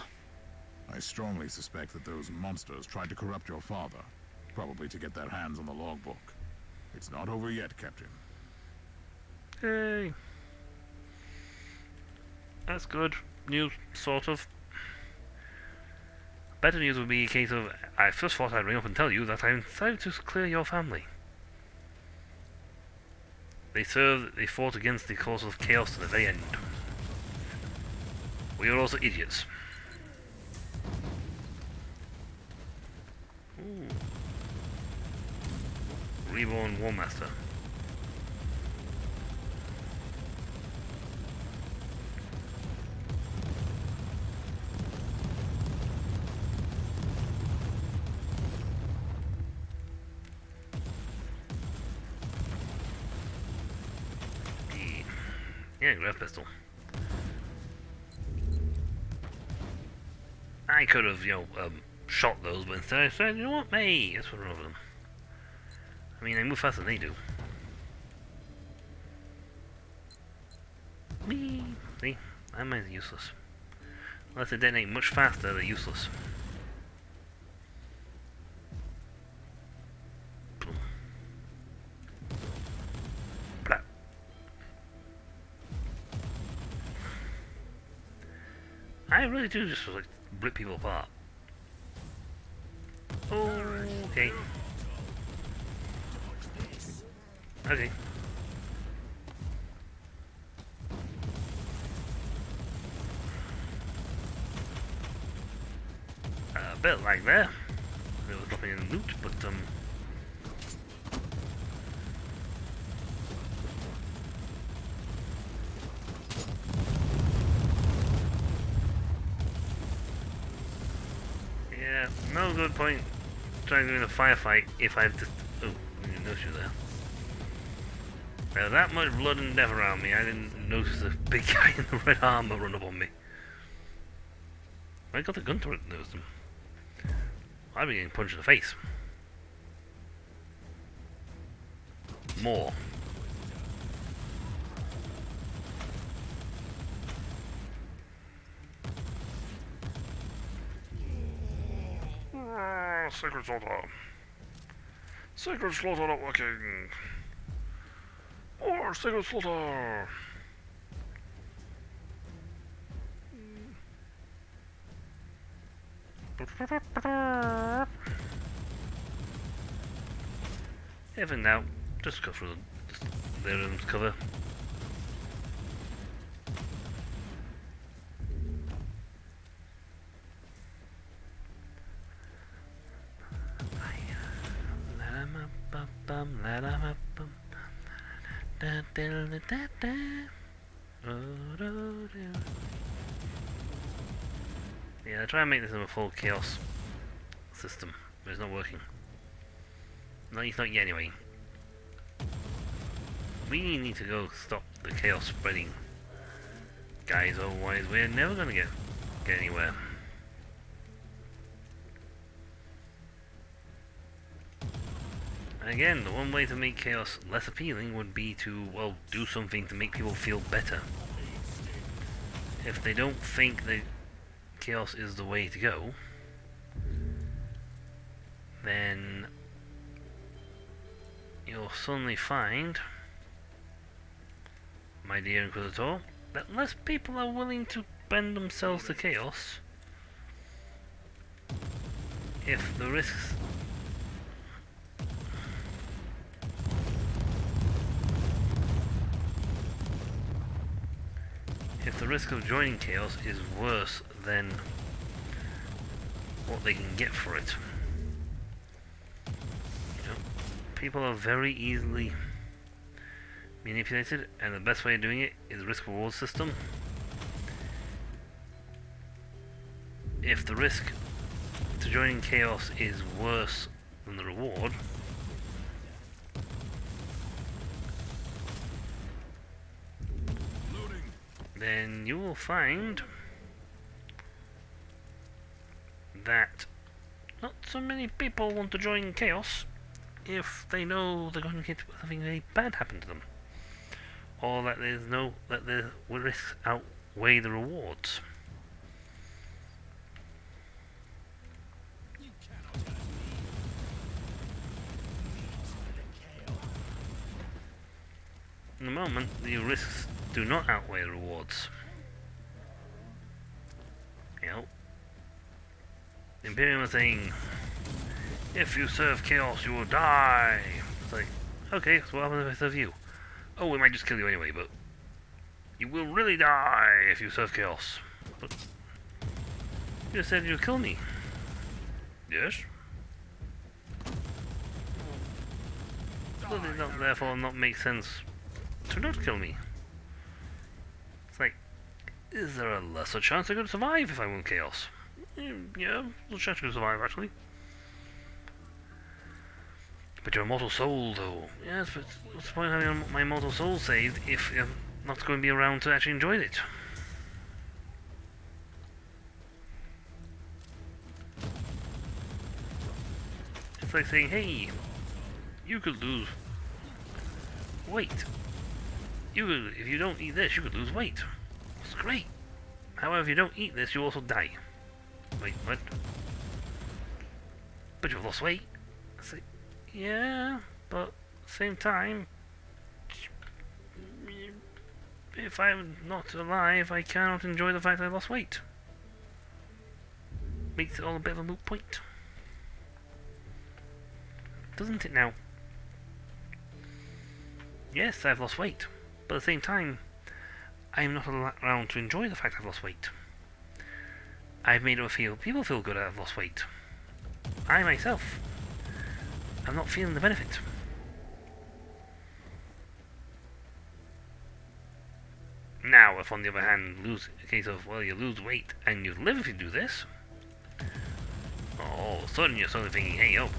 I strongly suspect that those monsters tried to corrupt your father, probably to get their hands on the logbook. It's not over yet, Captain. Hey. That's good news, sort of. Better news would be a case of, I first thought I'd ring up and tell you that I decided to clear your family. They fought against the cause of chaos to the very end. We are also idiots. Ooh. Reborn War Master. Yeah, grab pistol. I could have, shot those, but instead I said, you know what, mate, let's run over them. I mean, they move faster than they do. Whee! See? That mine's useless. Unless they detonate much faster, they're useless. Boom. Blah. I really do just like rip people apart. Okay. Okay. A bit like that. There was nothing in loot, but Yeah, no good point trying to win a firefight if I've just... Oh, I didn't notice you there. There's that much blood and death around me, I didn't notice a big guy in the red armor run up on me. I got the gun turret and noticed him. I've been getting punched in the face. More. Sacred Slaughter. Sacred Slaughter not working. Or Sacred Slaughter. Even now, just go through their room's cover. Yeah, I try and make this a full chaos system, but it's not working. No, it's not yet anyway. We need to go stop the chaos spreading, guys, otherwise we're never gonna get anywhere. And again, the one way to make chaos less appealing would be to, well, do something to make people feel better. If they don't think that chaos is the way to go, then you'll suddenly find, my dear Inquisitor, that less people are willing to bend themselves to chaos if the risks of joining chaos is worse than what they can get for it. You know, people are very easily manipulated, and the best way of doing it is a risk-reward system. If the risk to joining chaos is worse than the reward, then you will find that not so many people want to join chaos if they know they're going to get something very bad happen to them, or that the risks outweigh the rewards. In the moment, the risks do not outweigh the rewards. You know, Imperium is saying, if you serve chaos, you will die. It's like, okay, so what happens if I serve you? Oh, we might just kill you anyway, but you will really die if you serve chaos. But you just said you'll kill me. Yes. Does it not therefore not make sense to not kill me? It's like, is there a lesser chance I'm going to survive if I win chaos? Yeah, there's a chance to survive actually. But your immortal soul, though. Yes, but what's the point of having my immortal soul saved if I'm not going to be around to actually enjoy it? It's like saying, hey, you could lose weight. If you don't eat this, you could lose weight. It's great. However, if you don't eat this, you also die. Wait, what? But you've lost weight. It's like, yeah, but at the same time, if I'm not alive, I cannot enjoy the fact I lost weight. Makes it all a bit of a moot point. Doesn't it now? Yes, I've lost weight, but at the same time, I'm not around to enjoy the fact I've lost weight. I've made people feel good I've lost weight. I myself, I'm not feeling the benefit. Now, if on the other hand, lose a case of, well, you lose weight and you live if you do this, all of a sudden you're suddenly thinking, hey, oh,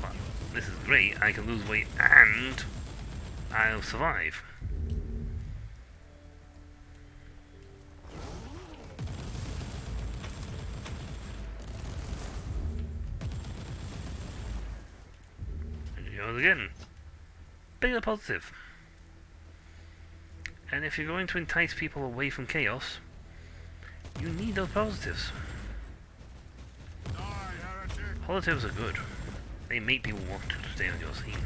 this is great, I can lose weight and I'll survive. And yours again. Bigger positive. And if you're going to entice people away from chaos, you need those positives. Positives are good. They make people want to stay on your scene.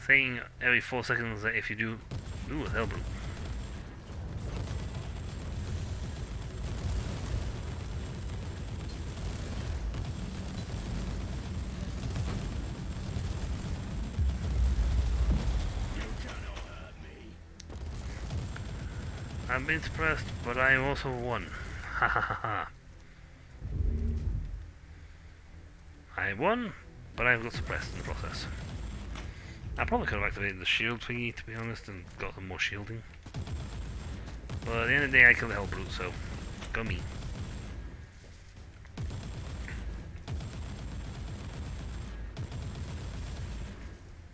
Saying every 4 seconds that if you do a Hellbrute. I've been suppressed, but I also won. Ha ha ha ha. I won, but I got suppressed in the process. I probably could have activated the shield thingy, to be honest, and got some more shielding. But at the end of the day, I killed the Hellbrute, so go me.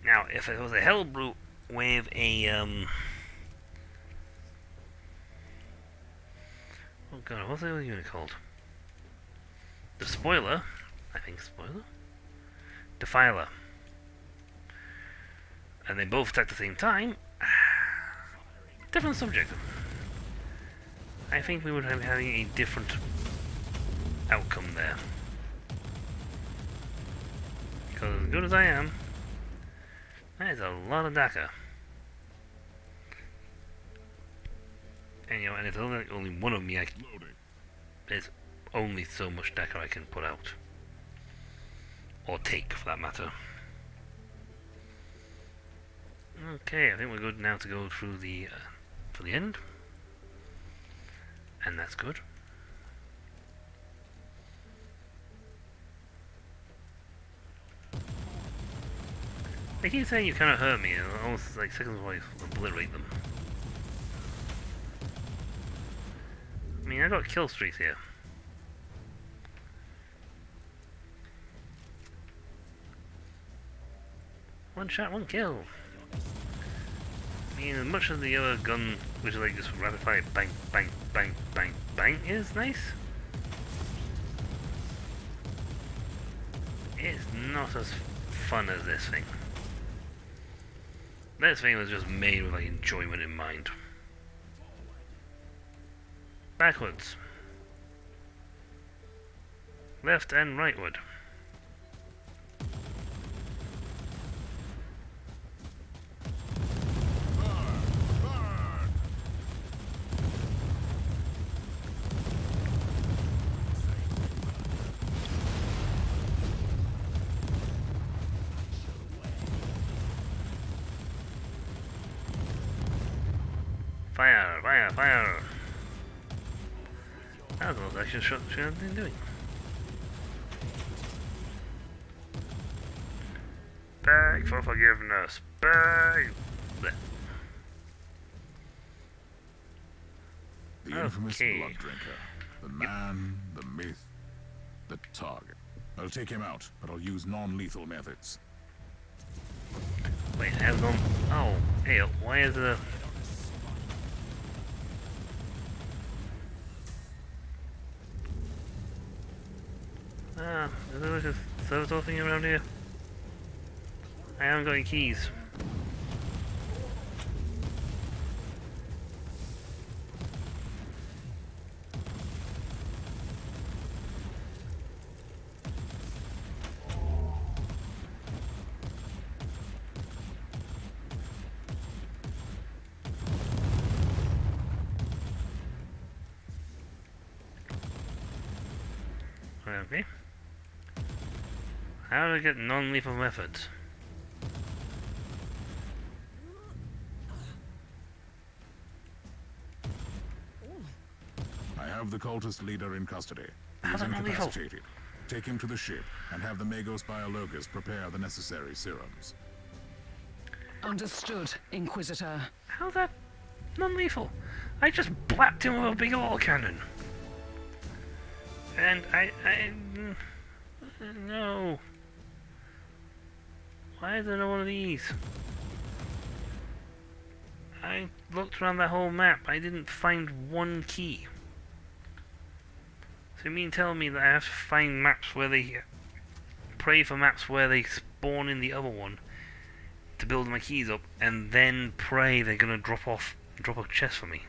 Now, if it was a Hellbrute with a oh god, what's the other unit called? The Spoiler? I think Spoiler? Defiler. And they both attack at the same time. Different subject. I think we would have having a different outcome there. Because as good as I am, that is a lot of Daka. And you know, and if there's only one of me, there's only so much Daka I can put out. Or take, for that matter. Okay, I think we're good now to go through the, for the end. And that's good. They keep saying you cannot hurt me, and almost like seconds away obliterate them. I mean, I got kill streaks here. One shot, one kill. I mean, as much as the other gun, which is like just rapid fire, bang, bang, bang, bang, bang, is nice, it's not as fun as this thing. This thing was just made with like enjoyment in mind. Backwards. Left and rightward. Fire, fire, fire! That was what I should have been doing. Beg for forgiveness. Beg! Blech. The infamous blood drinker. The man, the myth, the target. I'll take him out, but I'll use non-lethal methods. Wait, I have non... Oh, hey, why is the... Ah, is there like a servitor thing around here? I haven't got any keys. Okay. How do I get non-lethal methods? I have the cultist leader in custody. He is incapacitated. Take him to the ship and have the Magos Biologus prepare the necessary serums. Understood, Inquisitor. How's that non-lethal? I just blapped him with a big oil cannon. And no. Why is there no one of these? I looked around that whole map. I didn't find one key. So you mean tell me that I have to find maps where they pray for maps where they spawn in the other one to build my keys up, and then pray they're gonna drop a chest for me?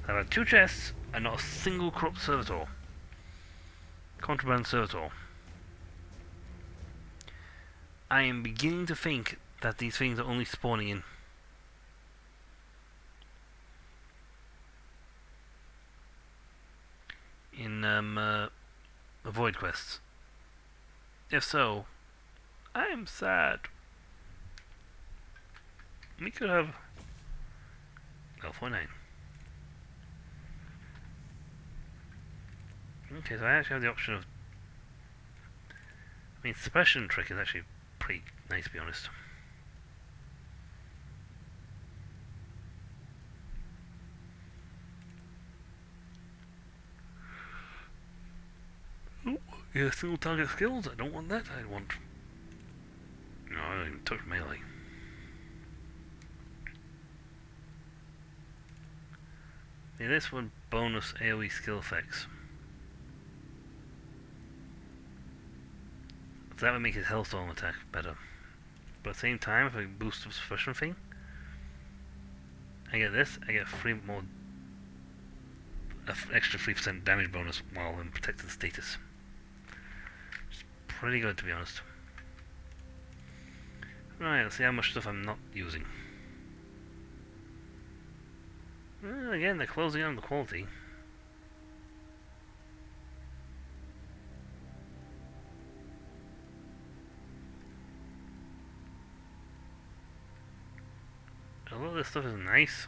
I've had 2 chests and not a single corrupt servitor. Contraband servitor. I am beginning to think that these things are only spawning in void quests. If so, I am sad. We could have L49. Okay, so I actually have the option of... I mean, suppression trick is actually pretty nice, to be honest. Oh, yeah, single target skills. I don't want that. I want... No, I don't even touch melee. Yeah, this one bonus AoE skill effects. So that would make his Hellstorm attack better. But at the same time, if I boost the suppression thing, I get this, I get extra 3% damage bonus while in protected status. It's pretty good, to be honest. Right, let's see how much stuff I'm not using. Well, again, they're closing on the quality. A lot of this stuff is nice.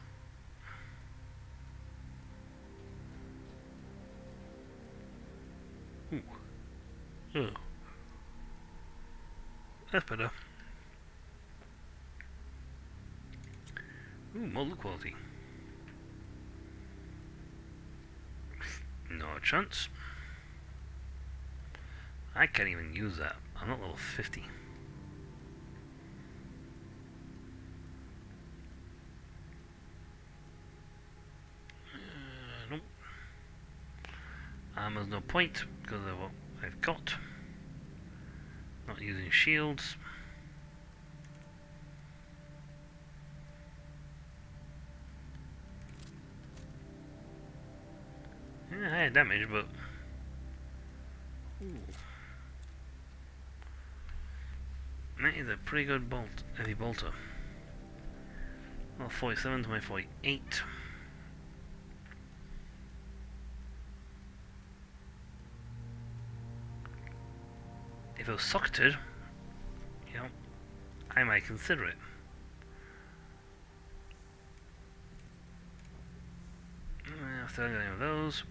Ooh. Oh. That's better. Ooh, model quality. No chance. I can't even use that. I'm not level 50. Nope. Armor's no point because of what I've got. Not using shields. Yeah, higher damage, but... Ooh. That is a pretty good bolt, heavy bolter. Well, 47 to my 48. If it was socketed, you know, I might consider it. I've still got any of those.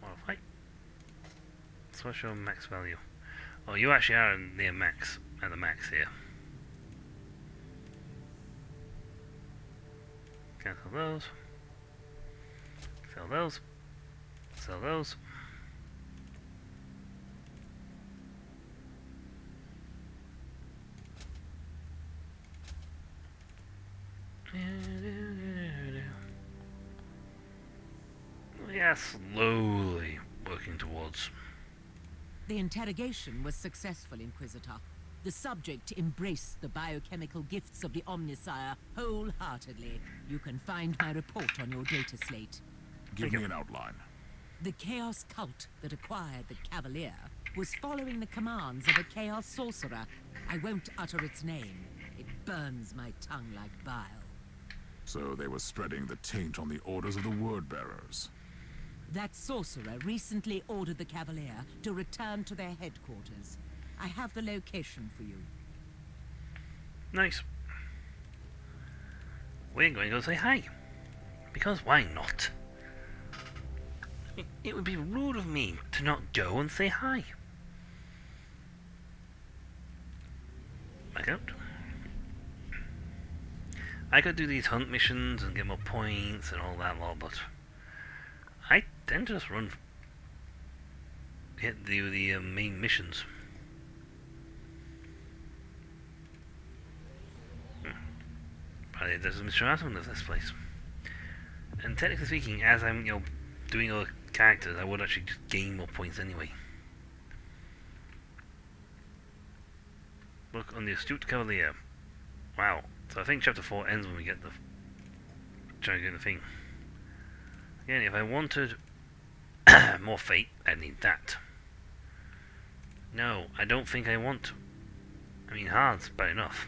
Modify. So what's your max value? Oh, you actually are near max, at the max here. Cancel those. Sell those. Sell those. Yeah, slowly working towards. The interrogation was successful, Inquisitor. The subject embraced the biochemical gifts of the Omnissiah wholeheartedly. You can find my report on your data slate. Give me an outline. The Chaos cult that acquired the Cavalier was following the commands of a Chaos sorcerer. I won't utter its name. It burns my tongue like bile. So they were spreading the taint on the orders of the Wordbearers. That sorcerer recently ordered the Cavalier to return to their headquarters. I have the location for you. Nice. We're going to go say hi. Because why not? It would be rude of me to not go and say hi. Back out. I could do these hunt missions and get more points and all that lot, but I tend to just hit the main missions. Probably there's Mr. Atom of this place. And technically speaking, as I'm doing other characters, I would actually just gain more points anyway. Look on the Astute Cavalier. Wow. So I think chapter 4 ends when we get the trying to get the thing. Again, if I wanted more fate, I'd need that. No, I don't think I want. I mean, hard's bad enough.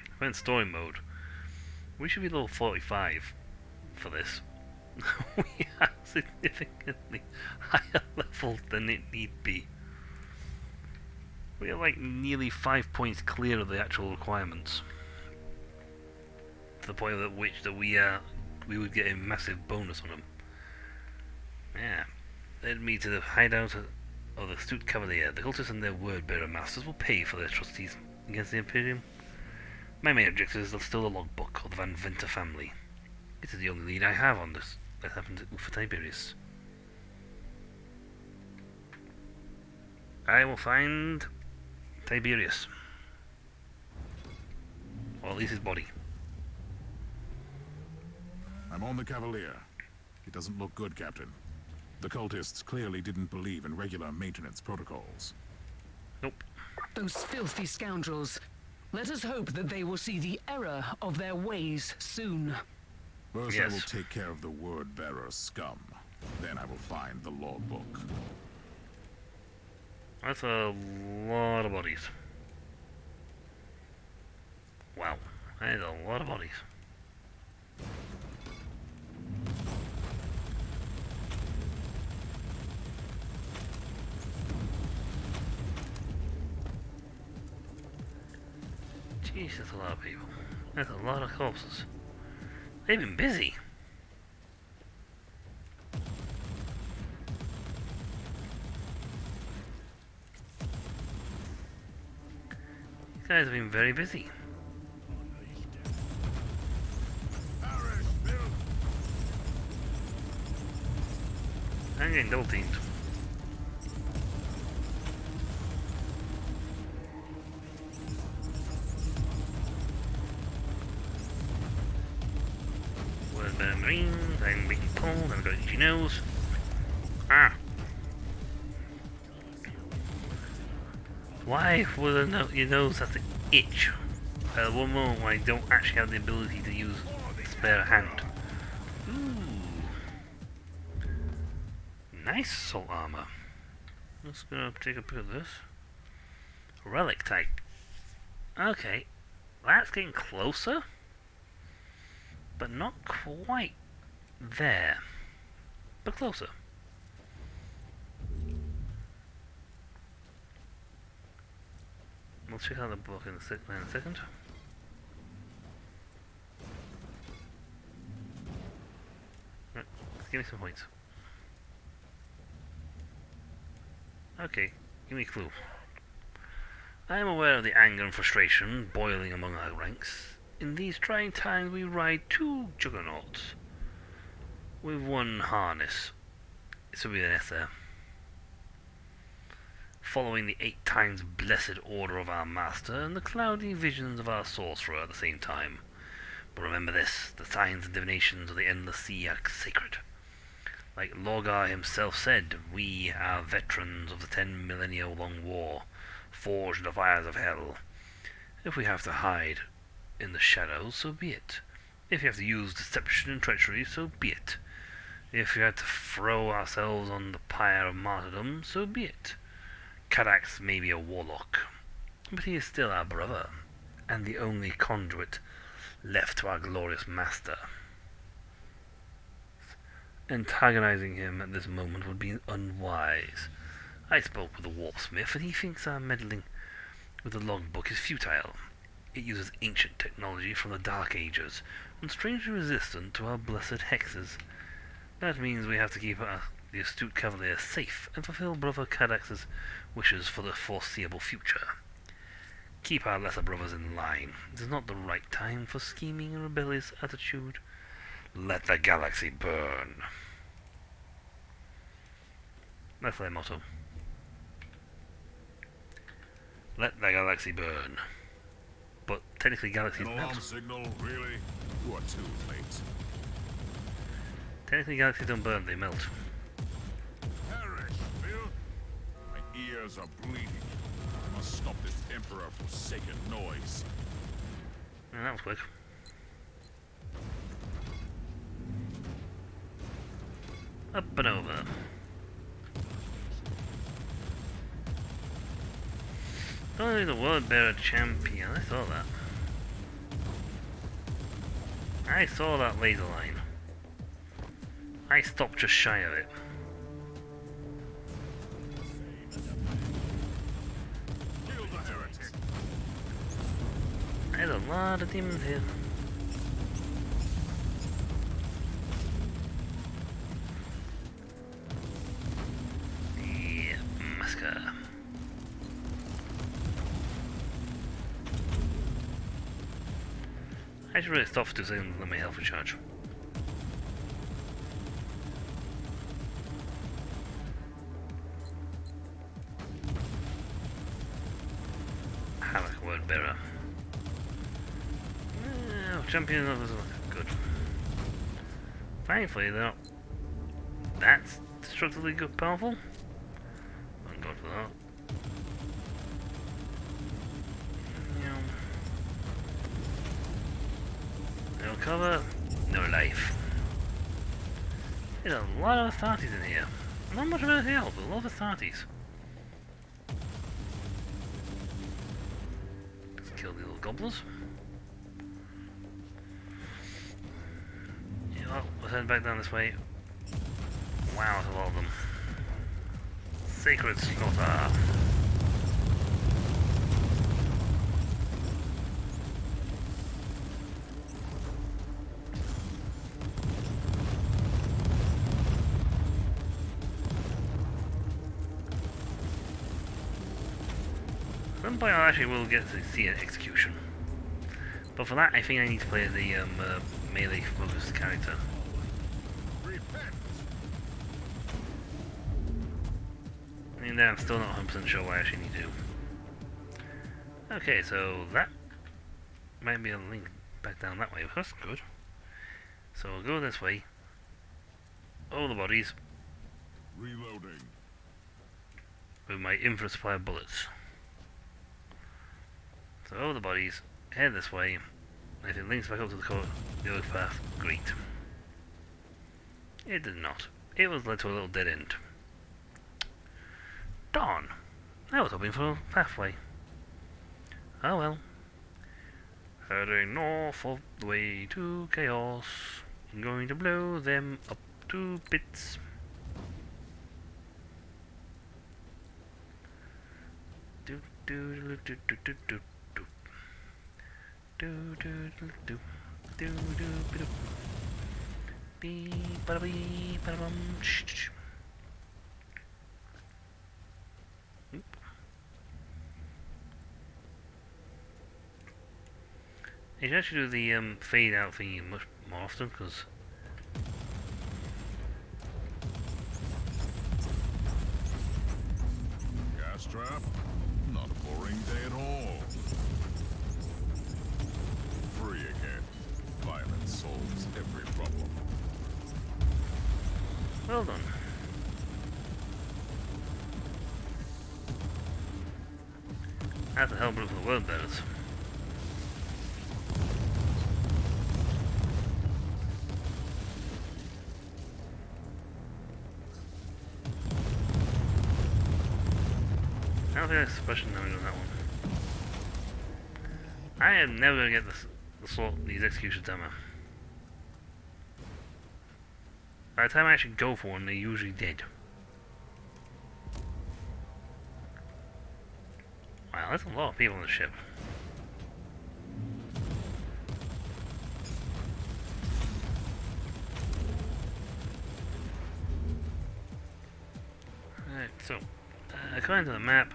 If we're in story mode, we should be level 45 for this. We are significantly higher level than it need be. We are like nearly 5 points clear of the actual requirements. To the point at which that we would get a massive bonus on them. Yeah. Led me to the hideout of the Astute Cavalier. The cultists and their word-bearer masters will pay for their atrocities against the Imperium. My main objective is still the logbook of the Van Venter family. It is the only lead I have on this that happened at Ufa Tiberius. I will find Tiberius. Or at least his body. I'm on the Cavalier. It doesn't look good, Captain. The cultists clearly didn't believe in regular maintenance protocols. Nope. Those filthy scoundrels. Let us hope that they will see the error of their ways soon. First, Yes. I will take care of the word-bearer scum. Then I will find the logbook. That's a lot of bodies. Wow. That is a lot of bodies. Jeez, that's a lot of people. That's a lot of corpses. They've been busy. These guys have been very busy. I'm getting double teamed. Where's my marines? I'm being pulled. I've got itchy nose. Ah. Why would your nose have to itch at one moment when I don't actually have the ability to use spare hand? Ooh. Nice assault armor. Let's go take a look at this. Relic type. Okay. That's getting closer. But not quite there. But closer. We'll check out the book in a second. Right, give me some points. Okay, give me a clue. I am aware of the anger and frustration boiling among our ranks. In these trying times we ride two juggernauts. With one harness. It should be an S there. Following the 8 times blessed order of our master and the cloudy visions of our sorcerer at the same time. But remember this, the signs and divinations of the endless sea are sacred. Like Lorgar himself said, we are veterans of the 10 millennia long war, forged in the fires of hell. If we have to hide in the shadows, so be it. If you have to use deception and treachery, so be it. If we have to throw ourselves on the pyre of martyrdom, so be it. Cadax may be a warlock, but he is still our brother, and the only conduit left to our glorious master. Antagonizing him at this moment would be unwise. I spoke with the warpsmith, and he thinks our meddling with the logbook is futile. It uses ancient technology from the Dark Ages, and strangely resistant to our blessed hexes. That means we have to keep the Astute Cavalier safe and fulfill Brother Cadax's wishes for the foreseeable future. keep our lesser brothers in line. It is not the right time for scheming and rebellious attitude. Let the galaxy burn. That's their motto. Let the galaxy burn. But technically galaxies An alarm signal, really? You are too late. Technically galaxies don't burn, they melt. Perish, Bill! My ears are bleeding. I must stop this Emperor-forsaken noise. Oh, that was quick. Up and over. Only the World Bearer champion. I saw that. I saw that laser line. I stopped just shy of it. Kill the heretic! There's a lot of demons here. Yeah, Muska. I should really stop for 2 seconds and let my health recharge. Havoc Word Bearer. Champion doesn't look good. Thankfully, they're not that destructively good, powerful. Thank God for that. No cover, no life. There's a lot of Astartes in here. Not much of anything else, but a lot of Astartes. Let's kill the little gobblers. Yeah, well, let's head back down this way. Wow, there's a lot of them. Sacred Slaughter. At some point I actually will get to see an execution. But for that I think I need to play the melee focused character. And then I'm still not 100% sure what I actually need to do. Okay, so that might be a link back down that way. That's good. So we'll go this way. All the bodies. Reloading. With my infinite supply of bullets. So over the bodies, head this way, and if it links back up to the other path, great. It did not. It was led to a little dead end. Darn! I was hoping for a pathway. Oh well. Heading north of the way to chaos. I'm going to blow them up to bits. Do do do do do do do. Do do do do do do do. Bee bada bee bada bum. Shh. You should actually do the fade out thingy much more often because Gas trap? Not a boring day at all. Free again. Violence solves every problem. well done. That's a hell of a for the world betters. I don't think that's suppression damage on that one. I am never gonna get these executions demo. By the time I actually go for one, they're usually dead. Wow, that's a lot of people on the ship. Alright, so, according to the map,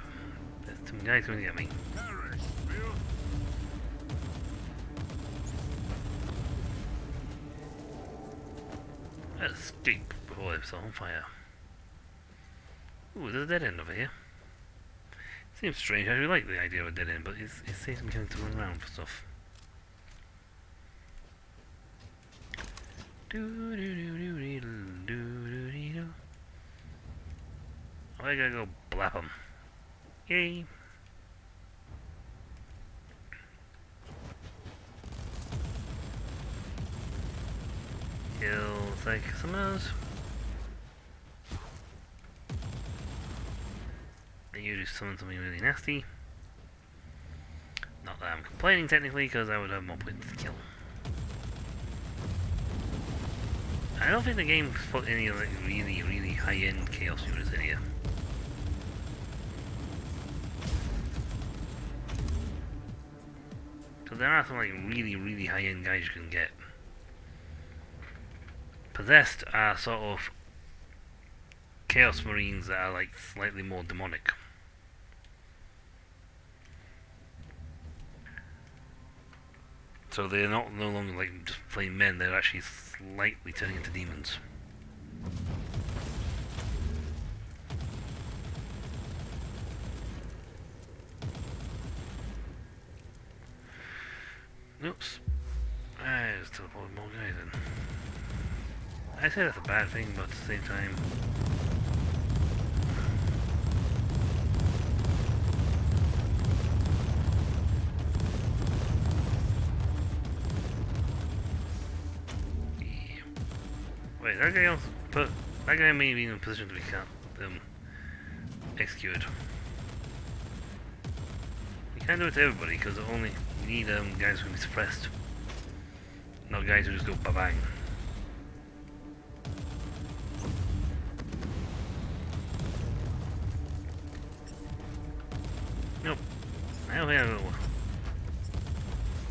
there's some guys going to get me. Perish, Bill! Escape before it's on fire. Ooh, there's a dead end over here. Seems strange. I really like the idea of a dead end, but it seems me having to run around for stuff. I gotta go blap 'em. Yay! Kill like summoners. They usually summon something really nasty. Not that I'm complaining technically, because I would have more points to kill. I don't think the game's put any like really high-end chaos units in here. So there are some like really high-end guys you can get. Possessed are sort of Chaos Marines that are like slightly more demonic. So they're no longer like just plain men, they're actually slightly turning into demons. Oops. I just teleported more guys in. I say that's a bad thing, but at the same time... Yeah. Wait, that guy else... But that guy may be in a position to be executed. You can't do it to everybody, because only need guys who can be suppressed. Not guys who just go ba-bang. Nope. I don't think I will.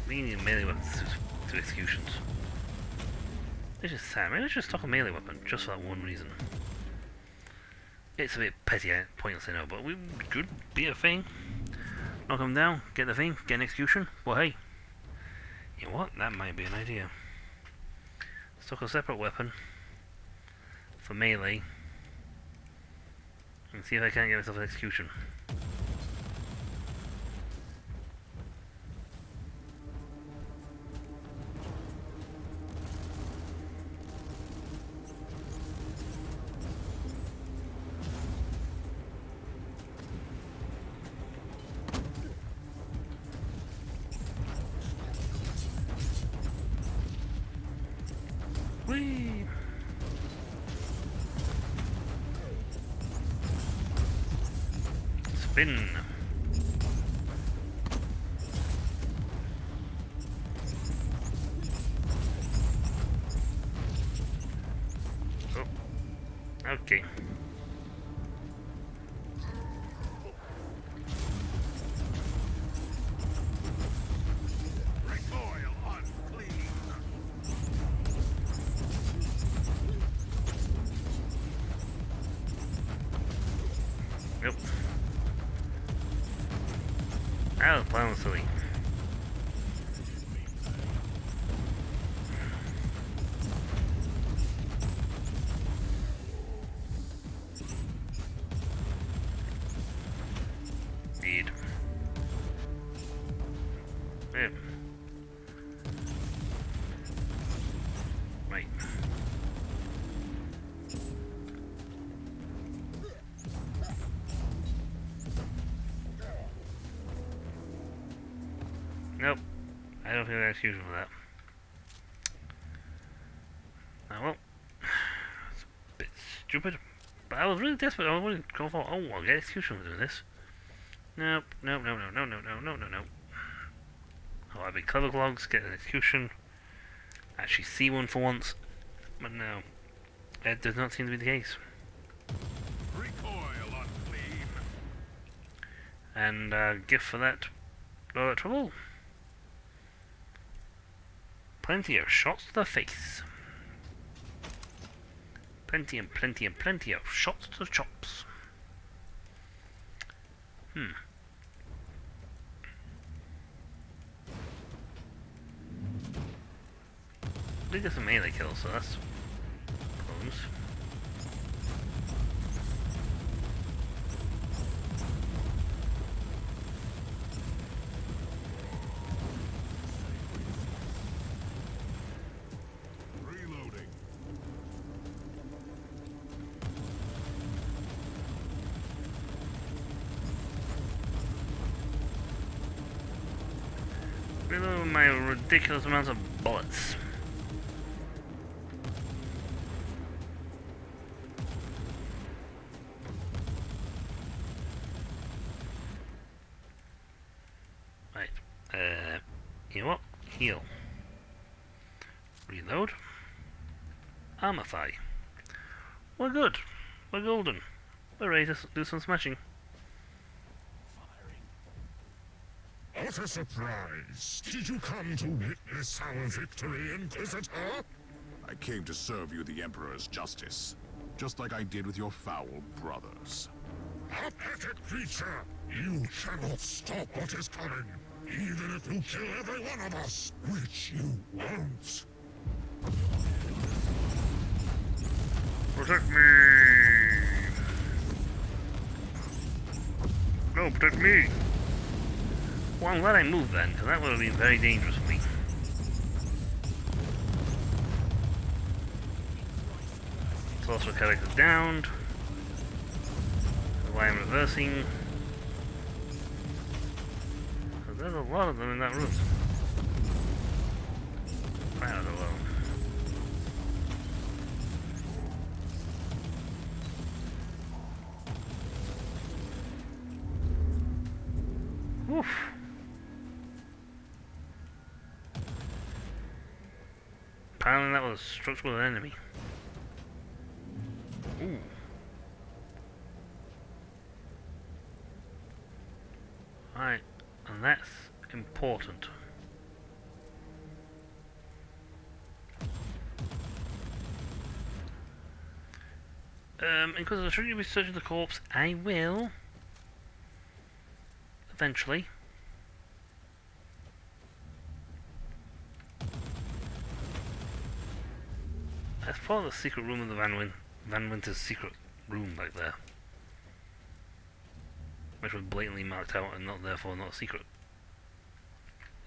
We need melee weapons to executions. This is sad. Maybe let's just stock a melee weapon, just for that one reason. It's a bit petty, pointless, I know, but we could be a thing. Knock them down, get the thing, get an execution. Well, hey. You know what? That might be an idea. Stock a separate weapon for melee and see if I can't get myself an execution. Whee! Spin. Oh. Okay. Nope. That was plain silly. Indeed. Yep. Right. Nope. I don't think that's useful for that. Oh well. It's a bit stupid. But I was really desperate. I wanted to go for, oh, I'll get execution for doing this. Nope. Nope, no. Oh, I'd be clever clogs, get an execution. Actually see one for once. But no. That does not seem to be the case. Recoil on clean. And gift for that. All that trouble. Plenty of shots to the face. Plenty of shots to the chops. We get some melee kills, so that's Reload my ridiculous amounts of bullets. Right. You know what? Heal. Reload. Armor thigh. We're good. We're golden. We're ready to do some smashing. What a surprise! Did you come to witness our victory, Inquisitor? I came to serve you the Emperor's justice, just like I did with your foul brothers. Pathetic creature! You cannot stop what is coming, even if you kill every one of us, which you won't. Protect me! No, protect me! Well, I'm glad I moved then, because that would have been very dangerous for me. Sorcerer character downed. That's why I'm reversing. Because there's a lot of them in that room. Right out of the world. Oof. Apparently that was structural enemy. Ooh. Right, and that's important. Because should you be searching the corpse? I will. Eventually. That's part of the secret room of the Van Winter's secret room back there. Which was blatantly marked out and not therefore not secret.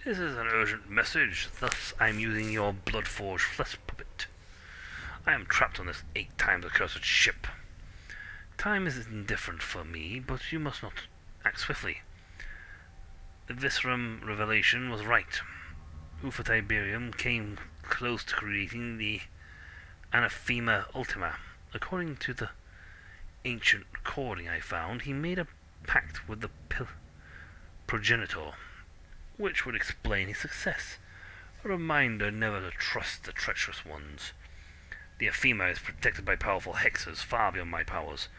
This is an urgent message, thus I'm using your blood-forged flesh puppet. I am trapped on this 8 times accursed ship. Time is indifferent for me, but you must not act swiftly. The Viscerum revelation was right. Ufa Tiberium came close to creating the Anathema Ultima. According to the ancient recording I found, he made a pact with the progenitor, which would explain his success. A reminder never to trust the treacherous ones. The Athema is protected by powerful hexers far beyond my powers.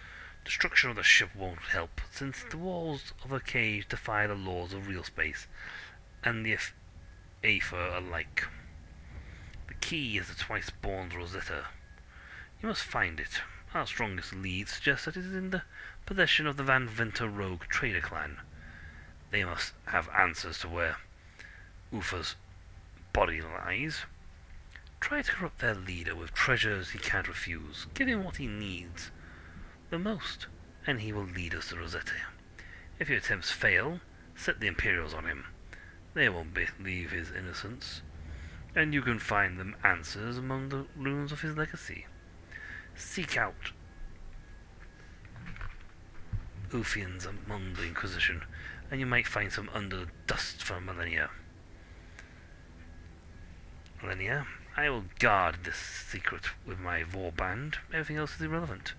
Destruction of the ship won't help, since the walls of her cage defy the laws of real space, and the Aether alike. The key is the twice-born Rosetta. You must find it. Our strongest lead suggests that it is in the possession of the Van Winter rogue trader clan. They must have answers to where Ufa's body lies. Try to corrupt their leader with treasures he can't refuse. Give him what he needs the most, and he will lead us to Rosetta. If your attempts fail, set the Imperials on him. They won't believe his innocence, and you can find them answers among the ruins of his legacy. Seek out Ufians among the Inquisition, and you might find some under the dust for millennia. I will guard this secret with my warband. Everything else is irrelevant.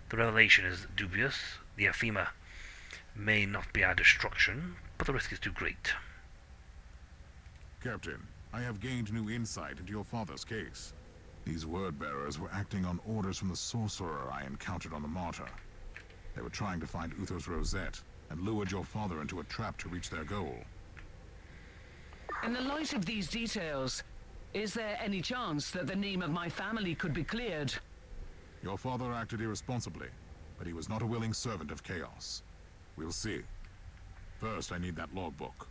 The revelation is dubious. The Athema may not be our destruction, but the risk is too great. Captain, I have gained new insight into your father's case. These word-bearers were acting on orders from the sorcerer I encountered on the Martyr. They were trying to find Uther's Rosette and lured your father into a trap to reach their goal. In the light of these details, is there any chance that the name of my family could be cleared? Your father acted irresponsibly, but he was not a willing servant of chaos. We'll see. First, I need that logbook.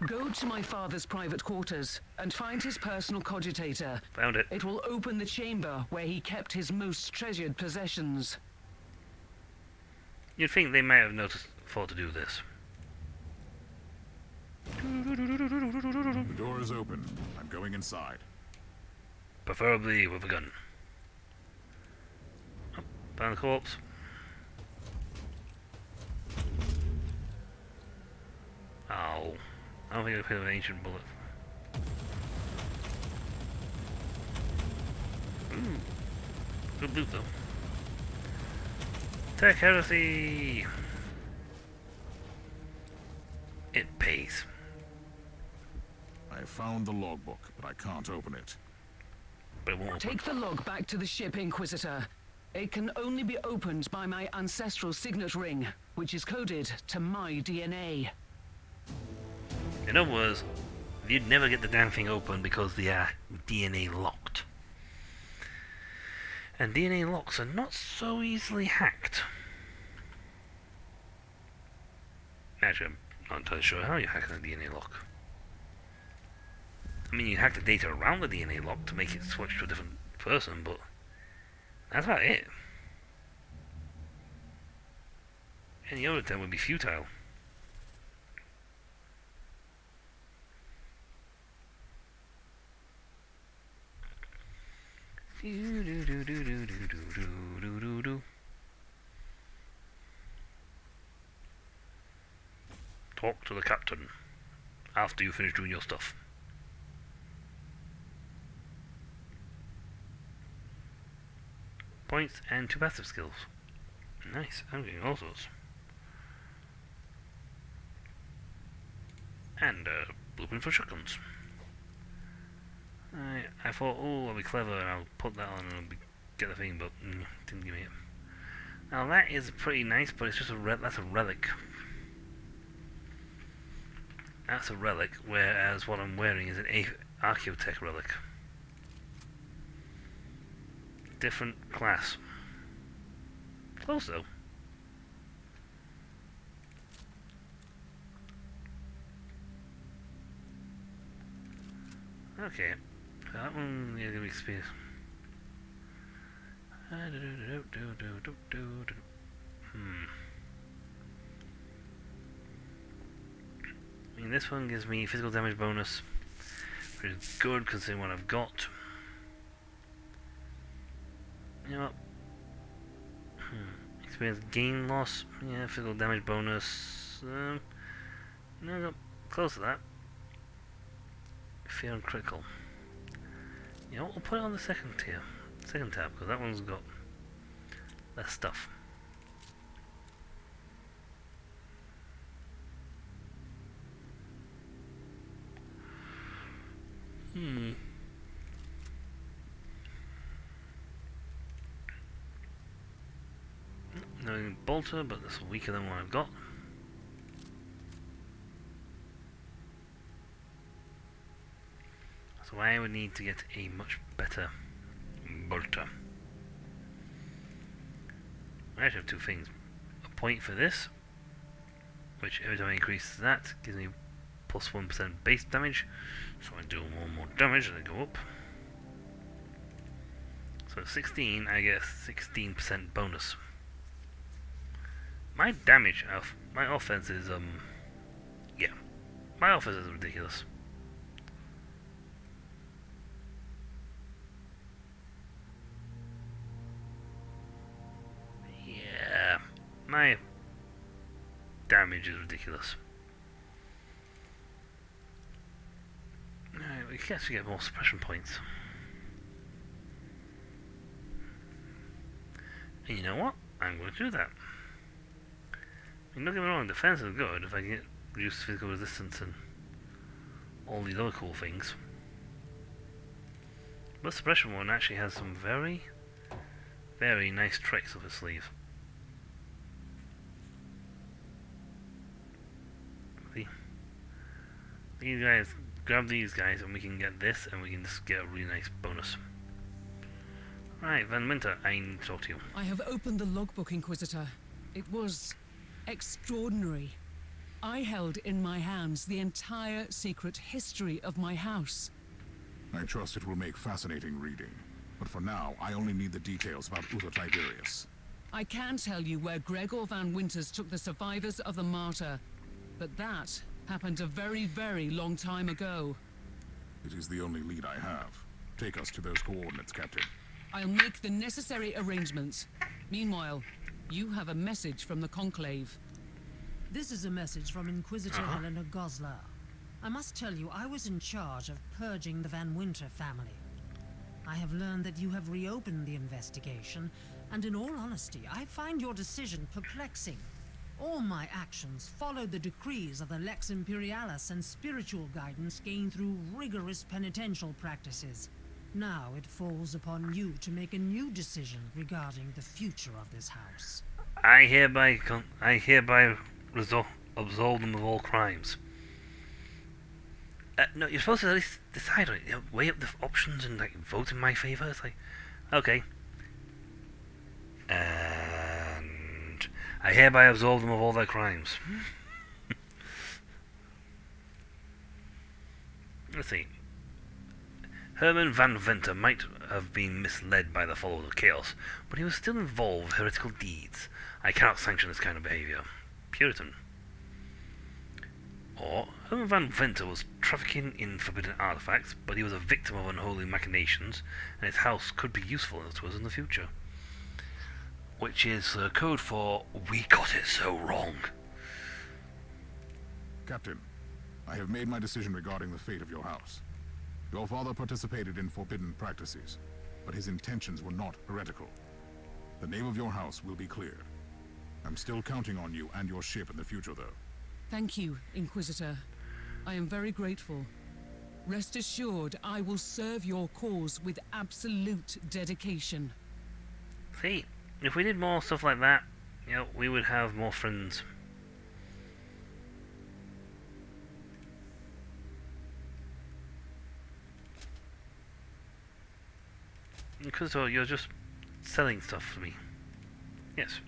Go to my father's private quarters and find his personal cogitator. Found it. It will open the chamber where he kept his most treasured possessions. You'd think they may have noticed thought to do this. The door is open. I'm going inside. Preferably with a gun. Oh, found the corpse. Oh. I don't think I've hit an ancient bullet. Ooh. Good loot though. Tech heresy! It pays. I found the logbook, but I can't open it. But it won't open. Take the log back to the ship, Inquisitor. It can only be opened by my ancestral signet ring, which is coded to my DNA. In other words, you'd never get the damn thing open because they are DNA locked. And DNA locks are not so easily hacked. Actually, I'm not entirely sure how you hack a DNA lock. I mean, you hack the data around the DNA lock to make it switch to a different person, but that's about it. Any other attempt would be futile. Talk to the captain after you finish doing your stuff. Points and 2 passive skills. Nice, I'm getting all sorts. And blueprint for shotguns. I thought, oh, I'll be clever and I'll put that on and I'll get the thing, but didn't give me it. Now that is pretty nice, but it's just that's a relic. That's a relic, whereas what I'm wearing is an Archaeotech relic. Different class. Close though. Okay. That one is gonna be experience. I mean, this one gives me physical damage bonus, which is good considering what I've got. You know what? Experience gain loss. Yeah, physical damage bonus. No, close to that. Fear and critical. You know what? We'll put it on the second tab, because that one's got less stuff. No bolter, but that's weaker than what I've got. So I would need to get a much better bolter. I actually have 2 things. A point for this, which every time I increase that gives me plus 1% base damage. So I do more damage and I go up. So at 16 I get 16% bonus. My damage, my offense is, yeah. My offense is ridiculous. Yeah. My damage is ridiculous. Alright, we can actually get more suppression points. And you know what? I'm going to do that. I mean, don't get me wrong, defense is good if I get reduced physical resistance and all these other cool things. But suppression one actually has some very, very nice tricks up its sleeve. See? These guys, grab these guys and we can get this and we can just get a really nice bonus. Right, Van Winter, I need to talk to you. I have opened the logbook, Inquisitor. It was extraordinary. I held in my hands the entire secret history of my house. I trust it will make fascinating reading. But for now, I only need the details about Uther Tiberius. I can tell you where Gregor Van Winters took the survivors of the Martyr, but that happened a very, very long time ago. It is the only lead I have. Take us to those coordinates, Captain. I'll make the necessary arrangements. Meanwhile, you have a message from the Conclave. This is a message from Inquisitor Helena Goslar. I must tell you, I was in charge of purging the Van Winter family. I have learned that you have reopened the investigation, and in all honesty, I find your decision perplexing. All my actions follow the decrees of the Lex Imperialis and spiritual guidance gained through rigorous penitential practices. Now it falls upon you to make a new decision regarding the future of this house. I hereby absolve them of all crimes. No, you're supposed to at least decide on it. You know, weigh up the options and like vote in my favour. It's like, okay. And I hereby absolve them of all their crimes. Let's see. Herman van Venter might have been misled by the followers of Chaos, but he was still involved with heretical deeds. I cannot sanction this kind of behaviour. Puritan. Or, Herman van Venter was trafficking in forbidden artifacts, but he was a victim of unholy machinations, and his house could be useful to us in the future. Which is code for, we got it so wrong. Captain, I have made my decision regarding the fate of your house. Your father participated in forbidden practices, but his intentions were not heretical. The name of your house will be clear. I'm still counting on you and your ship in the future, though. Thank you, Inquisitor. I am very grateful. Rest assured, I will serve your cause with absolute dedication. See, if we did more stuff like that, you know, we would have more friends. Because you're just selling stuff for me. Yes.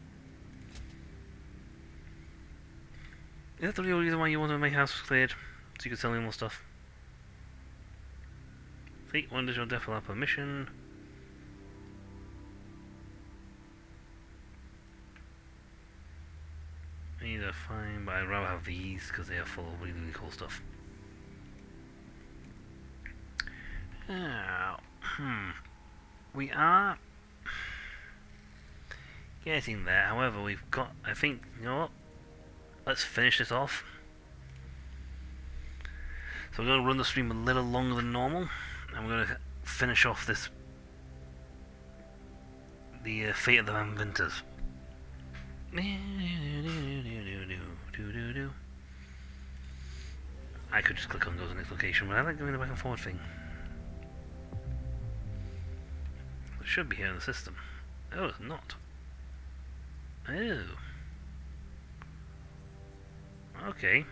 Is that the real reason why you want to make house cleared? So you can sell me more stuff? See, when does your death allow permission? These are fine, but I'd rather have these because they are full of really, really cool stuff. We are getting there. However, we've got, I think, you know what? Let's finish this off. So we're going to run the stream a little longer than normal, and we're going to finish off this, the fate of the Van Vinters. I could just click on go to the next location, but I like doing the back and forward thing. It should be here in the system. Oh, it's not. Oh. Okay.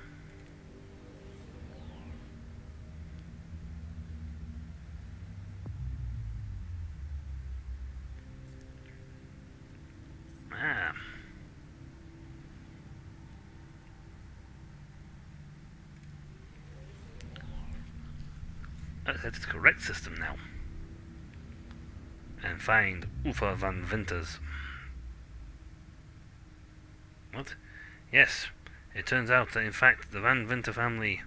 Ah. That's the correct system now. And find Ufa van Vinters. What? Yes, it turns out that in fact the Van Vinter family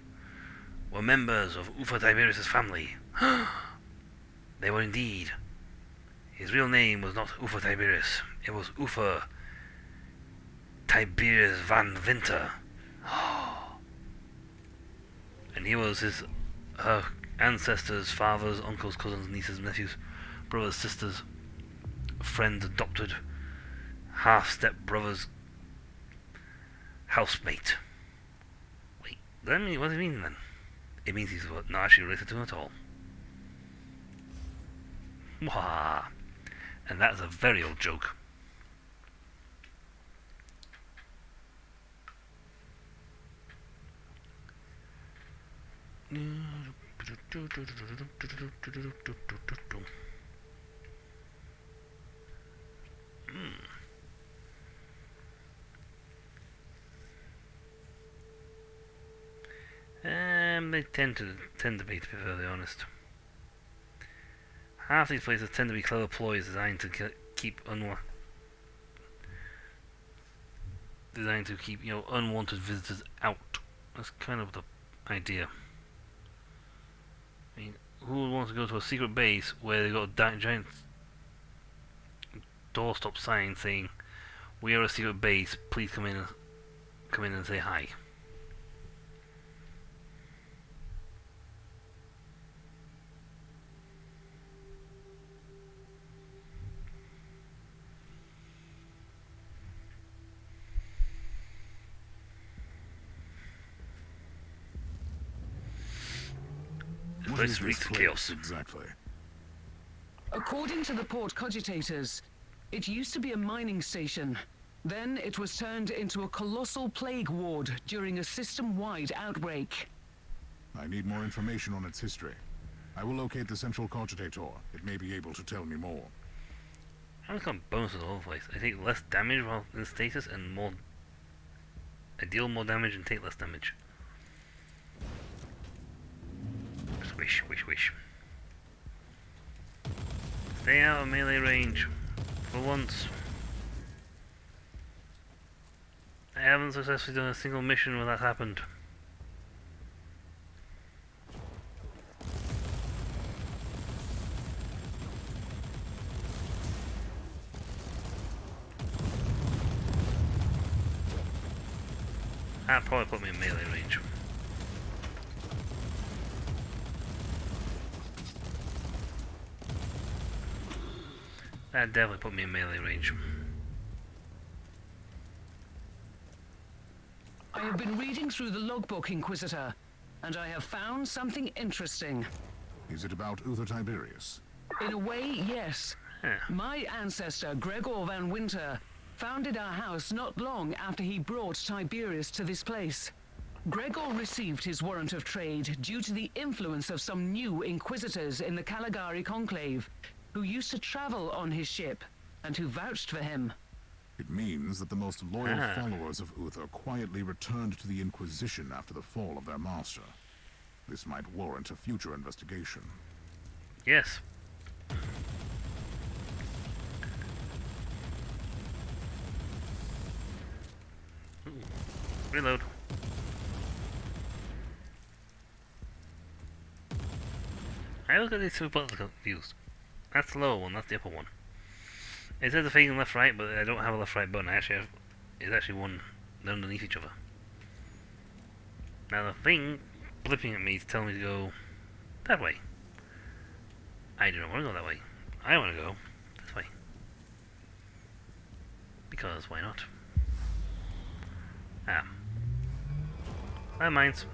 were members of Ufa Tiberius' family. They were indeed. His real name was not Ufa Tiberius, it was Ufa Tiberius van Vinter. And he was her ancestors, fathers, uncles, cousins, nieces, nephews, brothers, sisters, friends, adopted, half-step brothers, housemate. Wait, what does it mean then? It means he's not actually related to him at all. Wah! And that's a very old joke. They tend to be, to be fairly honest. Half these places tend to be clever ploys designed to keep unwanted visitors out. That's kind of the idea. I mean, who would want to go to a secret base where they got a giant doorstop sign saying, "We are a secret base. Please come in and say hi." Let's is reach this the place chaos. exactly? According to the port cogitators, it used to be a mining station. Then it was turned into a colossal plague ward during a system-wide outbreak. I need more information on its history. I will locate the central cogitator. It may be able to tell me more. I've got bonuses all over the place. I take less damage while in status and more. I deal more damage and take less damage. Swish, swish, swish. Stay out of melee range. For once. I haven't successfully done a single mission where that happened. That probably put me in melee range. That definitely put me in melee range. I have been reading through the logbook, Inquisitor, and I have found something interesting. Is it about Uther Tiberius? In a way, yes. My ancestor, Gregor van Winter, founded our house not long after he brought Tiberius to this place. Gregor received his warrant of trade due to the influence of some new inquisitors in the Caligari Conclave, who used to travel on his ship, and who vouched for him. It means that the most loyal followers of Uther quietly returned to the Inquisition after the fall of their master. This might warrant a future investigation. Yes. Ooh. Reload. I look at these two buttons confused. That's the lower one, that's the upper one. It says a thing left right, but I don't have a left right button. I actually have, it's actually one underneath each other. Now the thing blipping at me is telling me to go that way. I do not want to go that way. I want to go this way. Because why not? Landmines.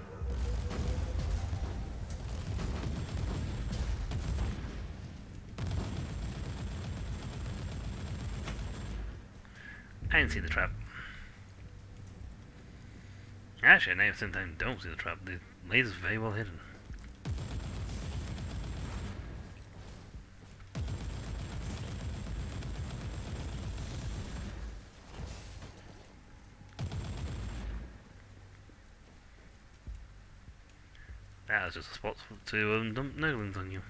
I didn't see the trap. Actually, I sometimes don't see the trap. The laser's very well hidden. That was just a spot to dump Noglins on you.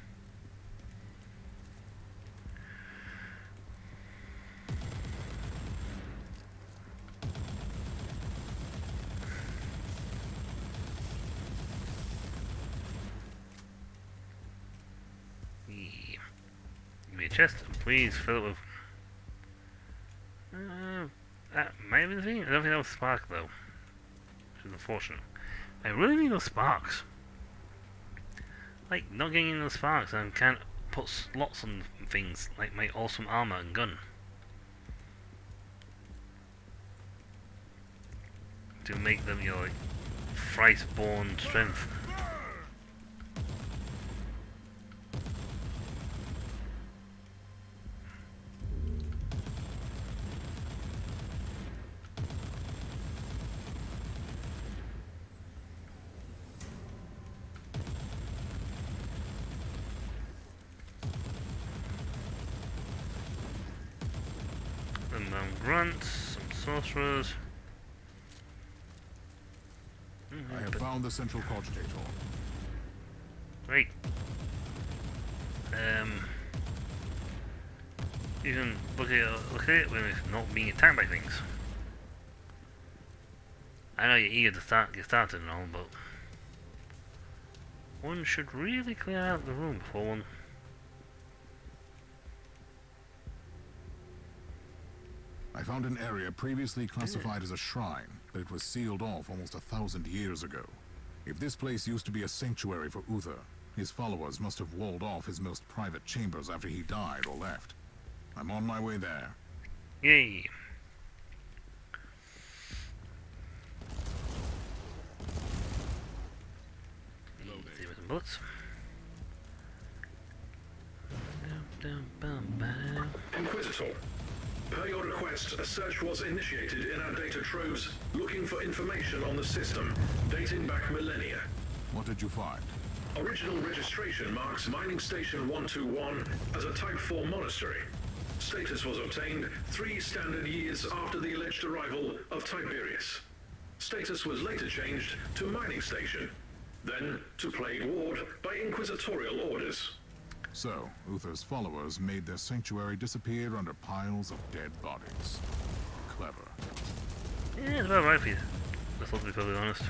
Give me a chest, please fill it with. That might be the thing. I don't think that was spark though, which is unfortunate. I really need those sparks. Like, not getting any those sparks, I can't put slots on things like my awesome armor and gun to make them, you know, like Thrice-born strength. Grunts, some sorcerers. I have found the central cogitator. Great. You can look at it when it's not being attacked by things. I know you're eager to get started and all, but one should really clear out the room before one. I found an area previously classified as a shrine, but it was sealed off almost 1,000 years ago. If this place used to be a sanctuary for Uther, his followers must have walled off his most private chambers after he died or left. I'm on my way there. Yay! See with some bullets. Inquisitor, per your request, a search was initiated in our data troves looking for information on the system dating back millennia. What did you find? Original registration marks Mining Station 121 as a Type 4 monastery. Status was obtained 3 standard years after the alleged arrival of Tiberius. Status was later changed to Mining Station, then to Plague Ward by inquisitorial orders. So, Uther's followers made their sanctuary disappear under piles of dead bodies. Clever. Yeah, it's about right for you. Let's be perfectly honest.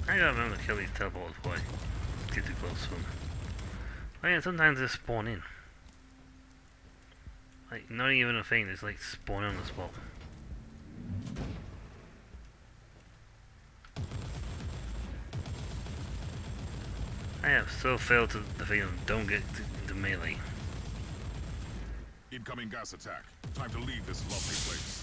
I gotta remember to kill these teleporters before I get too close to them. Oh yeah, sometimes they spawn in. Like, not even a thing, it's like spawn on the spot. I have so failed to defeat them, don't get into melee. Incoming gas attack. Time to leave this lovely place.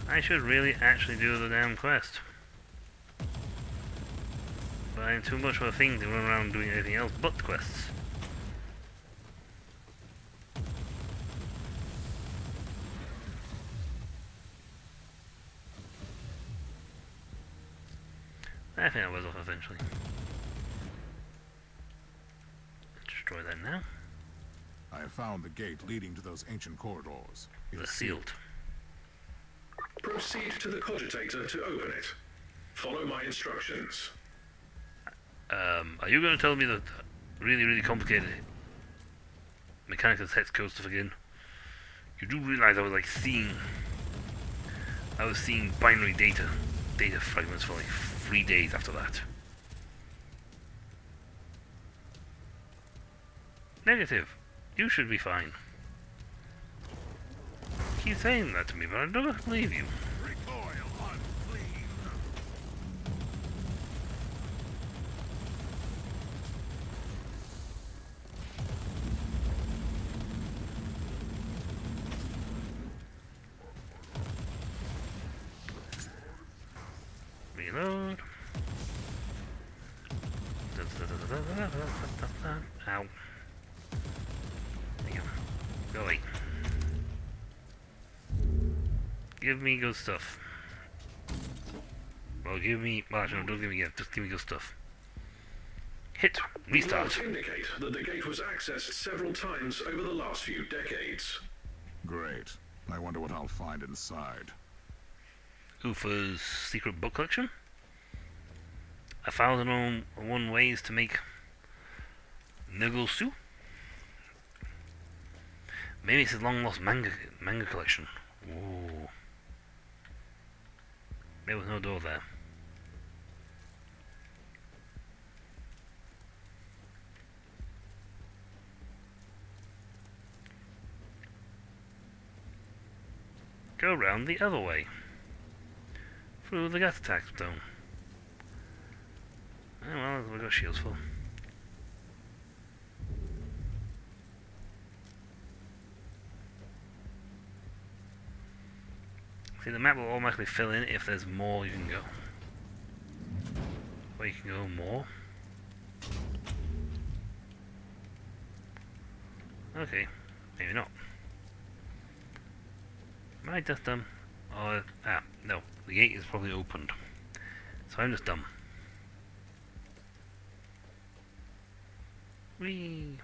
I should really actually do the damn quest. But I'm too much of a thing to run around doing anything else but quests. I think I was off eventually. Destroy that now. I have found the gate leading to those ancient corridors. It They're is sealed. Proceed to the cogitator to open it. Follow my instructions. Are you going to tell me that really complicated mechanical text code stuff again? You do realize I was like seeing binary data fragments for like 3 days after that. Negative. You should be fine. Keep saying that to me, but I don't believe you. Reload. Ow. There you go. Go away. Give me good stuff. Well, give me... Well, actually, no, don't give me gift. Just give me good stuff. Hit. Restart. Logs indicate that the gate was accessed several times over the last few decades. Great. I wonder what I'll find inside. Uther's secret book collection. 1,001 ways to make noodle soup. Maybe it's his long lost manga collection. Ooh. There was no door there. Go round the other way. Through the gas attack zone. Oh well, we've got shields full. See, the map will automatically fill in if there's more you can go. Or you can go more. Okay, maybe not. Am I just dumb? Or, no, the gate is probably opened. So I'm just dumb. Whee!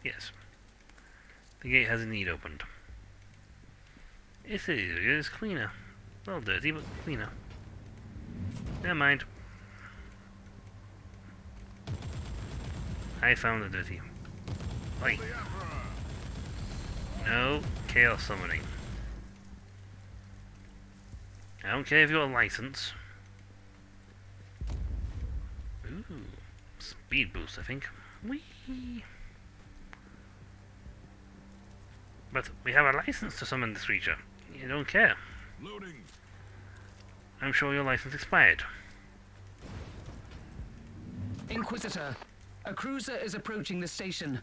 Yes. The gate has indeed opened. This area is cleaner. Well, dirty, but cleaner. Never mind. I found the dirty. Oi. No chaos summoning. I don't care if you've got a license. Ooh. Speed boost, I think. Whee! But we have a license to summon this creature. You don't care. Loading. I'm sure your license expired. Inquisitor, a cruiser is approaching the station.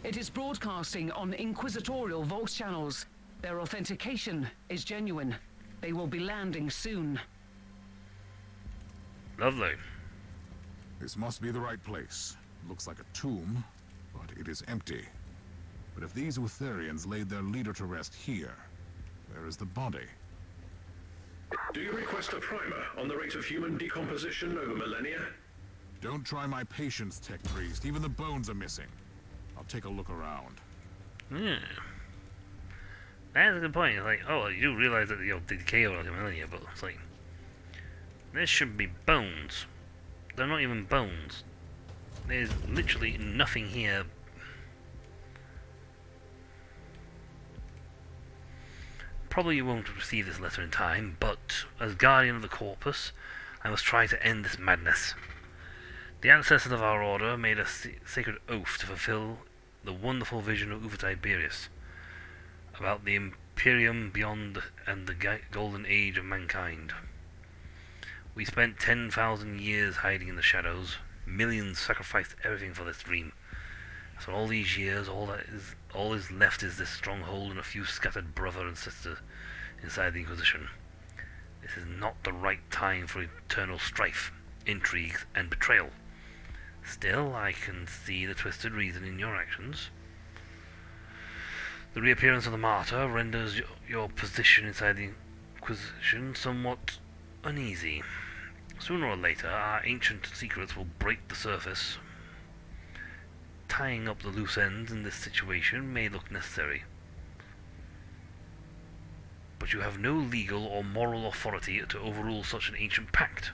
It is broadcasting on inquisitorial voice channels. Their authentication is genuine. They will be landing soon. Lovely. This must be the right place. Looks like a tomb, but it is empty. But if these Utherians laid their leader to rest here, where is the body? Do you request a primer on the rate of human decomposition over millennia? Don't try my patience, Tech Priest. Even the bones are missing. I'll take a look around. Yeah. That's a good point. It's like, oh, you do realize that, they decay over like a millennia, but it's like, there should be bones. They're not even bones. There's literally nothing here. Probably you won't receive this letter in time, but as Guardian of the Corpus, I must try to end this madness. The ancestors of our order made a sacred oath to fulfill the wonderful vision of Uva Tiberius about the Imperium beyond and the golden age of mankind. We spent 10,000 years hiding in the shadows. Millions sacrificed everything for this dream. So all these years, all is left is this stronghold and a few scattered brother and sister inside the Inquisition. This is not the right time for eternal strife, intrigues, and betrayal. Still, I can see the twisted reason in your actions. The reappearance of the martyr renders your position inside the Inquisition somewhat uneasy. Sooner or later, our ancient secrets will break the surface. Tying up the loose ends in this situation may look necessary. But you have no legal or moral authority to overrule such an ancient pact.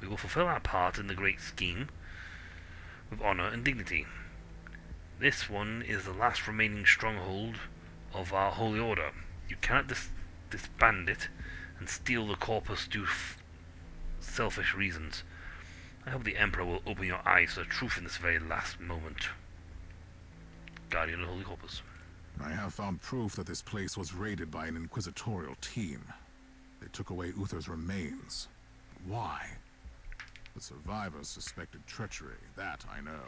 We will fulfill our part in the great scheme with honor and dignity. This one is the last remaining stronghold of our holy order. You cannot disband it and steal the corpus due selfish reasons. I hope the Emperor will open your eyes to the truth in this very last moment. Guardian of the Holy Corpus. I have found proof that this place was raided by an inquisitorial team. They took away Uther's remains. Why? The survivors suspected treachery, that I know.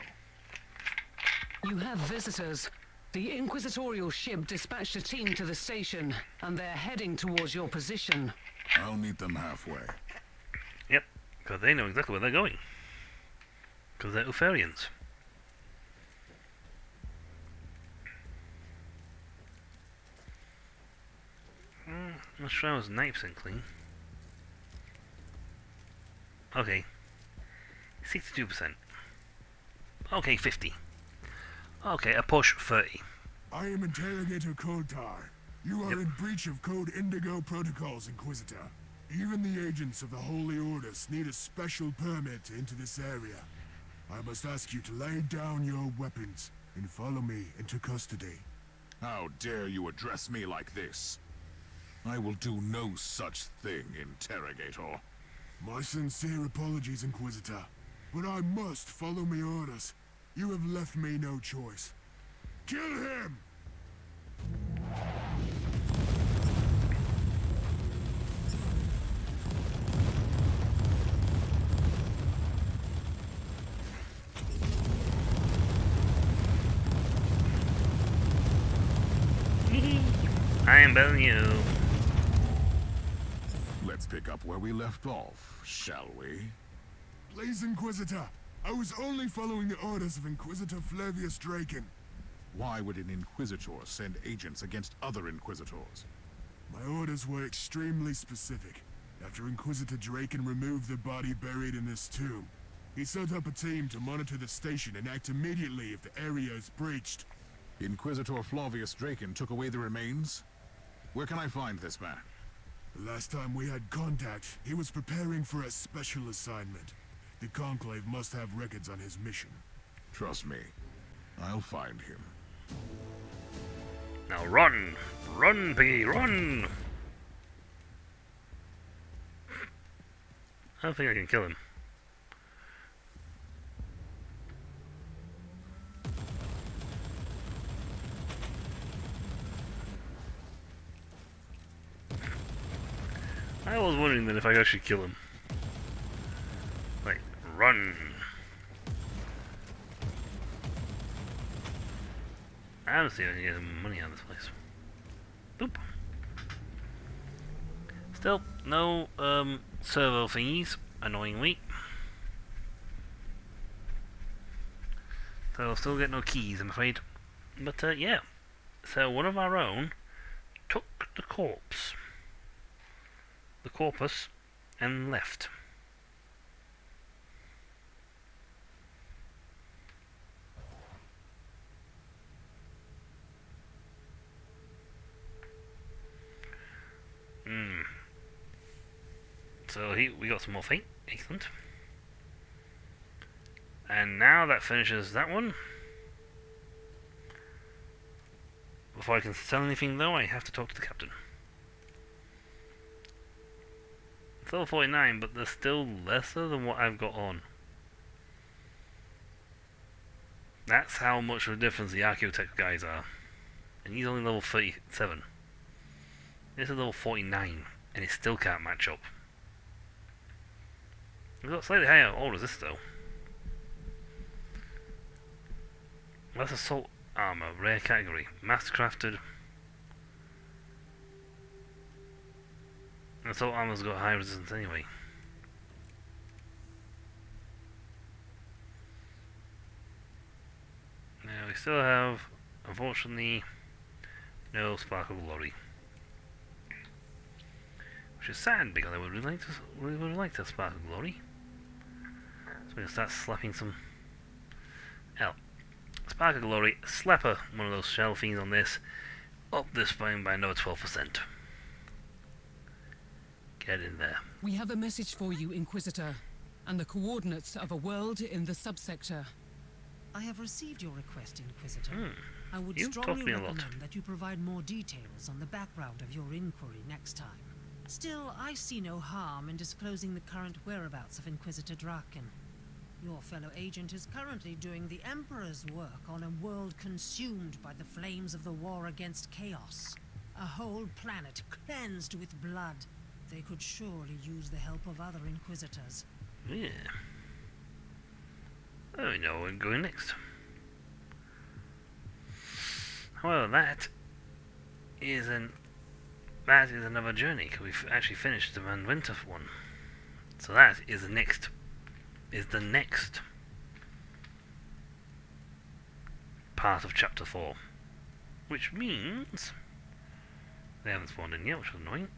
You have visitors. The inquisitorial ship dispatched a team to the station, and they're heading towards your position. I'll meet them halfway. Yep, because they know exactly where they're going. Because they're Utherians. Let's try I was 90% clean. Okay. 62%. Okay, 50. Okay, a push 30. I am Interrogator Koltar. You are in breach of Code Indigo protocols, Inquisitor. Even the agents of the Holy Orders need a special permit to enter this area. I must ask you to lay down your weapons and follow me into custody. How dare you address me like this? I will do no such thing, Interrogator. My sincere apologies, Inquisitor, but I must follow my orders. You have left me no choice. Kill him! I am better than you. Let's pick up where we left off, shall we? Please, Inquisitor. I was only following the orders of Inquisitor Flavius Draken. Why would an Inquisitor send agents against other Inquisitors? My orders were extremely specific. After Inquisitor Draken removed the body buried in this tomb, he set up a team to monitor the station and act immediately if the area is breached. Inquisitor Flavius Draken took away the remains? Where can I find this man? The last time we had contact, he was preparing for a special assignment. The Conclave must have records on his mission. Trust me, I'll find him. Now run! Run, Piggy, run! I don't think I can kill him. I was wondering then if I could actually kill him. Like, run! I don't see if I can get money out of this place. Boop. Still, no servo thingies, annoyingly. So I'll still get no keys, I'm afraid. But yeah. So one of our own took the corpse. The corpus and left. So we got some more fate. Excellent. And now that finishes that one. Before I can sell anything though, I have to talk to the captain. It's level 49, but they're still lesser than what I've got on. That's how much of a difference the Archaeotech guys are. And he's only level 37. This is level 49, and it still can't match up. We've got slightly higher orders this though. That's assault armor, rare category, mastercrafted. Assault armor's got high resistance anyway. Now we still have, unfortunately, no Spark of Glory. Which is sad because I would really like to Spark of Glory. So we're going to start slapping some... Hell. Spark of Glory, slap one of those shell fiends on this, up this spine by another 12%. Get in there. We have a message for you, Inquisitor, and the coordinates of a world in the subsector. I have received your request, Inquisitor. I would You talk strongly to me a lot. recommend that you provide more details on the background of your inquiry next time. Still, I see no harm in disclosing the current whereabouts of Inquisitor Draken. Your fellow agent is currently doing the Emperor's work on a world consumed by the flames of the war against chaos. A whole planet cleansed with blood. They could surely use the help of other Inquisitors. Yeah. Oh, we know where we're going next. Well, that is another journey, because we've actually finished the Van Winter one. So that is the next part of chapter 4. Which means they haven't spawned in yet, which is annoying.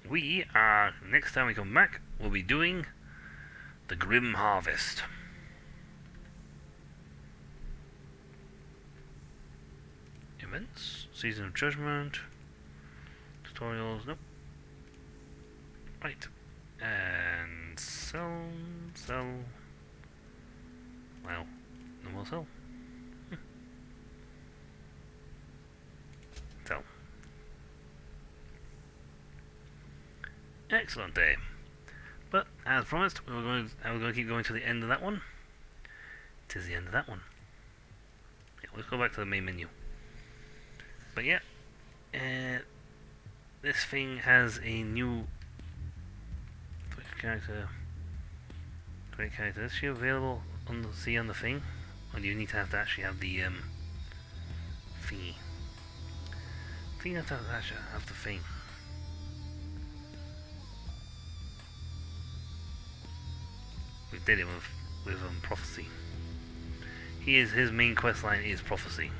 We are, next time we come back, we'll be doing the Grim Harvest. Events, Season of Judgment, tutorials, nope. Right. And sell. Well, no more sell. Sell. Excellent day. But as promised, I was going to keep going to the end of that one. It is the end of that one. Yeah, let's go back to the main menu. But yeah, this thing has a new character. Great character. Is she available on the thing, or do you need to actually have the thingy? I think you have to actually have the thing. We did it with prophecy. His main quest line is prophecy.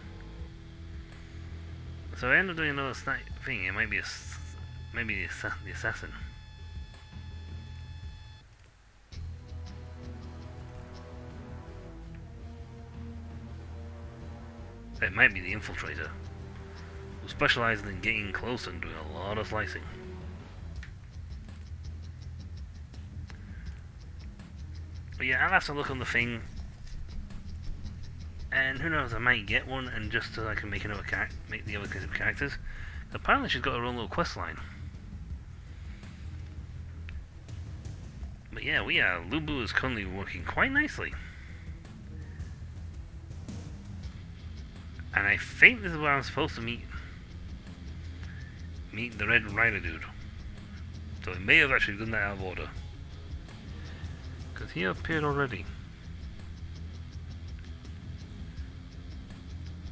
So I end up doing another thing. It might be maybe the assassin. It might be the infiltrator, who specializes in getting close and doing a lot of slicing. But yeah, I'll have to look on the thing, and who knows, I might get one, and just so I can make another make the other characters. Apparently, she's got her own little quest line. But yeah, Lubu is currently working quite nicely. And I think this is where I'm supposed to meet the Red Rider dude. So he may have actually done that out of order. Because he appeared already.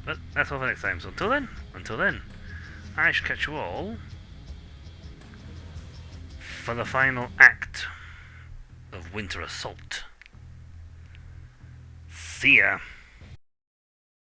But that's all for next time. So until then, I shall catch you all for the final act of Winter Assault. See ya!